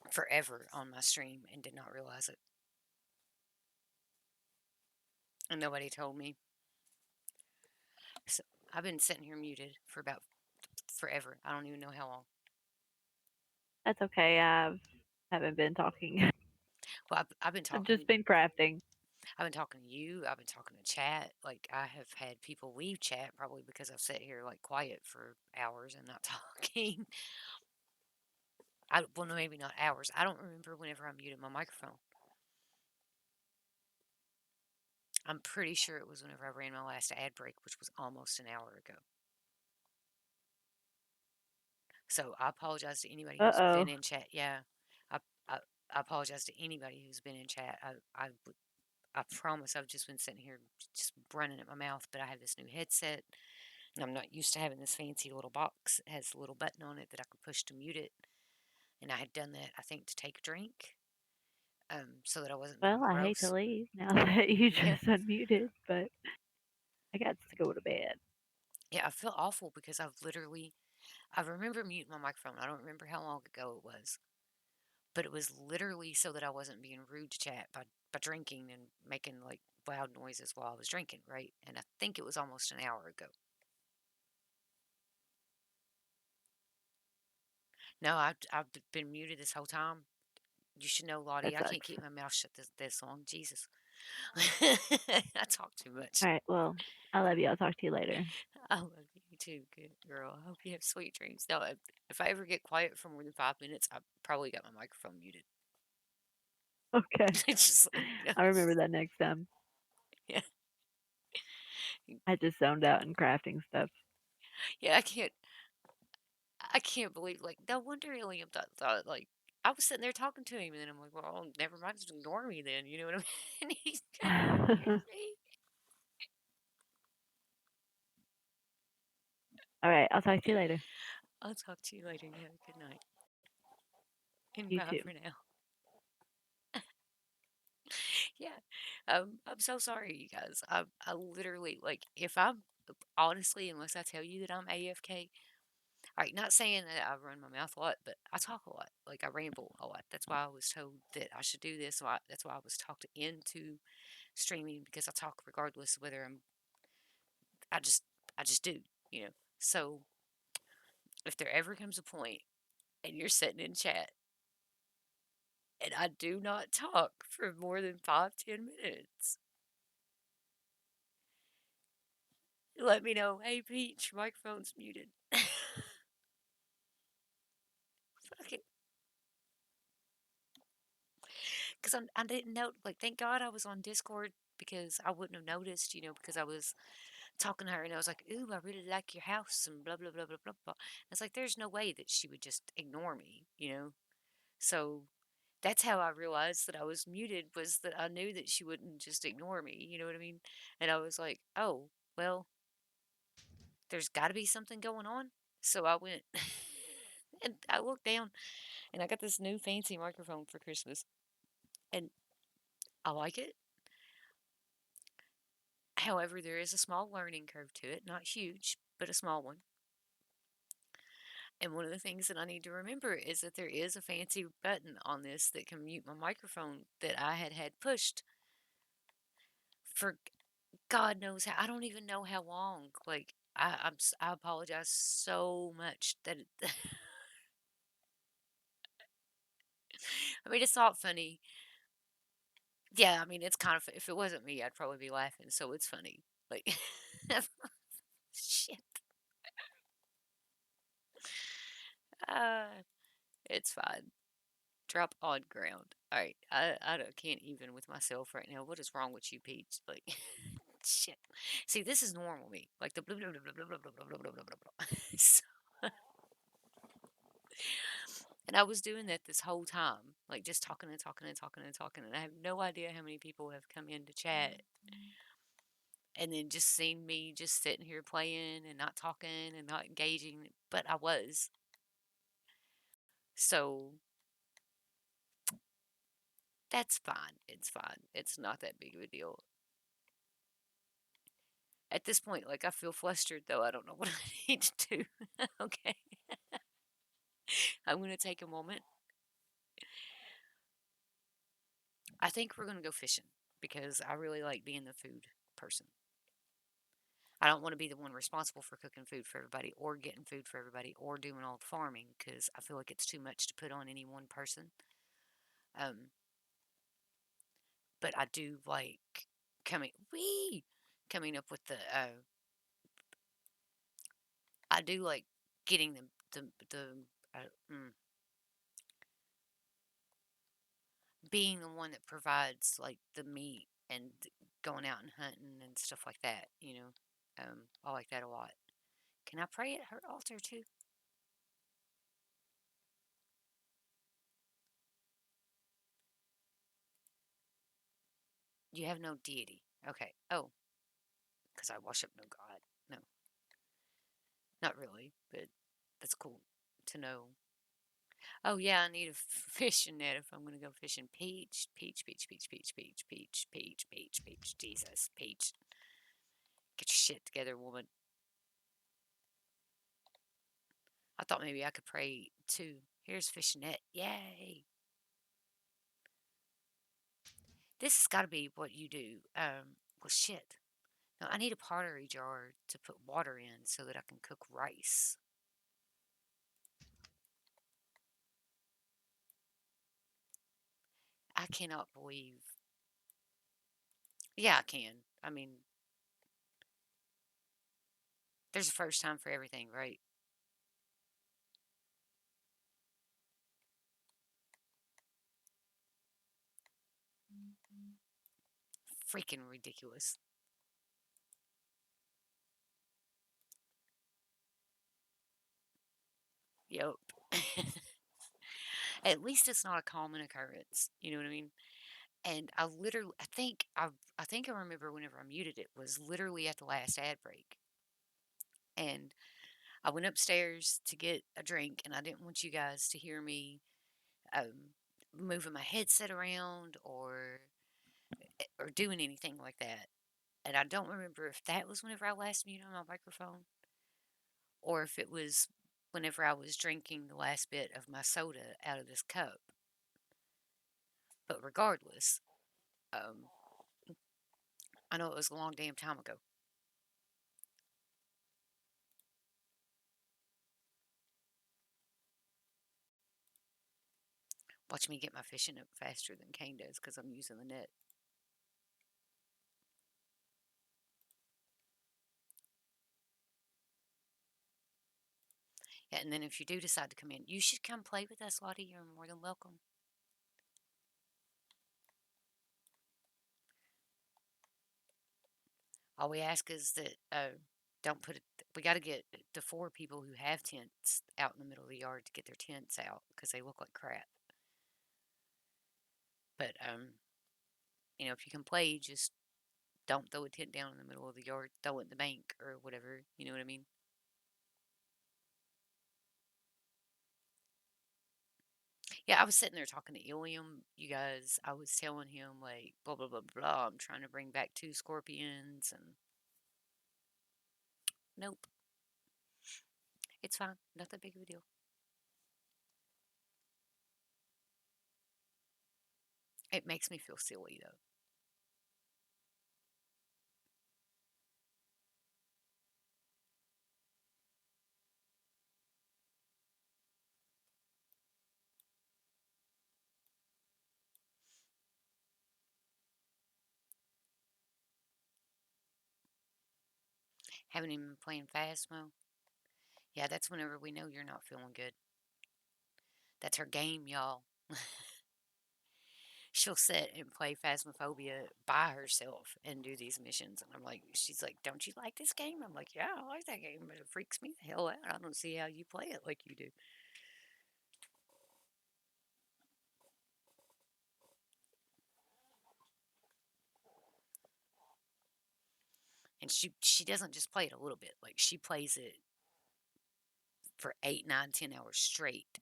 forever on my stream and did not realize it. And nobody told me. So I've been sitting here muted for about forever. I don't even know how long. That's okay. I haven't been talking. Well, I've been I've talking. just been crafting. I've been talking to you. I've been talking to chat. Like I have had people leave chat probably because I've sat here like quiet for hours and not talking. Well, no, maybe not hours. I don't remember whenever I muted my microphone. I'm pretty sure it was whenever I ran my last ad break, which was almost an hour ago. So I apologize to anybody who's been Uh-oh. in chat. Yeah, I, I, I apologize to anybody who's been in chat. I promise I've just been sitting here just running at my mouth, but I have this new headset and I'm not used to having this fancy little box. It has a little button on it that I can push to mute it. And I had done that, I think, to take a drink, so that I wasn't being Well, I hate to gross. leave now that you Yeah, just unmuted, but I got to go to bed. yeah, I feel awful because I remember muting my microphone. I don't remember how long ago it was, but it was literally so that I wasn't being rude to chat by drinking and making like loud noises while I was drinking, right? And I think it was almost an hour ago. No, I've been muted this whole time. You should know, Lottie, That I can't sucks. keep my mouth shut this long. Jesus. I talk too much. All right. Well, I love you. I'll talk to you later. I love you too, good girl. I hope you have sweet dreams. Now, if I ever get quiet for more than 5 minutes, I probably got my microphone muted. Okay. Just let me know. I'll remember that next time. Yeah, I just zoned out in crafting stuff. yeah. I can't believe like no wonder Alien thought like I was sitting there talking to him, and then I'm like, well, never mind, just ignore me then. You know what I mean? He's gonna hear me. All right. I'll talk to you later. I'll talk to you later. You have a good night, and You bye too. for now. Yeah. I'm so sorry, you guys. I literally like if I'm honestly, unless I tell you that I'm AFK, all right, not saying that I run my mouth a lot, but I talk a lot. Like I ramble a lot. That's why I was told that I should do this. That's why I was talked into streaming because I talk regardless of whether I just I just do, you know. So if there ever comes a point and you're sitting in chat and I do not talk for more than 5-10 minutes, let me know. Hey, Peach, your microphone's muted. Fuck it. Because I didn't know. Like, thank God I was on Discord because I wouldn't have noticed, because I was talking to her and I was like, ooh, I really like your house and blah, blah, blah, blah, blah, blah. And it's like, there's no way that she would just ignore me. So that's how I realized that I was muted was that I knew that she wouldn't just ignore me. You know what I mean? And I was like, oh, well, there's got to be something going on. So I went and I looked down and I got this new fancy microphone for Christmas and I like it. However, there is a small learning curve to it, not huge, but a small one. And one of the things that I need to remember is that there is a fancy button on this that can mute my microphone that I had pushed for God knows how. I don't even know how long. Like I apologize so much that I mean it's not funny. Yeah, I mean it's kind of if it wasn't me, I'd probably be laughing. So it's funny. Like shit. Uh, it's fine. Drop on ground. All right, can't even with myself right now. What is wrong with you, Peach? Like, shit. See, this is normal me. Like the blah blah blah blah blah blah blah blah blah blah blah blah. So, and I was doing that this whole time, like just talking and talking and talking and talking, and I have no idea how many people have come in to chat, and then just seen me just sitting here playing and not talking and not engaging, but I was. So that's fine. It's fine. It's not that big of a deal. At this point, like, I feel flustered, though. I don't know what I need to do. Okay. I'm going to take a moment I think we're going to go fishing because I really like being the food person. I don't want to be the one responsible for cooking food for everybody or getting food for everybody or doing all the farming because I feel like it's too much to put on any one person. Um, but I do like coming up with the I do like getting the uh, mm, being the one that provides like the meat and going out and hunting and stuff like that. I like that a lot. Can I pray at her altar too? You have no deity. Okay. Oh, because I worship no God. No, not really, but that's cool to know. Oh yeah, I need a fishing net if I'm gonna go fishing. Peach, peach, peach, peach, peach, peach, peach, peach, peach, peach. Jesus, peach. Get your shit together, woman. I thought maybe I could pray too. Here's fishing net. Yay. This has got to be what you do. Well, shit. No, I need a pottery jar to put water in so that I can cook rice. I cannot believe. Yeah, I can. I mean, there's a first time for everything, right? Freaking ridiculous. Yep. At least it's not a common occurrence. You know what I mean? And I think I remember whenever I muted it was literally at the last ad break. And I went upstairs to get a drink, and I didn't want you guys to hear me moving my headset around or doing anything like that. And I don't remember if that was whenever I last muted on my microphone or if it was whenever I was drinking the last bit of my soda out of this cup. But regardless, um, I know it was a long damn time ago. Watch me get my fishing up faster than Kane does because I'm using the net. Yeah, and then if you do decide to come in, you should come play with us, Lottie. You're more than welcome. All we ask is that don't put it. We got to get the 4 people who have tents out in the middle of the yard to get their tents out because they look like crap. But if you can play, just don't throw a tent down in the middle of the yard. Throw it in the bank or whatever. You know what I mean? Yeah, I was sitting there talking to Ilium, you guys. I was telling him like blah blah blah blah. I'm trying to bring back 2 scorpions and nope, it's fine. Not that big of a deal. It makes me feel silly though. Haven't even been playing Phasmo. Yeah, that's whenever we know you're not feeling good. That's her game, y'all. She'll sit and play Phasmophobia by herself and do these missions. And she's like, don't you like this game? I'm like, yeah, I like that game, but it freaks me the hell out. I don't see how you play it like you do. And she doesn't just play it a little bit. Like she plays it for 8, 9, 10 hours straight.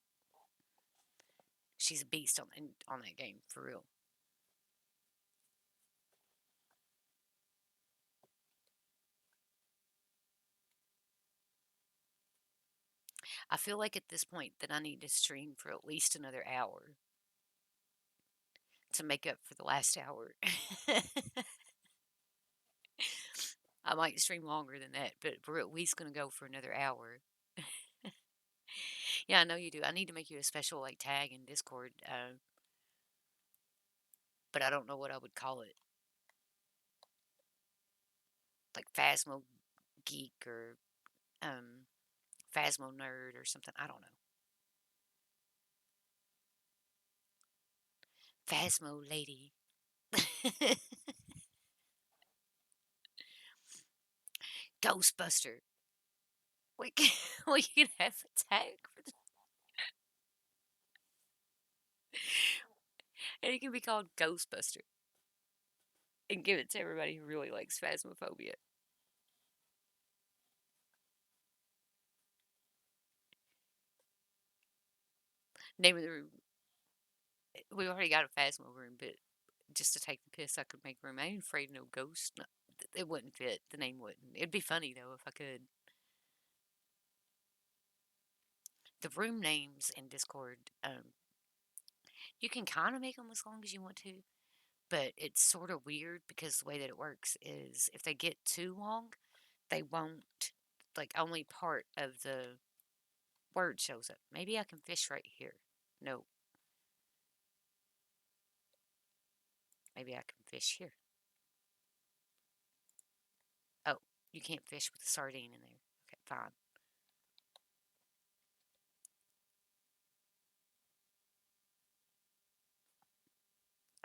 She's a beast on that game for real. I feel like at this point that I need to stream for at least another hour to make up for the last hour. I might stream longer than that, but we're at least going to go for another hour. Yeah, I know you do. I need to make you a special like tag in Discord, but I don't know what I would call it, like Phasmo Geek or um, Phasmo Nerd or something. I don't know. Phasmo Lady. Ghostbuster. We can, we can have a tag for the, and it can be called Ghostbuster and give it to everybody who really likes Phasmophobia. Name of the room. We already got a Phasmo room, but just to take the piss, I could make room. I ain't afraid of no ghost. No, it wouldn't fit. The name wouldn't. It'd be funny though if I could. The room names in Discord, you can kind of make them as long as you want to, but it's sort of weird because the way that it works is if they get too long, they won't, like, only part of the word shows up. Maybe I can fish right here. No. Maybe I can fish here. Oh, you can't fish with a sardine in there. Okay, fine.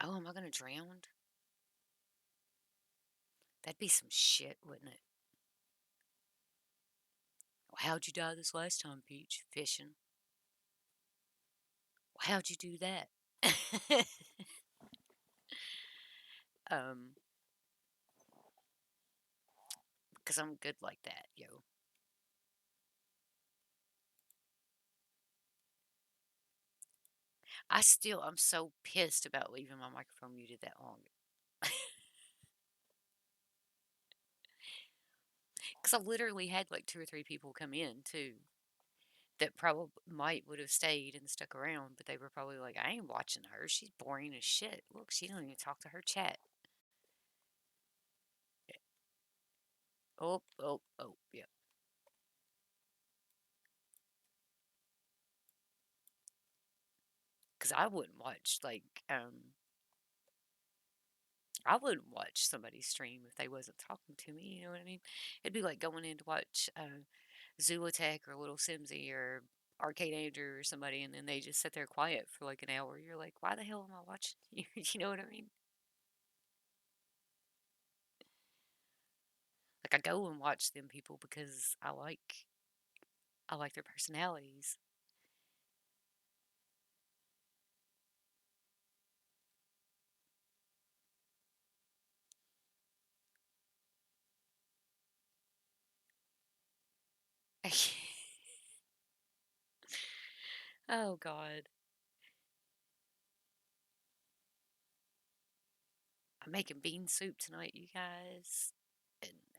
Oh, am I going to drown? That'd be some shit, wouldn't it? Well, how'd you die this last time, Peach? Fishing. Well, how'd you do that? um, because I'm good like that, yo. I'm so pissed about leaving my microphone muted that long. Because I literally had like 2 or 3 people come in too that probably might would have stayed and stuck around, but they were probably like, I ain't watching her. She's boring as shit. Look, she don't even talk to her chat. Oh, oh, oh, yeah. Because I wouldn't watch somebody stream if they wasn't talking to me. You know what I mean? It'd be like going in to watch Zulotech or Little Simsy or Arcade Andrew or somebody, and then they just sit there quiet for like an hour. You're like, why the hell am I watching you? You know what I mean? Like I go and watch them people because I like their personalities. Oh God. I'm making bean soup tonight, you guys.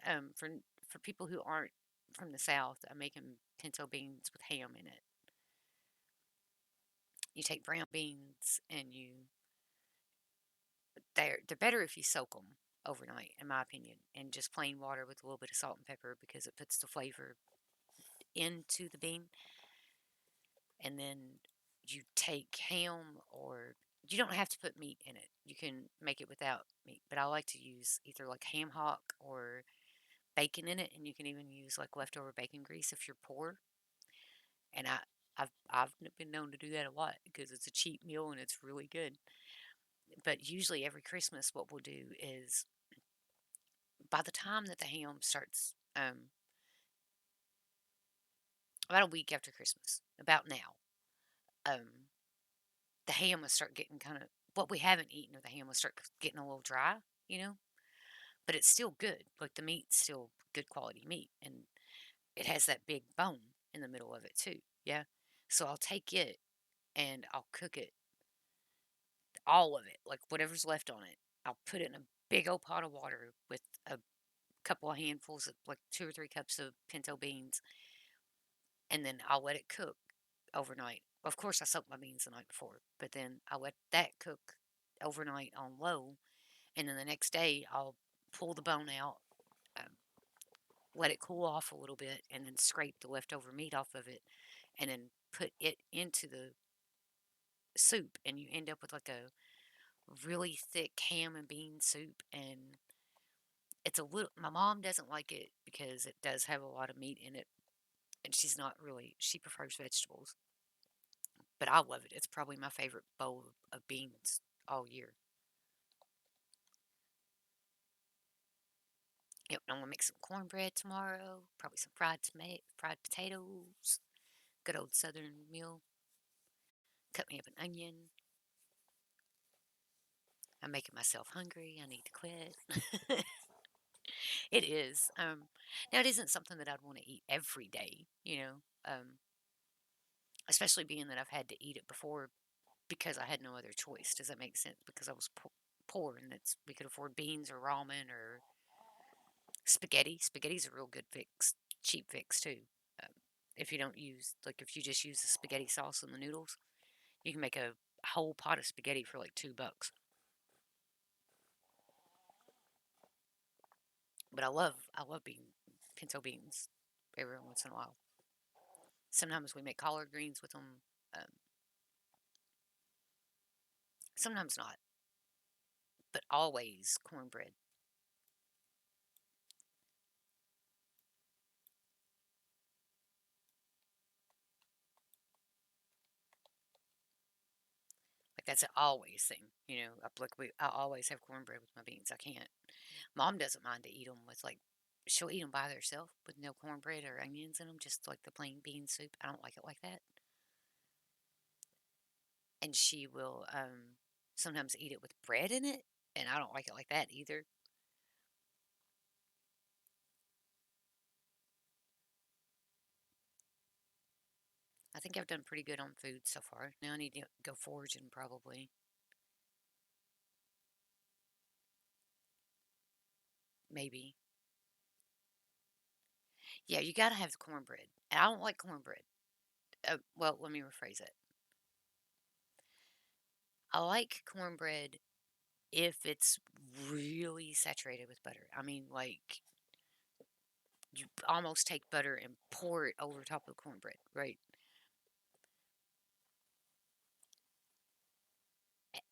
And for people who aren't from the South, I'm making pinto beans with ham in it. You take brown beans and they're better if you soak them overnight, in my opinion, and just plain water with a little bit of salt and pepper because it puts the flavor into the bean. And then you take ham, or you don't have to put meat in it. You can make it without meat, but I like to use either like ham hock or bacon in it, and you can even use like leftover bacon grease if you're poor. And I've been known to do that a lot because it's a cheap meal and it's really good. But usually every Christmas, what we'll do is by the time that the ham starts, about a week after Christmas, about now, um, the ham will start getting kind of what we haven't eaten, or the ham will start getting a little dry, you know. But it's still good. Like the meat's still good quality meat, and it has that big bone in the middle of it too. Yeah. So I'll take it and I'll cook it, all of it, like whatever's left on it. I'll put it in a big old pot of water with a couple of handfuls of like 2 or 3 cups of pinto beans, and then I'll let it cook overnight. Of course, I soak my beans the night before, but then I let that cook overnight on low, and then the next day I'll pull the bone out, um, let it cool off a little bit, and then scrape the leftover meat off of it, and then put it into the soup, and you end up with like a really thick ham and bean soup. And it's a little, my mom doesn't like it because it does have a lot of meat in it, and she's not really, she prefers vegetables. But I love it. It's probably my favorite bowl of beans all year. Yep, I'm gonna make some cornbread tomorrow. Probably some fried potatoes. Good old Southern meal. Cut me up an onion. I'm making myself hungry. I need to quit. It is. Now it isn't something that I'd want to eat every day. Especially being that I've had to eat it before because I had no other choice. Does that make sense? Because I was poor and we could afford beans or ramen or spaghetti. Spaghetti's a real good fix, cheap fix too. Um, if you don't use, like, if you just use the spaghetti sauce and the noodles, you can make a whole pot of spaghetti for like $2. But I love pinto beans every once in a while. Sometimes we make collard greens with them. Um, Sometimes not, but always cornbread. Like that's an always thing, I always have cornbread with my beans. I can't. Mom doesn't mind to eat them with like, she'll eat them by themselves with no cornbread or onions in them, just like the plain bean soup. I don't like it like that. And she will sometimes eat it with bread in it, and I don't like it like that either. I think I've done pretty good on food so far. Now I need to go foraging probably. Maybe. Yeah, you gotta have the cornbread. And I don't like cornbread. Well, let me rephrase it. I like cornbread if it's really saturated with butter. I mean, like, you almost take butter and pour it over top of the cornbread, right?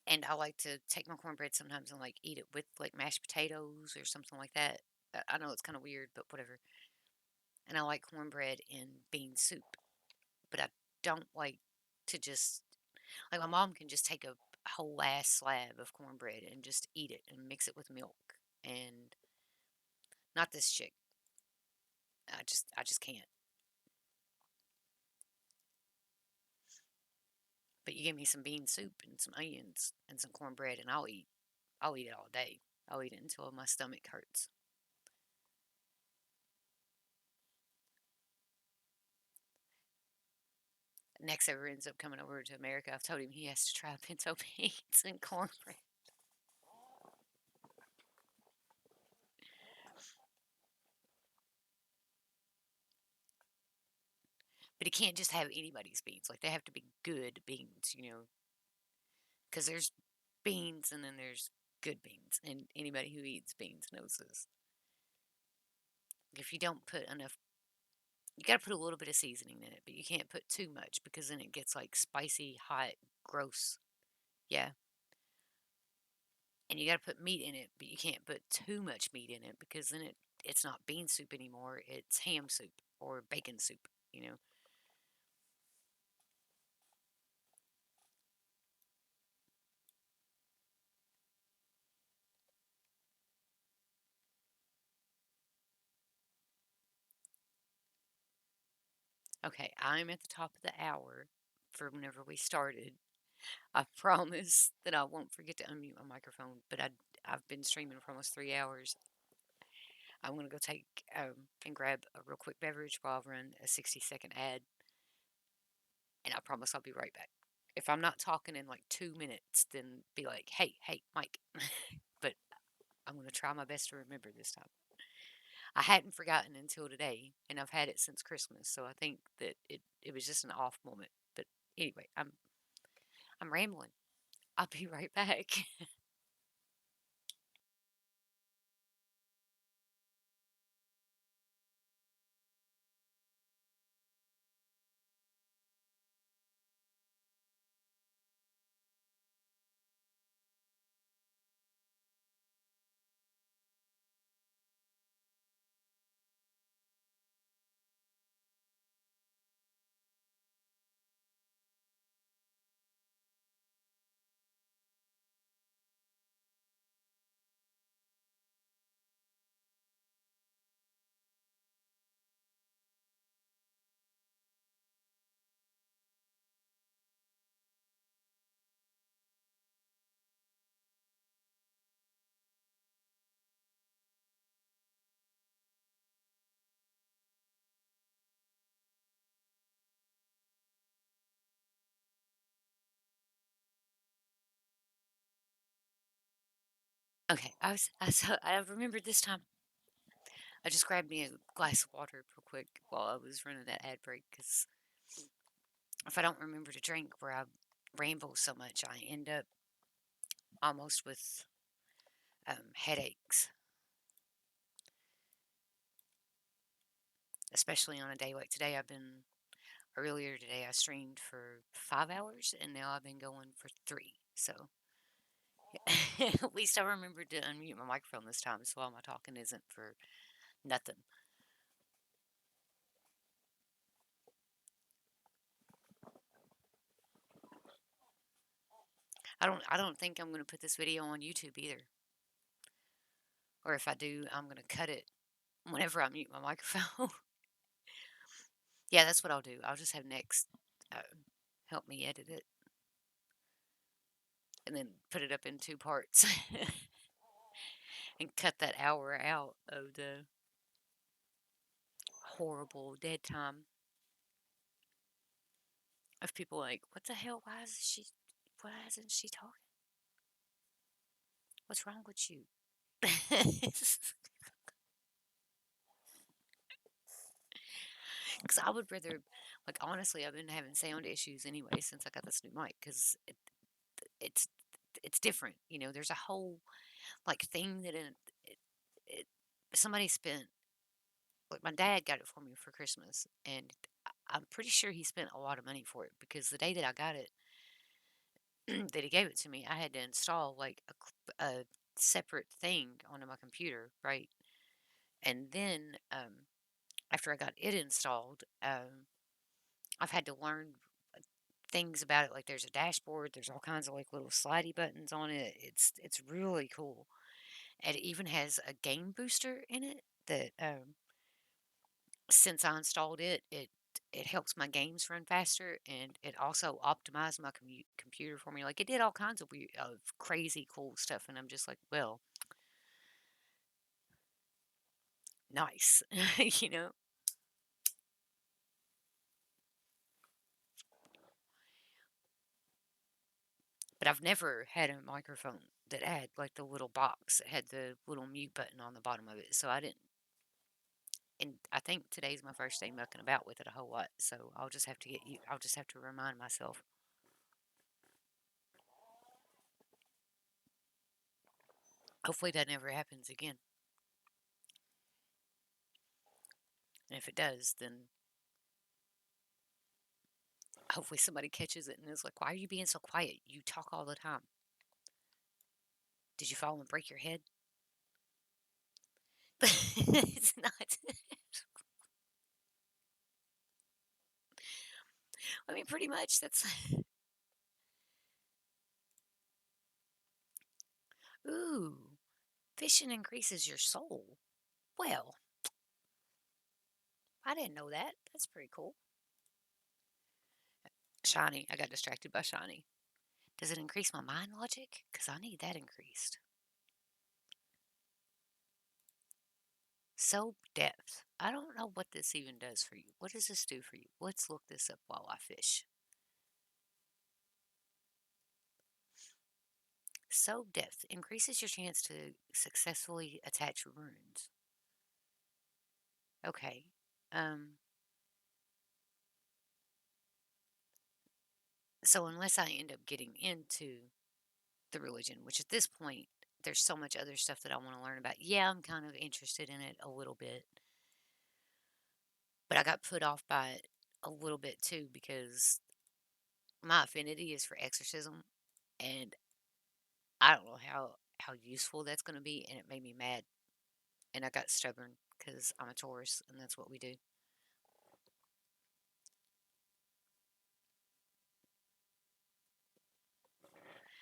And I like to take my cornbread sometimes and like eat it with like mashed potatoes or something like that. I know it's kind of weird, but whatever. And I like cornbread in bean soup, but I don't like to just, like, my mom can just take a whole ass slab of cornbread and just eat it and mix it with milk. And not this chick. I just can't. But you give me some bean soup and some onions and some cornbread, and I'll eat it all day. I'll eat it until my stomach hurts. Next ever ends up coming over to America, I've told him he has to try pinto beans and cornbread. But he can't just have anybody's beans. Like, they have to be good beans. Because there's beans and then there's good beans. And anybody who eats beans knows this. If you don't put enough, you got to put a little bit of seasoning in it, but you can't put too much because then it gets like spicy, hot, gross. Yeah. And you got to put meat in it, but you can't put too much meat in it because then it's not bean soup anymore. It's ham soup or bacon soup. Okay, I'm at the top of the hour for whenever we started. I promise that I won't forget to unmute my microphone, but I've been streaming for almost 3 hours. I'm going to go take and grab a real quick beverage while I run a 60-second ad, and I promise I'll be right back. If I'm not talking in like 2 minutes, then be like, hey, Mike. But I'm going to try my best to remember this time. I hadn't forgotten until today, and I've had it since Christmas, so I think that it was just an off moment. But anyway, I'm rambling. I'll be right back. Okay, I remembered this time. I just grabbed me a glass of water real quick while I was running that ad break because if I don't remember to drink where I ramble so much, I end up almost with headaches, especially on a day like today. Earlier today, I streamed for 5 hours and now I've been going for 3. So at least I remembered to unmute my microphone this time so all my talking isn't for nothing. I don't think I'm gonna put this video on YouTube either. Or if I do, I'm gonna cut it whenever I mute my microphone. Yeah, that's what I'll do. I'll just have Next uh, help me edit it and then put it up in 2 parts and cut that hour out of the horrible dead time of people like, what the hell? Why isn't she talking? What's wrong with you? Because I would rather, like, honestly, I've been having sound issues anyway since I got this new mic because it's it's different. You know, there's a whole like thing that it somebody spent. Like my dad got it for me for Christmas, and I'm pretty sure he spent a lot of money for it because the day that I got it, that he gave it to me, I had to install like a separate thing onto my computer, right? And then after I got it installed, I've had to learn things about it. Like there's a dashboard, there's all kinds of like little slidey buttons on it. It's really cool. And it even has a game booster in it that since I installed it helps my games run faster, and it also optimized my computer for me. Like it did all kinds of crazy cool stuff, and I'm just like, well, nice, you know. But I've never had a microphone that had like the little box that had the little mute button on the bottom of it, so I didn't. And I think today's my first day mucking about with it a whole lot, so I'll just have to get you. I'll just have to remind myself. Hopefully that never happens again. And if it does, then hopefully somebody catches it and is like, "Why are you being so quiet? You talk all the time. Did you fall and break your head?" It's not. I mean, pretty much that's. Ooh, fishing increases your soul. Well, I didn't know that. That's pretty cool. Shiny. I got distracted by shiny. Does it increase my mind logic? Because I need that increased. Soap depth. I don't know what this even does for you. What does this do for you? Let's look this up while I fish. Soap depth increases your chance to successfully attach runes. Okay. Um, so unless I end up getting into the religion, which at this point, there's so much other stuff that I want to learn about. Yeah, I'm kind of interested in it a little bit, but I got put off by it a little bit too because my affinity is for exorcism, and I don't know how useful that's going to be, and it made me mad, and I got stubborn because I'm a Taurus, and that's what we do.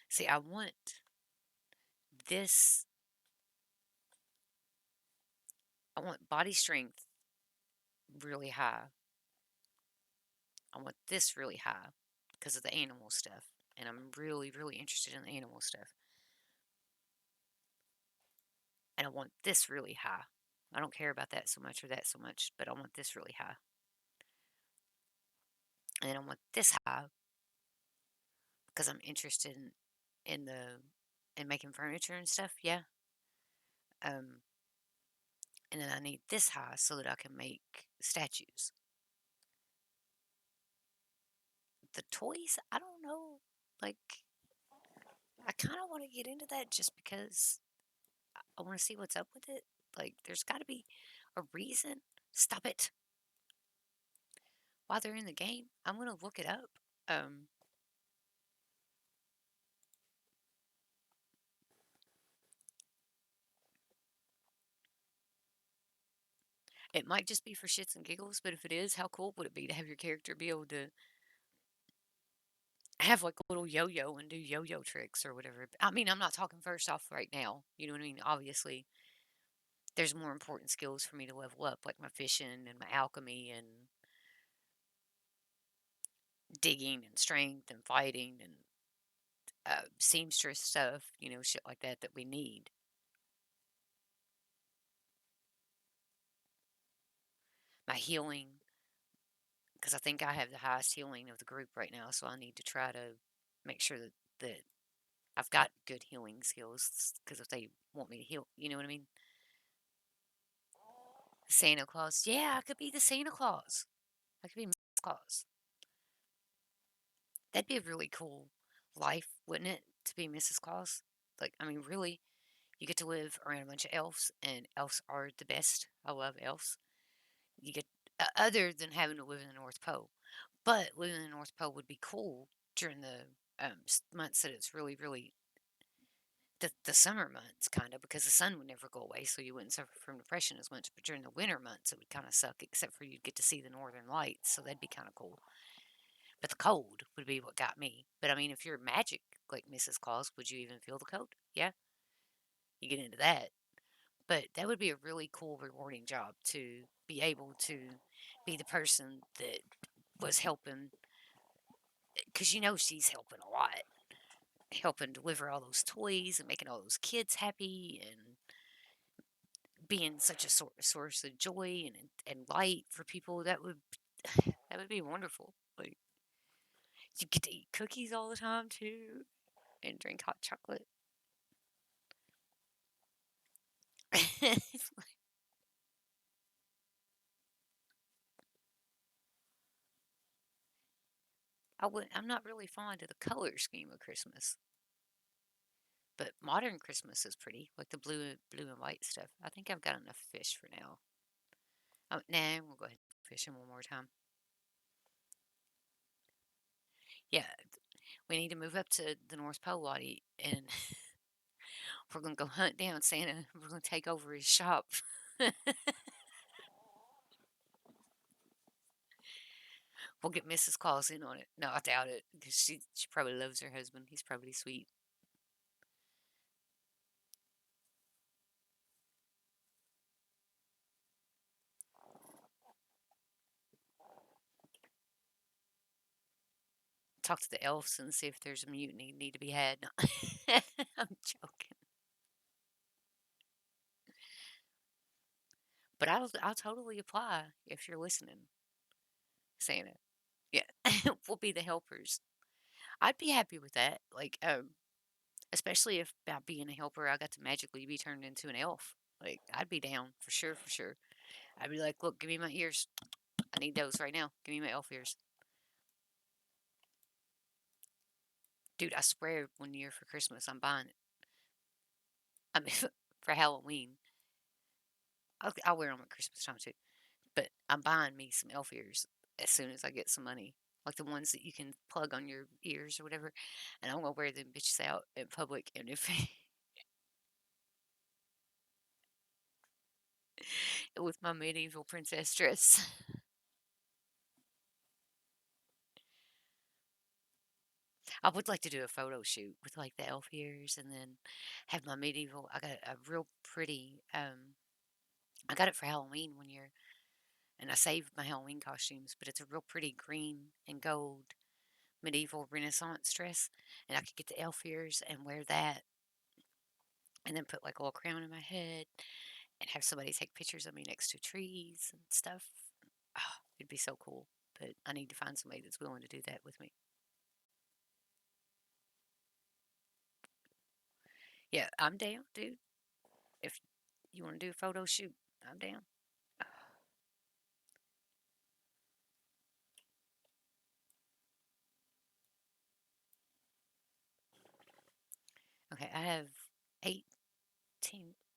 See, I want this. I want body strength really high. I want this really high because of the animal stuff, and I'm really, really interested in the animal stuff. And I want this really high. I don't care about that so much or that so much, but I want this really high. And then I want this high because I'm interested in the in making furniture and stuff. Yeah. Um, and then I need this high so that I can make statues. The toys, I don't know. Like, I kind of want to get into that just because I want to see what's up with it. Like, there's got to be a reason. Stop it. While they're in the game, I'm going to look it up. Um, it might just be for shits and giggles, but if it is, how cool would it be to have your character be able to have like a little yo-yo and do yo-yo tricks or whatever? I mean, I'm not talking first off right now. You know what I mean? Obviously, there's more important skills for me to level up, like my fishing and my alchemy and digging and strength and fighting and seamstress stuff, shit like that that we need. My healing, because I think I have the highest healing of the group right now, so I need to try to make sure that I've got good healing skills, because if they want me to heal, you know what I mean? Santa Claus. Yeah, I could be the Santa Claus. I could be Mrs. Claus. That'd be a really cool life, wouldn't it? To be Mrs. Claus. Like, I mean, really, you get to live around a bunch of elves, and elves are the best. I love elves. You get, other than having to live in the North Pole. But living in the North Pole would be cool during the months that it's really, really the summer months, kind of, because the sun would never go away, so you wouldn't suffer from depression as much. But during the winter months, it would kind of suck, except for you'd get to see the northern lights, so that'd be kind of cool. But the cold would be what got me. But I mean, if you're magic like Mrs. Claus, would you even feel the cold? Yeah, you get into that. But that would be a really cool, rewarding job to be able to be the person that was helping, because she's helping a lot, helping deliver all those toys and making all those kids happy and being such a source of joy and light for people. That would be wonderful. Like, you get to eat cookies all the time too and drink hot chocolate. I'm not really fond of the color scheme of Christmas, but modern Christmas is pretty, like the blue and white stuff. I think I've got enough fish for now. Oh, nah, we'll go ahead and fish them one more time. Yeah, we need to move up to the North Pole, Lottie, and we're gonna go hunt down Santa. We're gonna take over his shop. We'll get Mrs. Claus in on it. No, I doubt it, because she probably loves her husband. He's probably sweet. Talk to the elves and see if there's a mutiny need to be had. No. I'm joking. But I'll totally apply if you're listening, Santa. Yeah, we'll be the helpers. I'd be happy with that. Like, especially if by being a helper, I got to magically be turned into an elf. Like, I'd be down for sure, for sure. I'd be like, look, give me my ears. I need those right now. Give me my elf ears. Dude, I swear one year for Christmas I'm buying it. I mean, for Halloween. I'll wear them at Christmas time too. But I'm buying me some elf ears as soon as I get some money. Like the ones that you can plug on your ears or whatever. And I'm going to wear them bitches out in public. And if with my medieval princess dress. I would like to do a photo shoot with like the elf ears and then have my medieval. I got a real pretty, I got it for Halloween one year and I saved my Halloween costumes, but it's a real pretty green and gold medieval Renaissance dress. And I could get the elf ears and wear that and then put like a little crown in my head and have somebody take pictures of me next to trees and stuff. Oh, it'd be so cool. But I need to find somebody that's willing to do that with me. Yeah, I'm down, dude. If you want to do a photo shoot, I'm down. Okay, I have 18.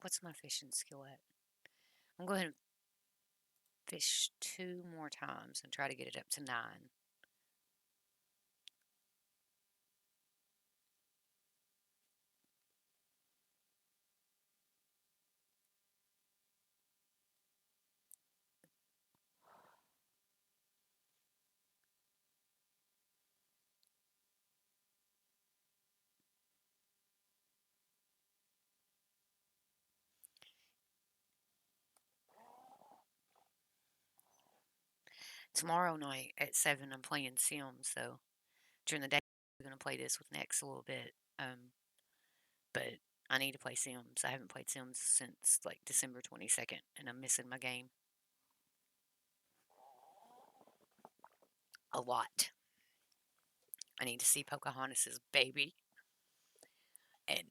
What's my fishing skill at? I'm going to fish 2 more times and try to get it up to 9. Tomorrow night at 7, I'm playing Sims, so during the day, I'm going to play this with Nex a little bit. But I need to play Sims. I haven't played Sims since like December 22nd, and I'm missing my game a lot. I need to see Pocahontas's baby, and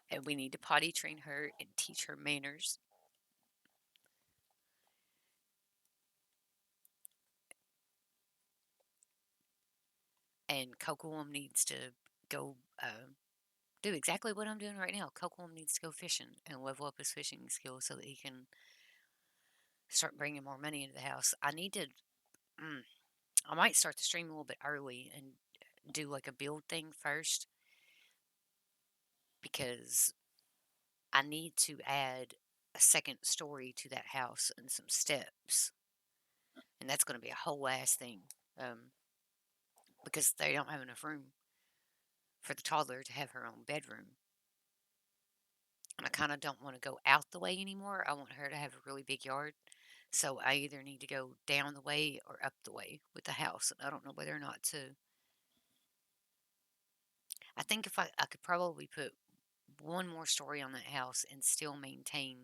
and we need to potty train her and teach her manners. And Cocoam needs to go do exactly what I'm doing right now. Cocoam needs to go fishing and level up his fishing skills so that he can start bringing more money into the house. I need to. Mm, I might start the stream a little bit early and do like a build thing first because I need to add a second story to that house and some steps. And that's going to be a whole ass thing because they don't have enough room for the toddler to have her own bedroom. And I kind of don't want to go out the way anymore. I want her to have a really big yard. So I either need to go down the way or up the way with the house. And I don't know whether or not to. I think if I could probably put one more story on that house and still maintain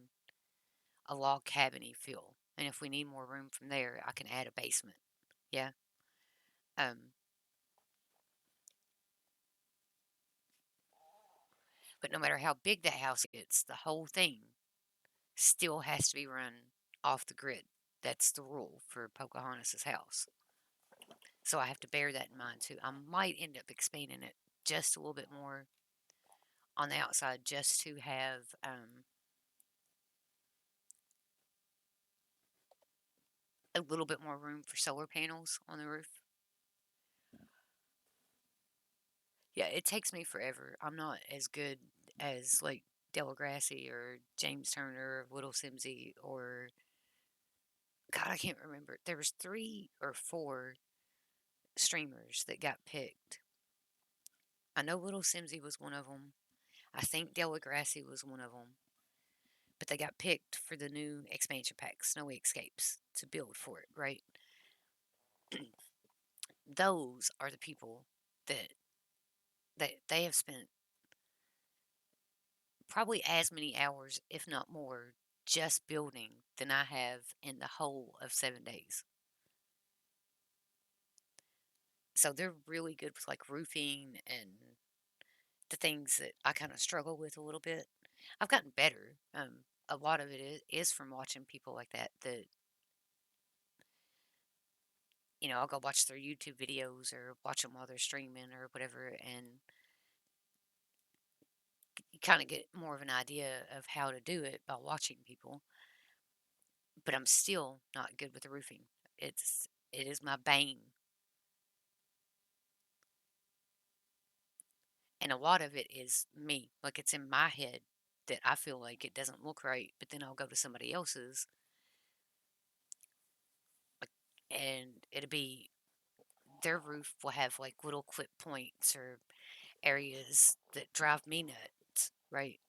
a log cabiny feel. And if we need more room from there, I can add a basement. Yeah. Um, but no matter how big that house gets, the whole thing still has to be run off the grid. That's the rule for Pocahontas's house. So I have to bear that in mind too. I might end up expanding it just a little bit more on the outside just to have a little bit more room for solar panels on the roof. Yeah, it takes me forever. I'm not as good as like Delagrasse or James Turner or Little Simsy or God, I can't remember. There was 3 or 4 streamers that got picked. I know Little Simsy was one of them. I think Delagrasse was one of them. But they got picked for the new expansion pack, Snowy Escapes, to build for it, right? Those are the people that they have spent probably as many hours, if not more, just building than I have in the whole of 7 days. So they're really good with like roofing and the things that I kind of struggle with a little bit. I've gotten better. A lot of it is from watching people like that I'll go watch their YouTube videos or watch them while they're streaming or whatever, and you kind of get more of an idea of how to do it by watching people. But I'm still not good with the roofing. It is my bane. And a lot of it is me. Like it's in my head that I feel like it doesn't look right, but then I'll go to somebody else's like, and it'll be their roof will have like little clip points or areas that drive me nuts, right?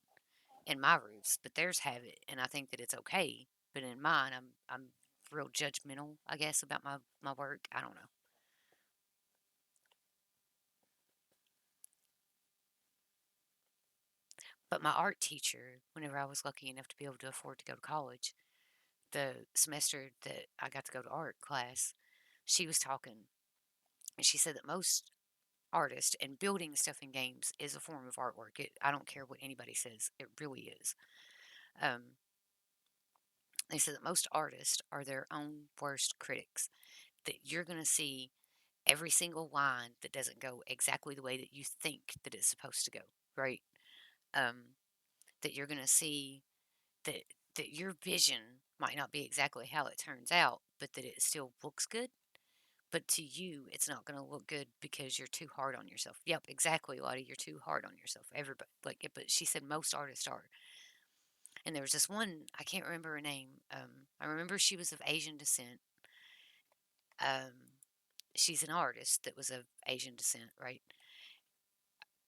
In my roofs, but theirs have it, and I think that it's okay. But in mine, I'm real judgmental, I guess, about my work. I don't know. But my art teacher, whenever I was lucky enough to be able to afford to go to college, the semester that I got to go to art class, she was talking, and she said that most artists and building stuff in games is a form of artwork. I don't care what anybody says, it really is. Um, they said that most artists are their own worst critics. That you're going to see every single line that doesn't go exactly the way that you think that it's supposed to go, right? Um, that you're going to see that your vision might not be exactly how it turns out, but that it still looks good. But to you, it's not going to look good because you're too hard on yourself. Yep, exactly, Lottie. You're too hard on yourself. Everybody, like, but she said most artists are. And there was this one, I can't remember her name. I remember she was of Asian descent. Um, she's an artist that was of Asian descent, right?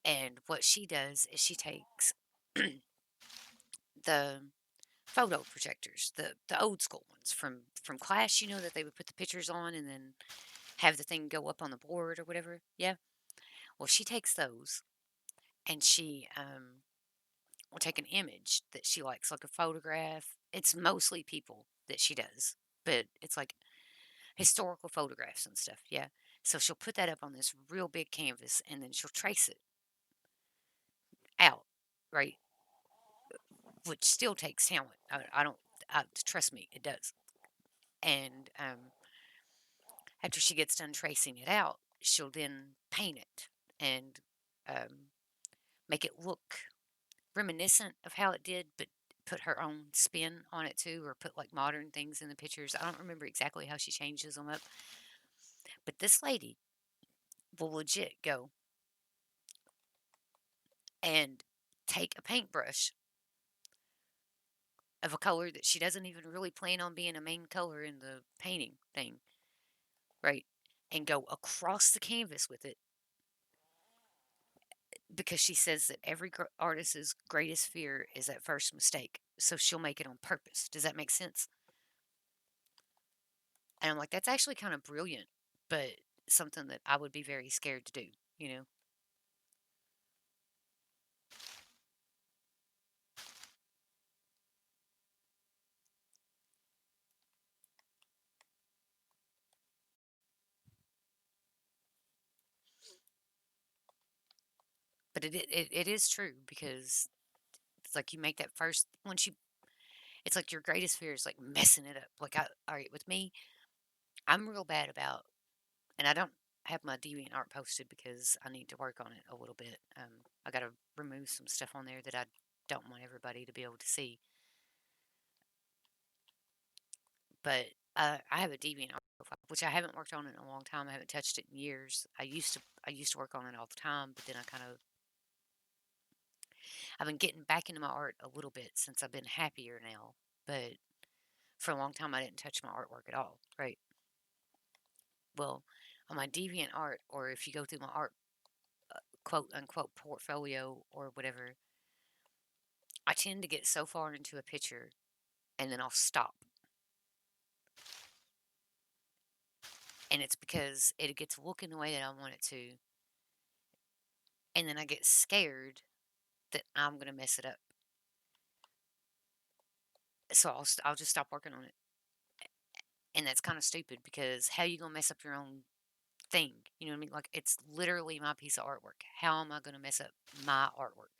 And what she does is she takes the photo projectors, the old school ones from class, that they would put the pictures on and then have the thing go up on the board or whatever. Yeah. Well, she takes those and she will take an image that she likes, like a photograph. It's mostly people that she does, but it's like historical photographs and stuff. Yeah. So she'll put that up on this real big canvas and then she'll trace it out, right? Which still takes talent. I don't, trust me, it does. And after she gets done tracing it out, she'll then paint it and um, make it look reminiscent of how it did, but put her own spin on it too, or put like modern things in the pictures. I don't remember exactly how she changes them up, but this lady will legit go and take a paintbrush of a color that she doesn't even really plan on being a main color in the painting thing, right? And go across the canvas with it because she says that every artist's greatest fear is that first mistake. So she'll make it on purpose. Does that make sense? And I'm like, that's actually kind of brilliant, but something that I would be very scared to do, you know? But it is true because it's like you make that first, once you, it's like your greatest fear is like messing it up. Like, all right, with me, I'm real bad about, and I don't have my DeviantArt posted because I need to work on it a little bit. I got to remove some stuff on there that I don't want everybody to be able to see. But I have a DeviantArt profile, which I haven't worked on in a long time. I haven't touched it in years. I used to work on it all the time, but then I've been getting back into my art a little bit since I've been happier now. But for a long time, I didn't touch my artwork at all, right? Well, on my DeviantArt, or if you go through my art quote unquote portfolio or whatever, I tend to get so far into a picture and then I'll stop. And it's because it gets looking the way that I want it to. And then I get scared that I'm going to mess it up. So I'll just stop working on it. And that's kind of stupid because how you going to mess up your own thing? You know what I mean? Like it's literally my piece of artwork. How am I going to mess up my artwork?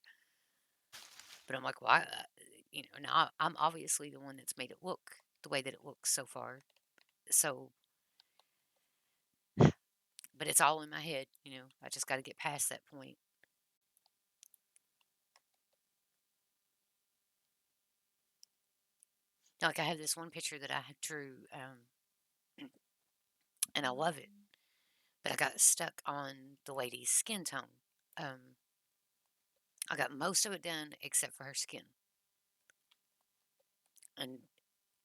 But I'm like, why? Now I'm obviously the one that's made it look the way that it looks so far. So but it's all in my head, I just got to get past that point. Like I have this one picture that I drew, and I love it, but I got stuck on the lady's skin tone. I got most of it done except for her skin, and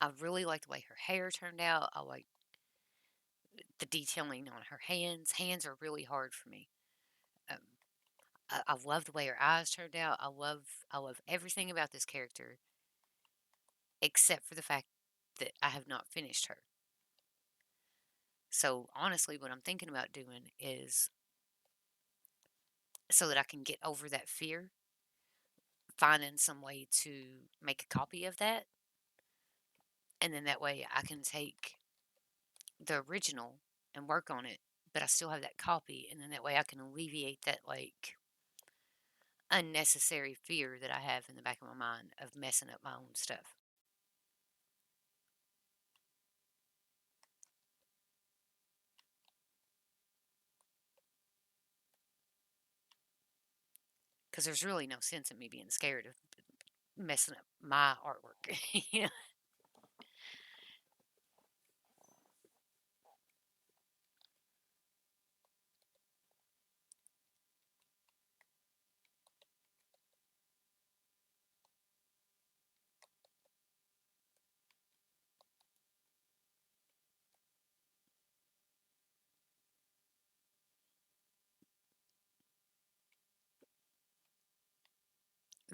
I really like the way her hair turned out. I like the detailing on her hands. Hands are really hard for me. Um, I love the way her eyes turned out. I love everything about this character, except for the fact that I have not finished her. So honestly, what I'm thinking about doing is so that I can get over that fear, finding some way to make a copy of that, and then that way I can take the original and work on it, but I still have that copy, and then that way I can alleviate that like unnecessary fear that I have in the back of my mind of messing up my own stuff. Because there's really no sense in me being scared of messing up my artwork. you know?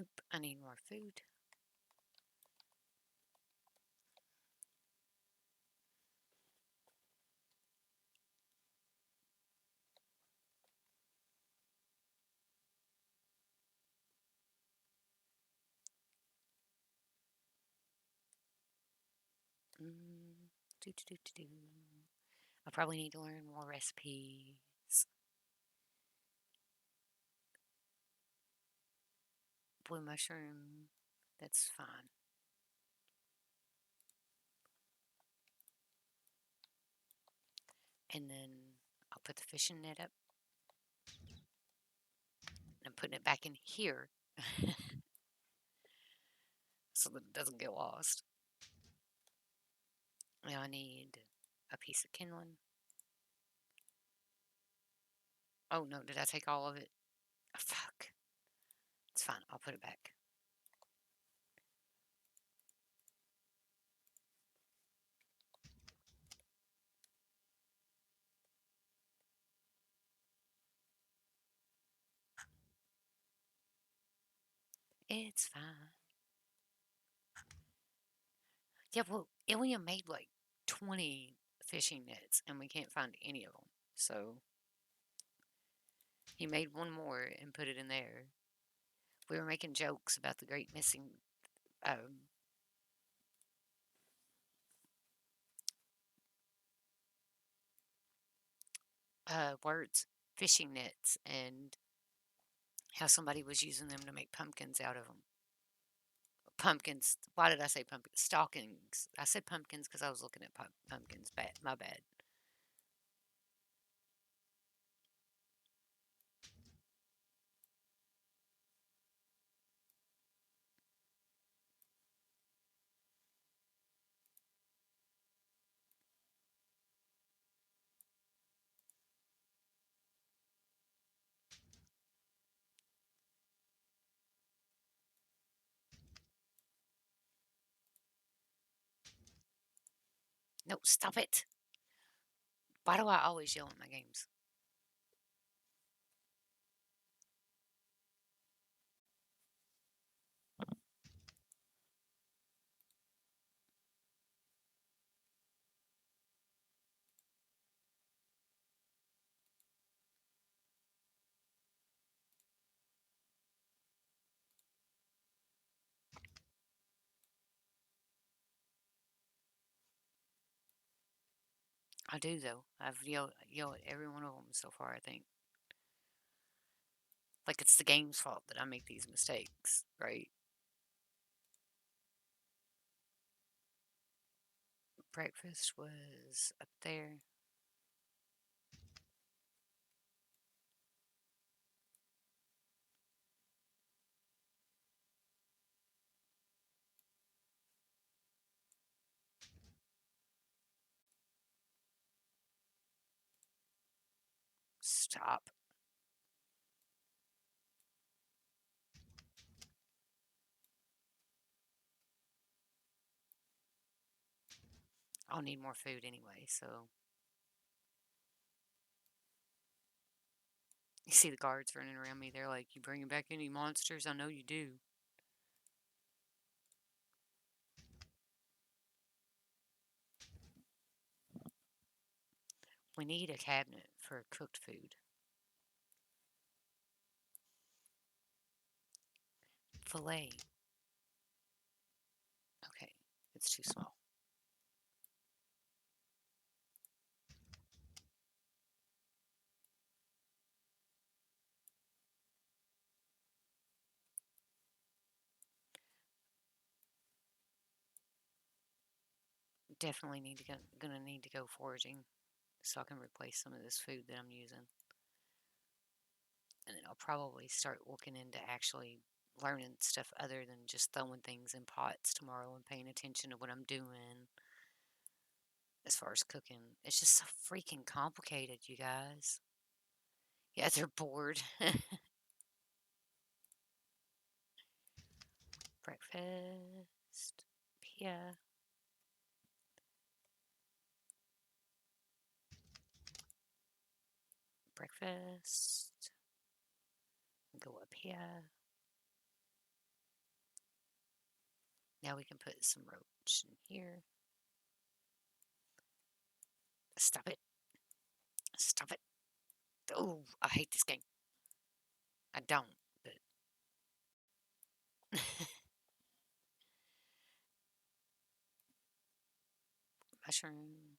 Oop, I need more food. Mm, do, do, do, do, do. I probably need to learn more recipes. Blue mushroom, that's fine. And then I'll put the fishing net up. I'm putting it back in here so that it doesn't get lost. Now I need a piece of kindling. Oh no, did I take all of it? Oh, fuck. It's fine, I'll put it back. It's fine. Yeah, well, Ilya made like 20 fishing nets and we can't find any of them. So he made one more and put it in there. We were making jokes about the great missing um, words, fishing nets, and how somebody was using them to make pumpkins out of them. Pumpkins. Why did I say pumpkins? Stockings. I said pumpkins because I was looking at pumpkins. Bad. My bad. No, stop it. Why do I always yell at my games? I do though. I've yelled at every one of them so far. I think like it's the game's fault that I make these mistakes, right? Breakfast was up there. Stop. I'll need more food anyway, so. You see the guards running around me. They're like, you bringing back any monsters? I know you do. We need a cabinet for cooked food. Filet. Okay, it's too small. Definitely gonna need to go foraging so I can replace some of this food that I'm using. And then I'll probably start looking into actually learning stuff other than just throwing things in pots tomorrow and paying attention to what I'm doing as far as cooking. It's just so freaking complicated, you guys. Yeah, they're bored. Breakfast. Yeah. Breakfast. Go up here. Now we can put some roach in here. Stop it. Stop it. Oh, I hate this game. I don't, but. Mushroom.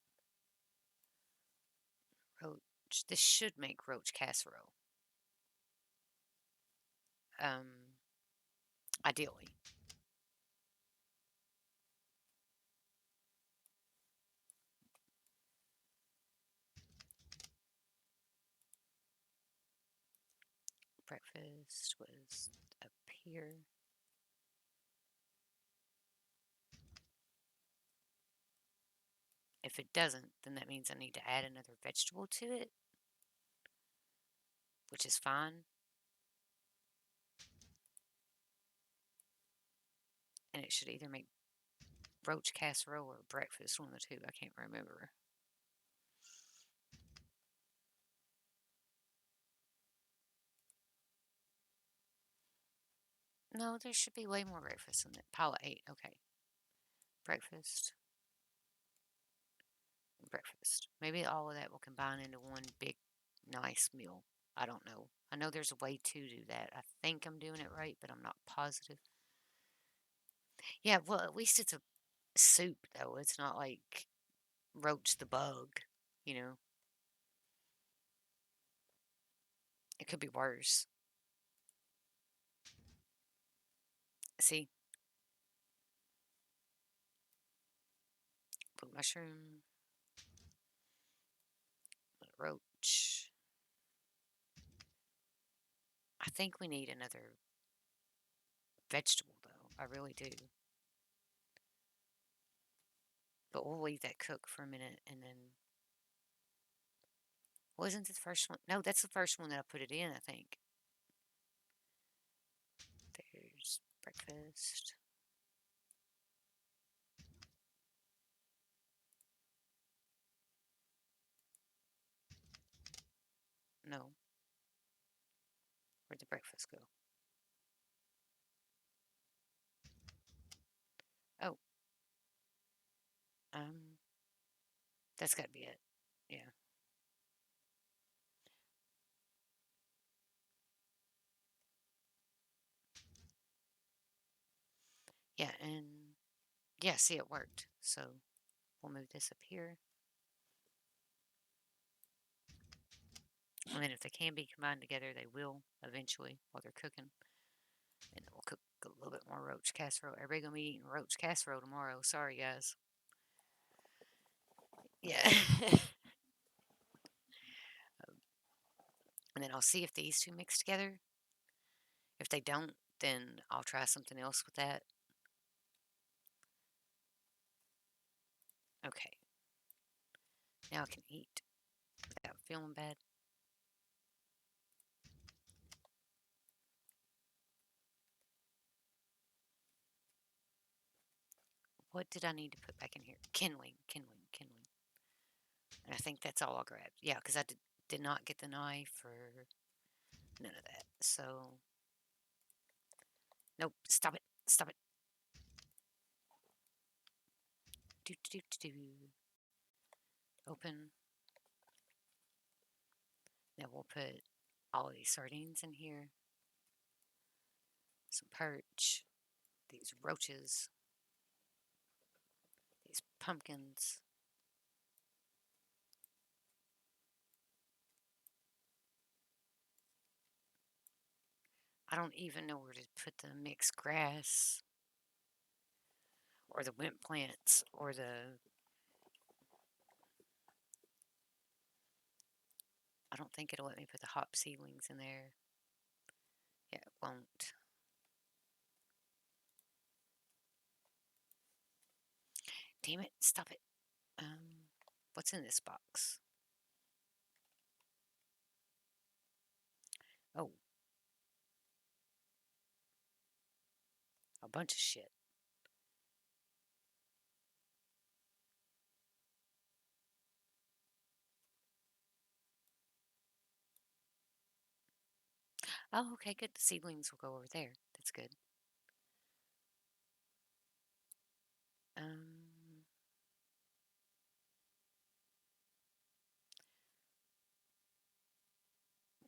Roach. This should make roach casserole. Ideally. Breakfast was up here. If it doesn't, then that means I need to add another vegetable to it, which is fine. And it should either make roach casserole or breakfast, one of the two. I can't remember. No, there should be way more breakfast in it. Pile of 8. Okay. Breakfast. Breakfast. Maybe all of that will combine into one big, nice meal. I don't know. I know there's a way to do that. I think I'm doing it right, but I'm not positive. Yeah, well, at least it's a soup, though. It's not like roach the bug, you know? It could be worse. See? Put mushroom, roach. I think we need another vegetable, though. I really do. But we'll leave that cook for a minute and then. Wasn't it the first one? No, that's the first one that I put it in, I think. There's breakfast. No. Where'd the breakfast go? Oh. That's got to be it. Yeah. Yeah, and yeah, see, it worked. So we'll move this up here. And then if they can be combined together, they will eventually while they're cooking. And then we'll cook a little bit more roach casserole. Everybody gonna be eating roach casserole tomorrow. Sorry, guys. Yeah. And then I'll see if these two mix together. If they don't, then I'll try something else with that. Okay. Now I can eat without feeling bad. What did I need to put back in here? Kindling. And I think that's all I'll grab. Yeah, because I did not get the knife or none of that. So, nope. Stop it. Stop it. Do, do, do, do. Open. Now we'll put all of these sardines in here. Some perch. These roaches. These pumpkins. I don't even know where to put the mixed grass or the wimp plants or the... I don't think it'll let me put the hop seedlings in there. Yeah, it won't. Damn it, stop it. What's in this box? Oh, a bunch of shit. Oh, okay, good. The seedlings will go over there. That's good.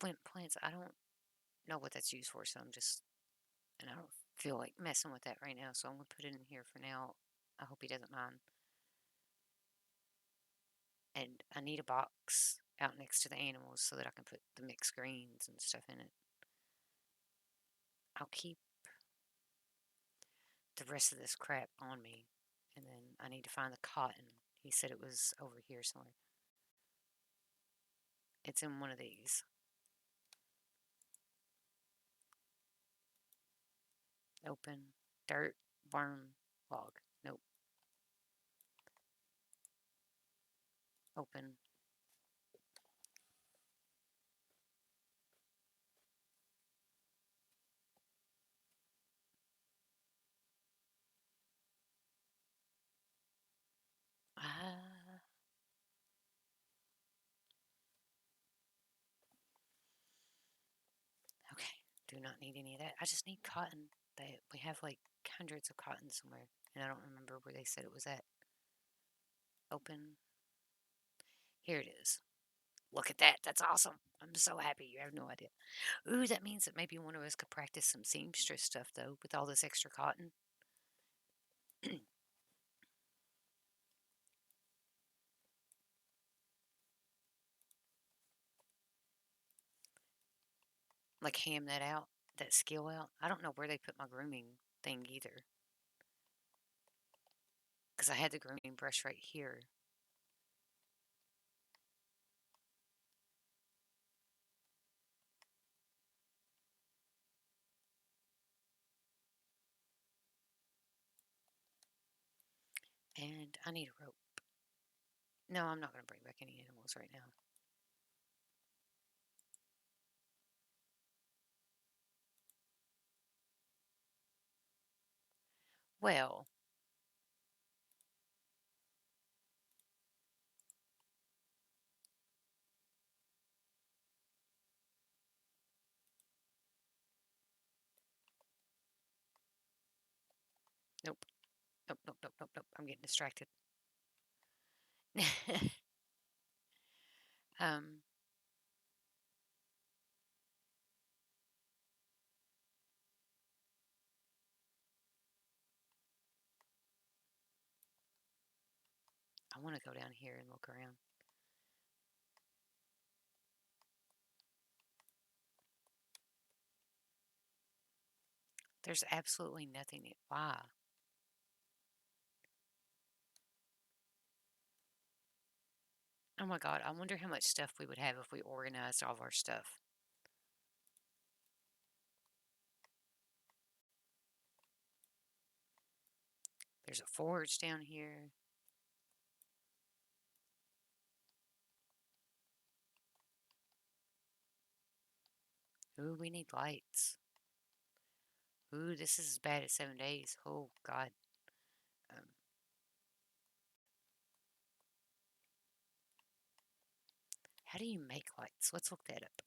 Plant plants, I don't know what that's used for, so and I don't feel like messing with that right now, so I'm going to put it in here for now. I hope he doesn't mind. And I need a box out next to the animals so that I can put the mixed greens and stuff in it. I'll keep the rest of this crap on me, and then I need to find the cotton. He said it was over here somewhere. It's in one of these. Open. Dirt. Worm. Log. Nope. Open. Ah. Okay. Do not need any of that. I just need cotton. We have like hundreds of cotton somewhere, and I don't remember where they said it was at. Open. Here it is. Look at that. That's awesome. I'm so happy. You have no idea. Ooh, that means that maybe one of us could practice some seamstress stuff, though, with all this extra cotton. Like, ham that out, that skill out. I don't know where they put my grooming thing either. Because I had the grooming brush right here. And I need a rope. No, I'm not going to bring back any animals right now. Well, nope. Nope, nope, nope, nope, nope. I'm getting distracted. um, I want to go down here and look around. There's absolutely nothing. Why? Oh my God, I wonder how much stuff we would have if we organized all of our stuff. There's a forge down here. Ooh, we need lights. Ooh, this is as bad as 7 days. Oh God. Um, How do you make lights? Let's look that up.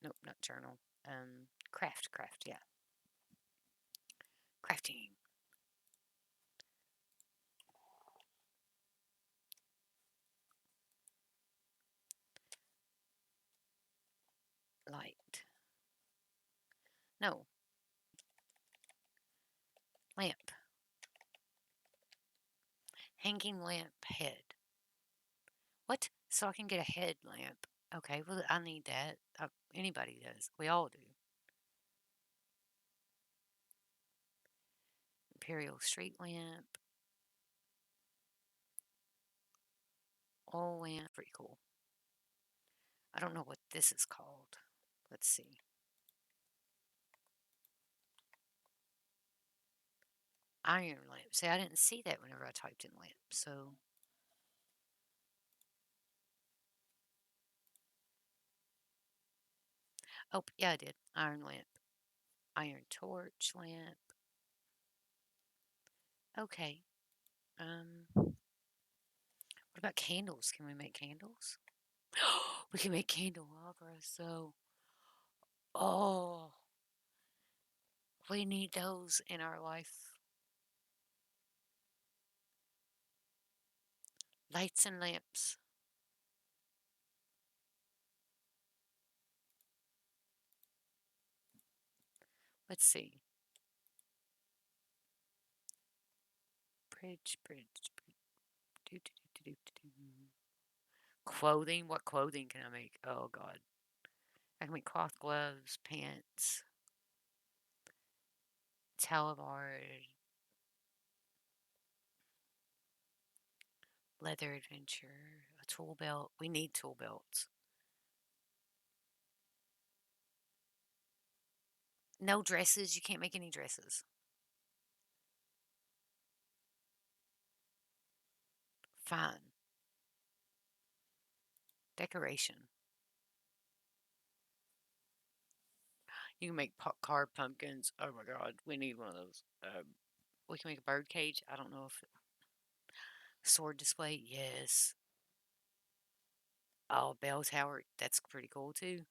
Nope, not journal. Craft, yeah. Crafting. Light. No. Lamp. Hanging lamp head. What? So I can get a head lamp. Okay, well, I need that. Anybody does. We all do. Imperial street lamp. Oil lamp. Pretty cool. I don't know what this is called. Let's see. Iron lamp. See, I didn't see that whenever I typed in lamp. So, oh, yeah, I did. Iron lamp. Iron torch lamp. Okay. What about candles? Can we make candles? We can make candelabra. So, oh, we need those in our life. Lights and lamps. Let's see. Bridge. Do, do, do, do, do, do. Clothing. What clothing can I make? Oh, God. I can make cloth gloves, pants, talabard, leather adventure, a tool belt. We need tool belts. No dresses. You can't make any dresses. Fine. Decoration. You can make carved pumpkins. Oh my God, we need one of those. We can make a bird cage. I don't know if sword display. Yes. Oh, bell tower. That's pretty cool too.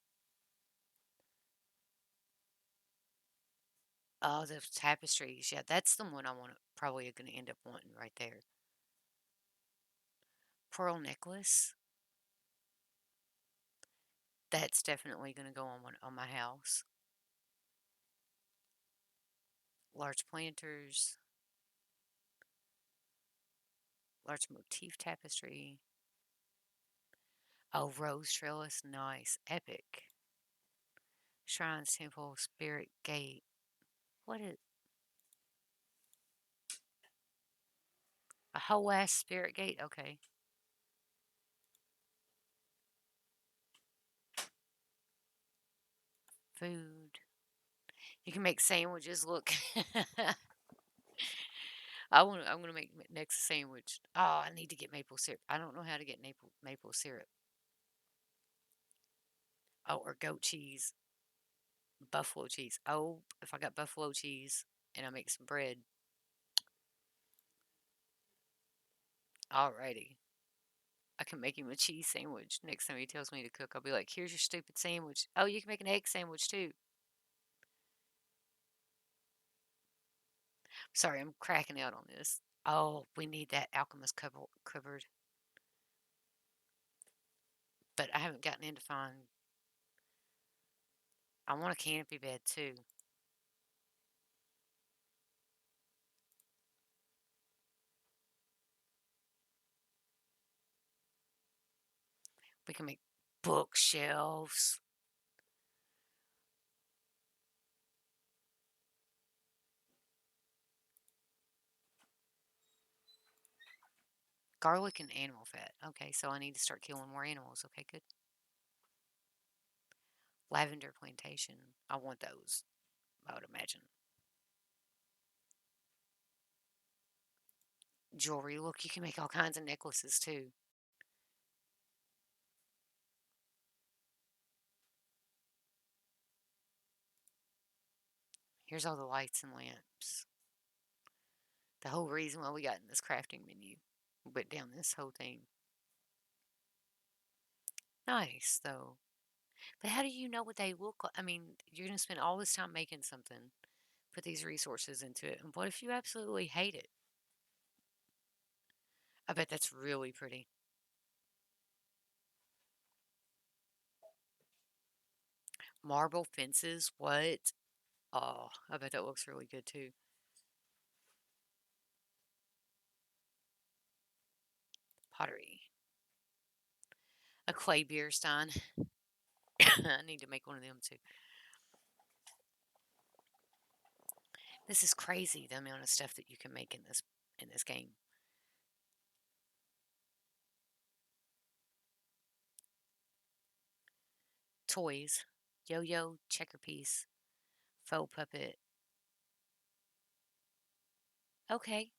Oh, the tapestries. Yeah, that's the one I want. Probably going to end up wanting right there. Pearl necklace. That's definitely going to go on my house. Large planters. Large motif tapestry. Oh, rose trellis. Nice. Epic. Shrines, temple, spirit gate. What is a whole ass spirit gate? Okay. Food. You can make sandwiches. Look. I'm gonna make next sandwich. Oh, I need to get maple syrup. I don't know how to get maple syrup. Oh, or goat cheese, buffalo cheese. Oh, if I got buffalo cheese and I make some bread. Alrighty. I can make him a cheese sandwich. Next time he tells me to cook, I'll be like, here's your stupid sandwich. Oh, you can make an egg sandwich too. Sorry, I'm cracking out on this. Oh, we need that alchemist cupboard. But I haven't gotten into find. I want a canopy bed too. We can make bookshelves. Garlic and animal fat. Okay, so I need to start killing more animals. Okay, good. Lavender plantation. I want those, I would imagine. Jewelry. Look, you can make all kinds of necklaces too. Here's all the lights and lamps. The whole reason why we got in this crafting menu. We went down this whole thing. Nice, though. But how do you know what they look like? I mean, you're going to spend all this time making something, put these resources into it, and what if you absolutely hate it? I bet that's really pretty. Marble fences, what? Oh, I bet that looks really good too. Pottery. A clay beer stein. I need to make one of them too. This is crazy, the amount of stuff that you can make in this game. Toys. Yo-yo, checker piece, faux puppet. Okay.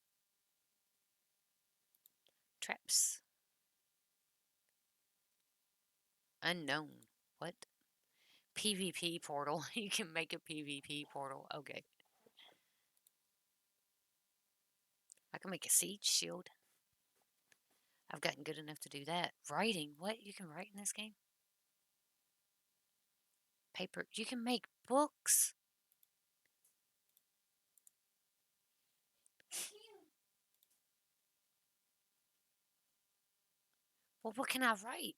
Traps. Unknown. What? PvP portal. You can make a PvP portal. Okay. I can make a siege shield. I've gotten good enough to do that. Writing. What? You can write in this game? Paper. You can make books. Well, what can I write?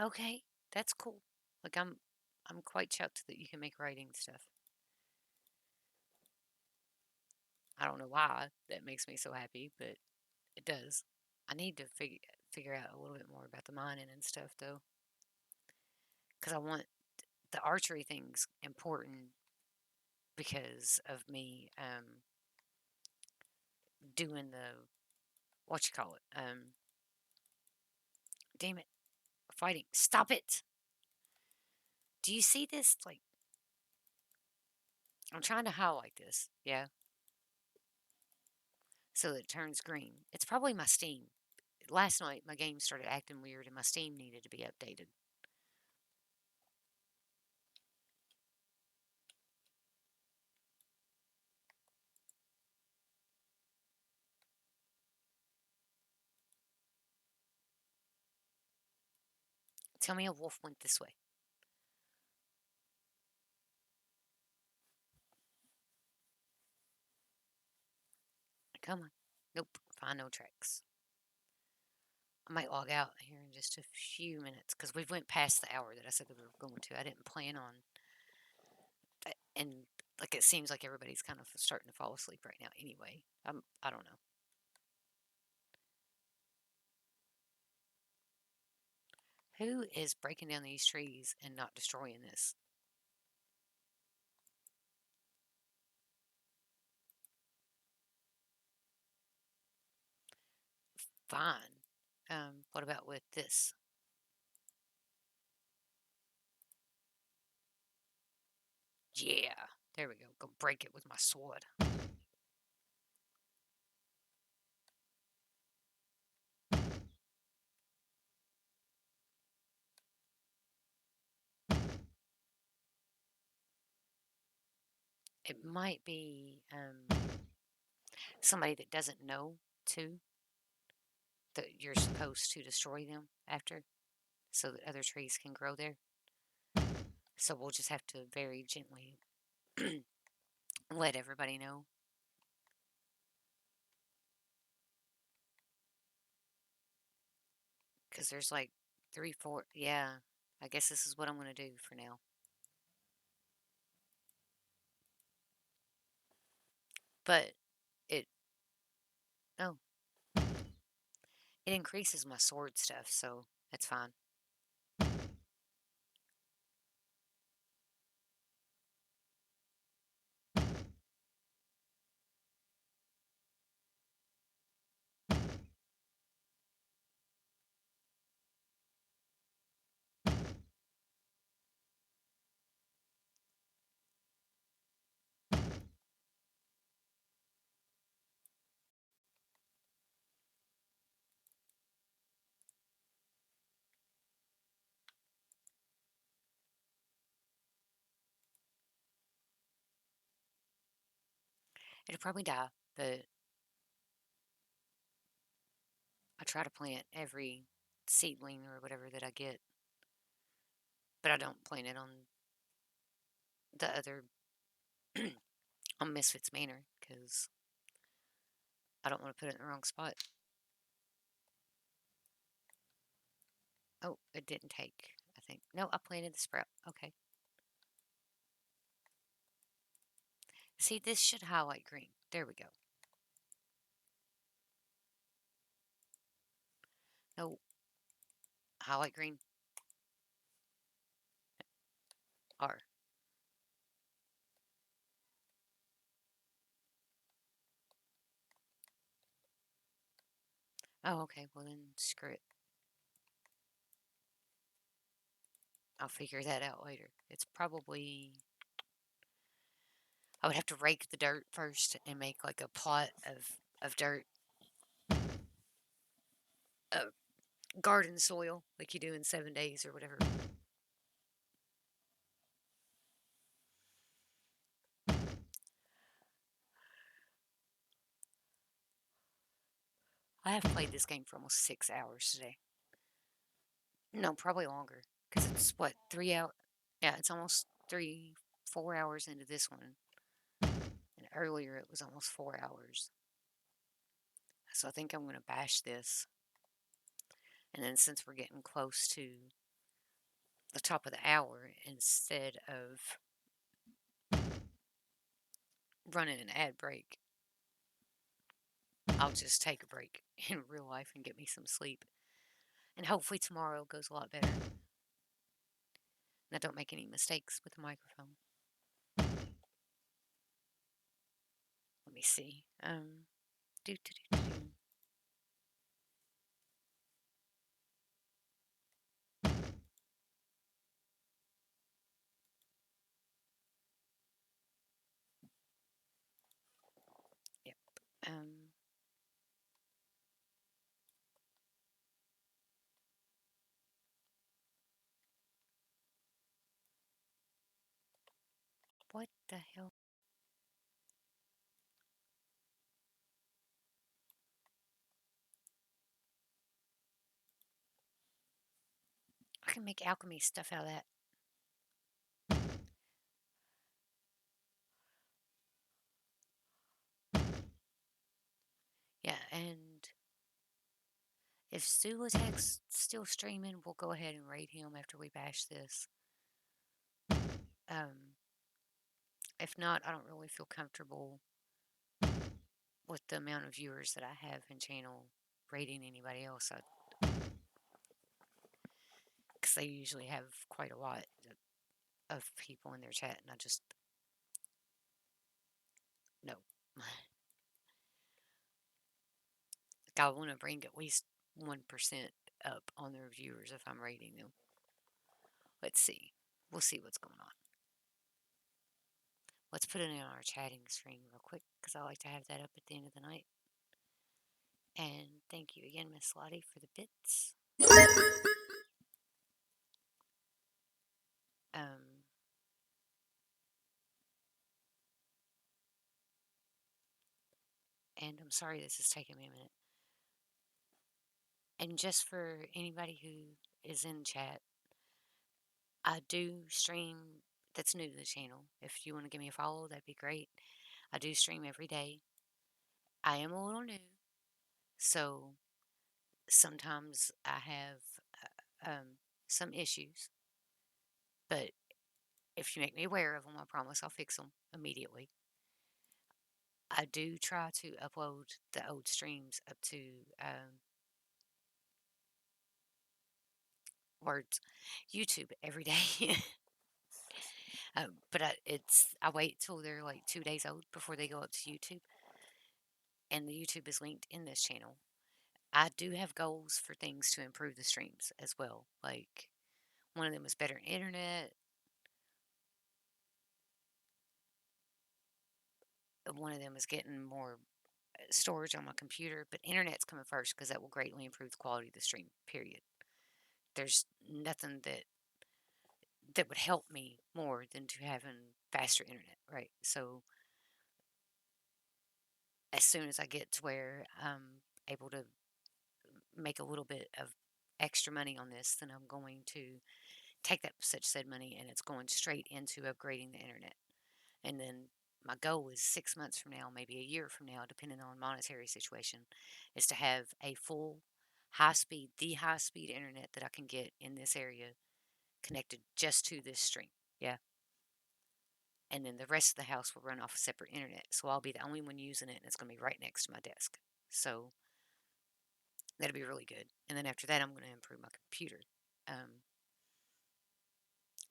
Okay, that's cool. Like I'm quite chuffed that you can make writing stuff. I don't know why that makes me so happy, but it does. I need to figure out a little bit more about the mining and stuff though, because I want the archery thing's important because of me doing the what you call it damn it, fighting. Stop it. Do you see this? Like, I'm trying to highlight this, yeah, so that it turns green. It's probably my Steam. Last night my game started acting weird and my Steam needed to be updated. Tell me a wolf went this way. Come on. Nope. Find no tracks. I might log out here in just a few minutes because we went past the hour that I said that we were going to. I didn't plan on that. And like it seems like everybody's kind of starting to fall asleep right now anyway. I don't know. Who is breaking down these trees and not destroying this? Fine. What about with this? Yeah. There we go. Go break it with my sword. It might be somebody that doesn't know too that you're supposed to destroy them after so that other trees can grow there. So we'll just have to very gently let everybody know. Because there's like three, four. Yeah, I guess this is what I'm going to do for now. But it, oh, it increases my sword stuff, so that's fine. It'll probably die, but I try to plant every seedling or whatever that I get. But I don't plant it on the other, on Misfits Manor, because I don't want to put it in the wrong spot. Oh, it didn't take, I think. No, I planted the sprout. Okay. See, this should highlight green. There we go. No, highlight green. R. Oh, okay. Well, then screw it. I'll figure that out later. It's probably... I would have to rake the dirt first and make like a plot of dirt. Garden soil, like you do in 7 days or whatever. I have played this game for almost 6 hours today. No, probably longer. Because it's what, 3 hours? Yeah, it's almost 4 hours into this one. And earlier it was almost 4 hours. So I think I'm going to bash this. And then since we're getting close to the top of the hour, instead of running an ad break, I'll just take a break in real life and get me some sleep. And hopefully tomorrow goes a lot better. And I don't make any mistakes with the microphone. Let me see. Do, do, do, do. Yep. What the hell? I can make alchemy stuff out of that. Yeah, and if Zulatek's still streaming, we'll go ahead and raid him after we bash this. If not, I don't really feel comfortable with the amount of viewers that I have in channel raiding anybody else. Because they usually have quite a lot of people in their chat, and I just... No. Like, I want to bring at least 1% up on their viewers if I'm raiding them. Let's see. We'll see what's going on. Let's put it in our chatting screen real quick, because I like to have that up at the end of the night. And thank you again, Miss Lottie, for the bits. And I'm sorry this is taking me a minute. And just for anybody who is in chat, I do stream, that's new to the channel. If you want to give me a follow, that'd be great. I do stream every day. I am a little new, so sometimes I have some issues. But if you make me aware of them, I promise I'll fix them immediately. I do try to upload the old streams up to words YouTube every day. But I wait till they're like 2 days old before they go up to YouTube, and the YouTube is linked in this channel. I do have goals for things to improve the streams as well. Like, one of them is better internet. One of them is getting more storage on my computer, but internet's coming first because that will greatly improve the quality of the stream, period. There's nothing that would help me more than to having faster internet, right? So as soon as I get to where I'm able to make a little bit of extra money on this, then I'm going to take that such said money and it's going straight into upgrading the internet. And then my goal is 6 months from now, maybe a year from now, depending on monetary situation, is to have a full the high speed internet that I can get in this area connected just to this stream. Yeah. And then the rest of the house will run off a separate internet. So I'll be the only one using it and it's going to be right next to my desk. So that'll be really good. And then after that, I'm going to improve my computer.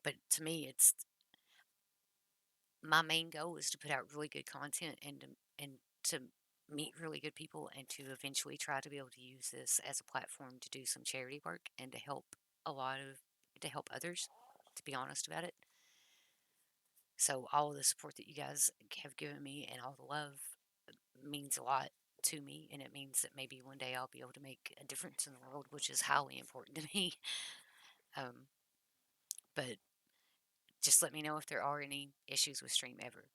But to me, it's my main goal is to put out really good content and to meet really good people and to eventually try to be able to use this as a platform to do some charity work and to help others, to be honest about it. So all the support that you guys have given me and all the love means a lot to me, and it means that maybe one day I'll be able to make a difference in the world, which is highly important to me. um, but just let me know if there are any issues with stream ever.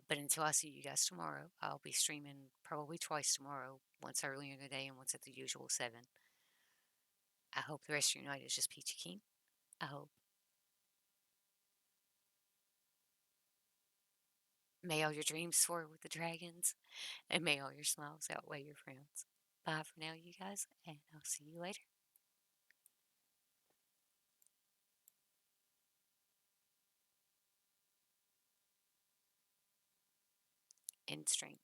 But until I see you guys tomorrow, I'll be streaming probably twice tomorrow, once earlier in the day and once at the usual 7. I hope the rest of your night is just peachy keen. I hope. May all your dreams soar with the dragons, and may all your smiles outweigh your frowns. Bye for now, you guys, and I'll see you later. End stream.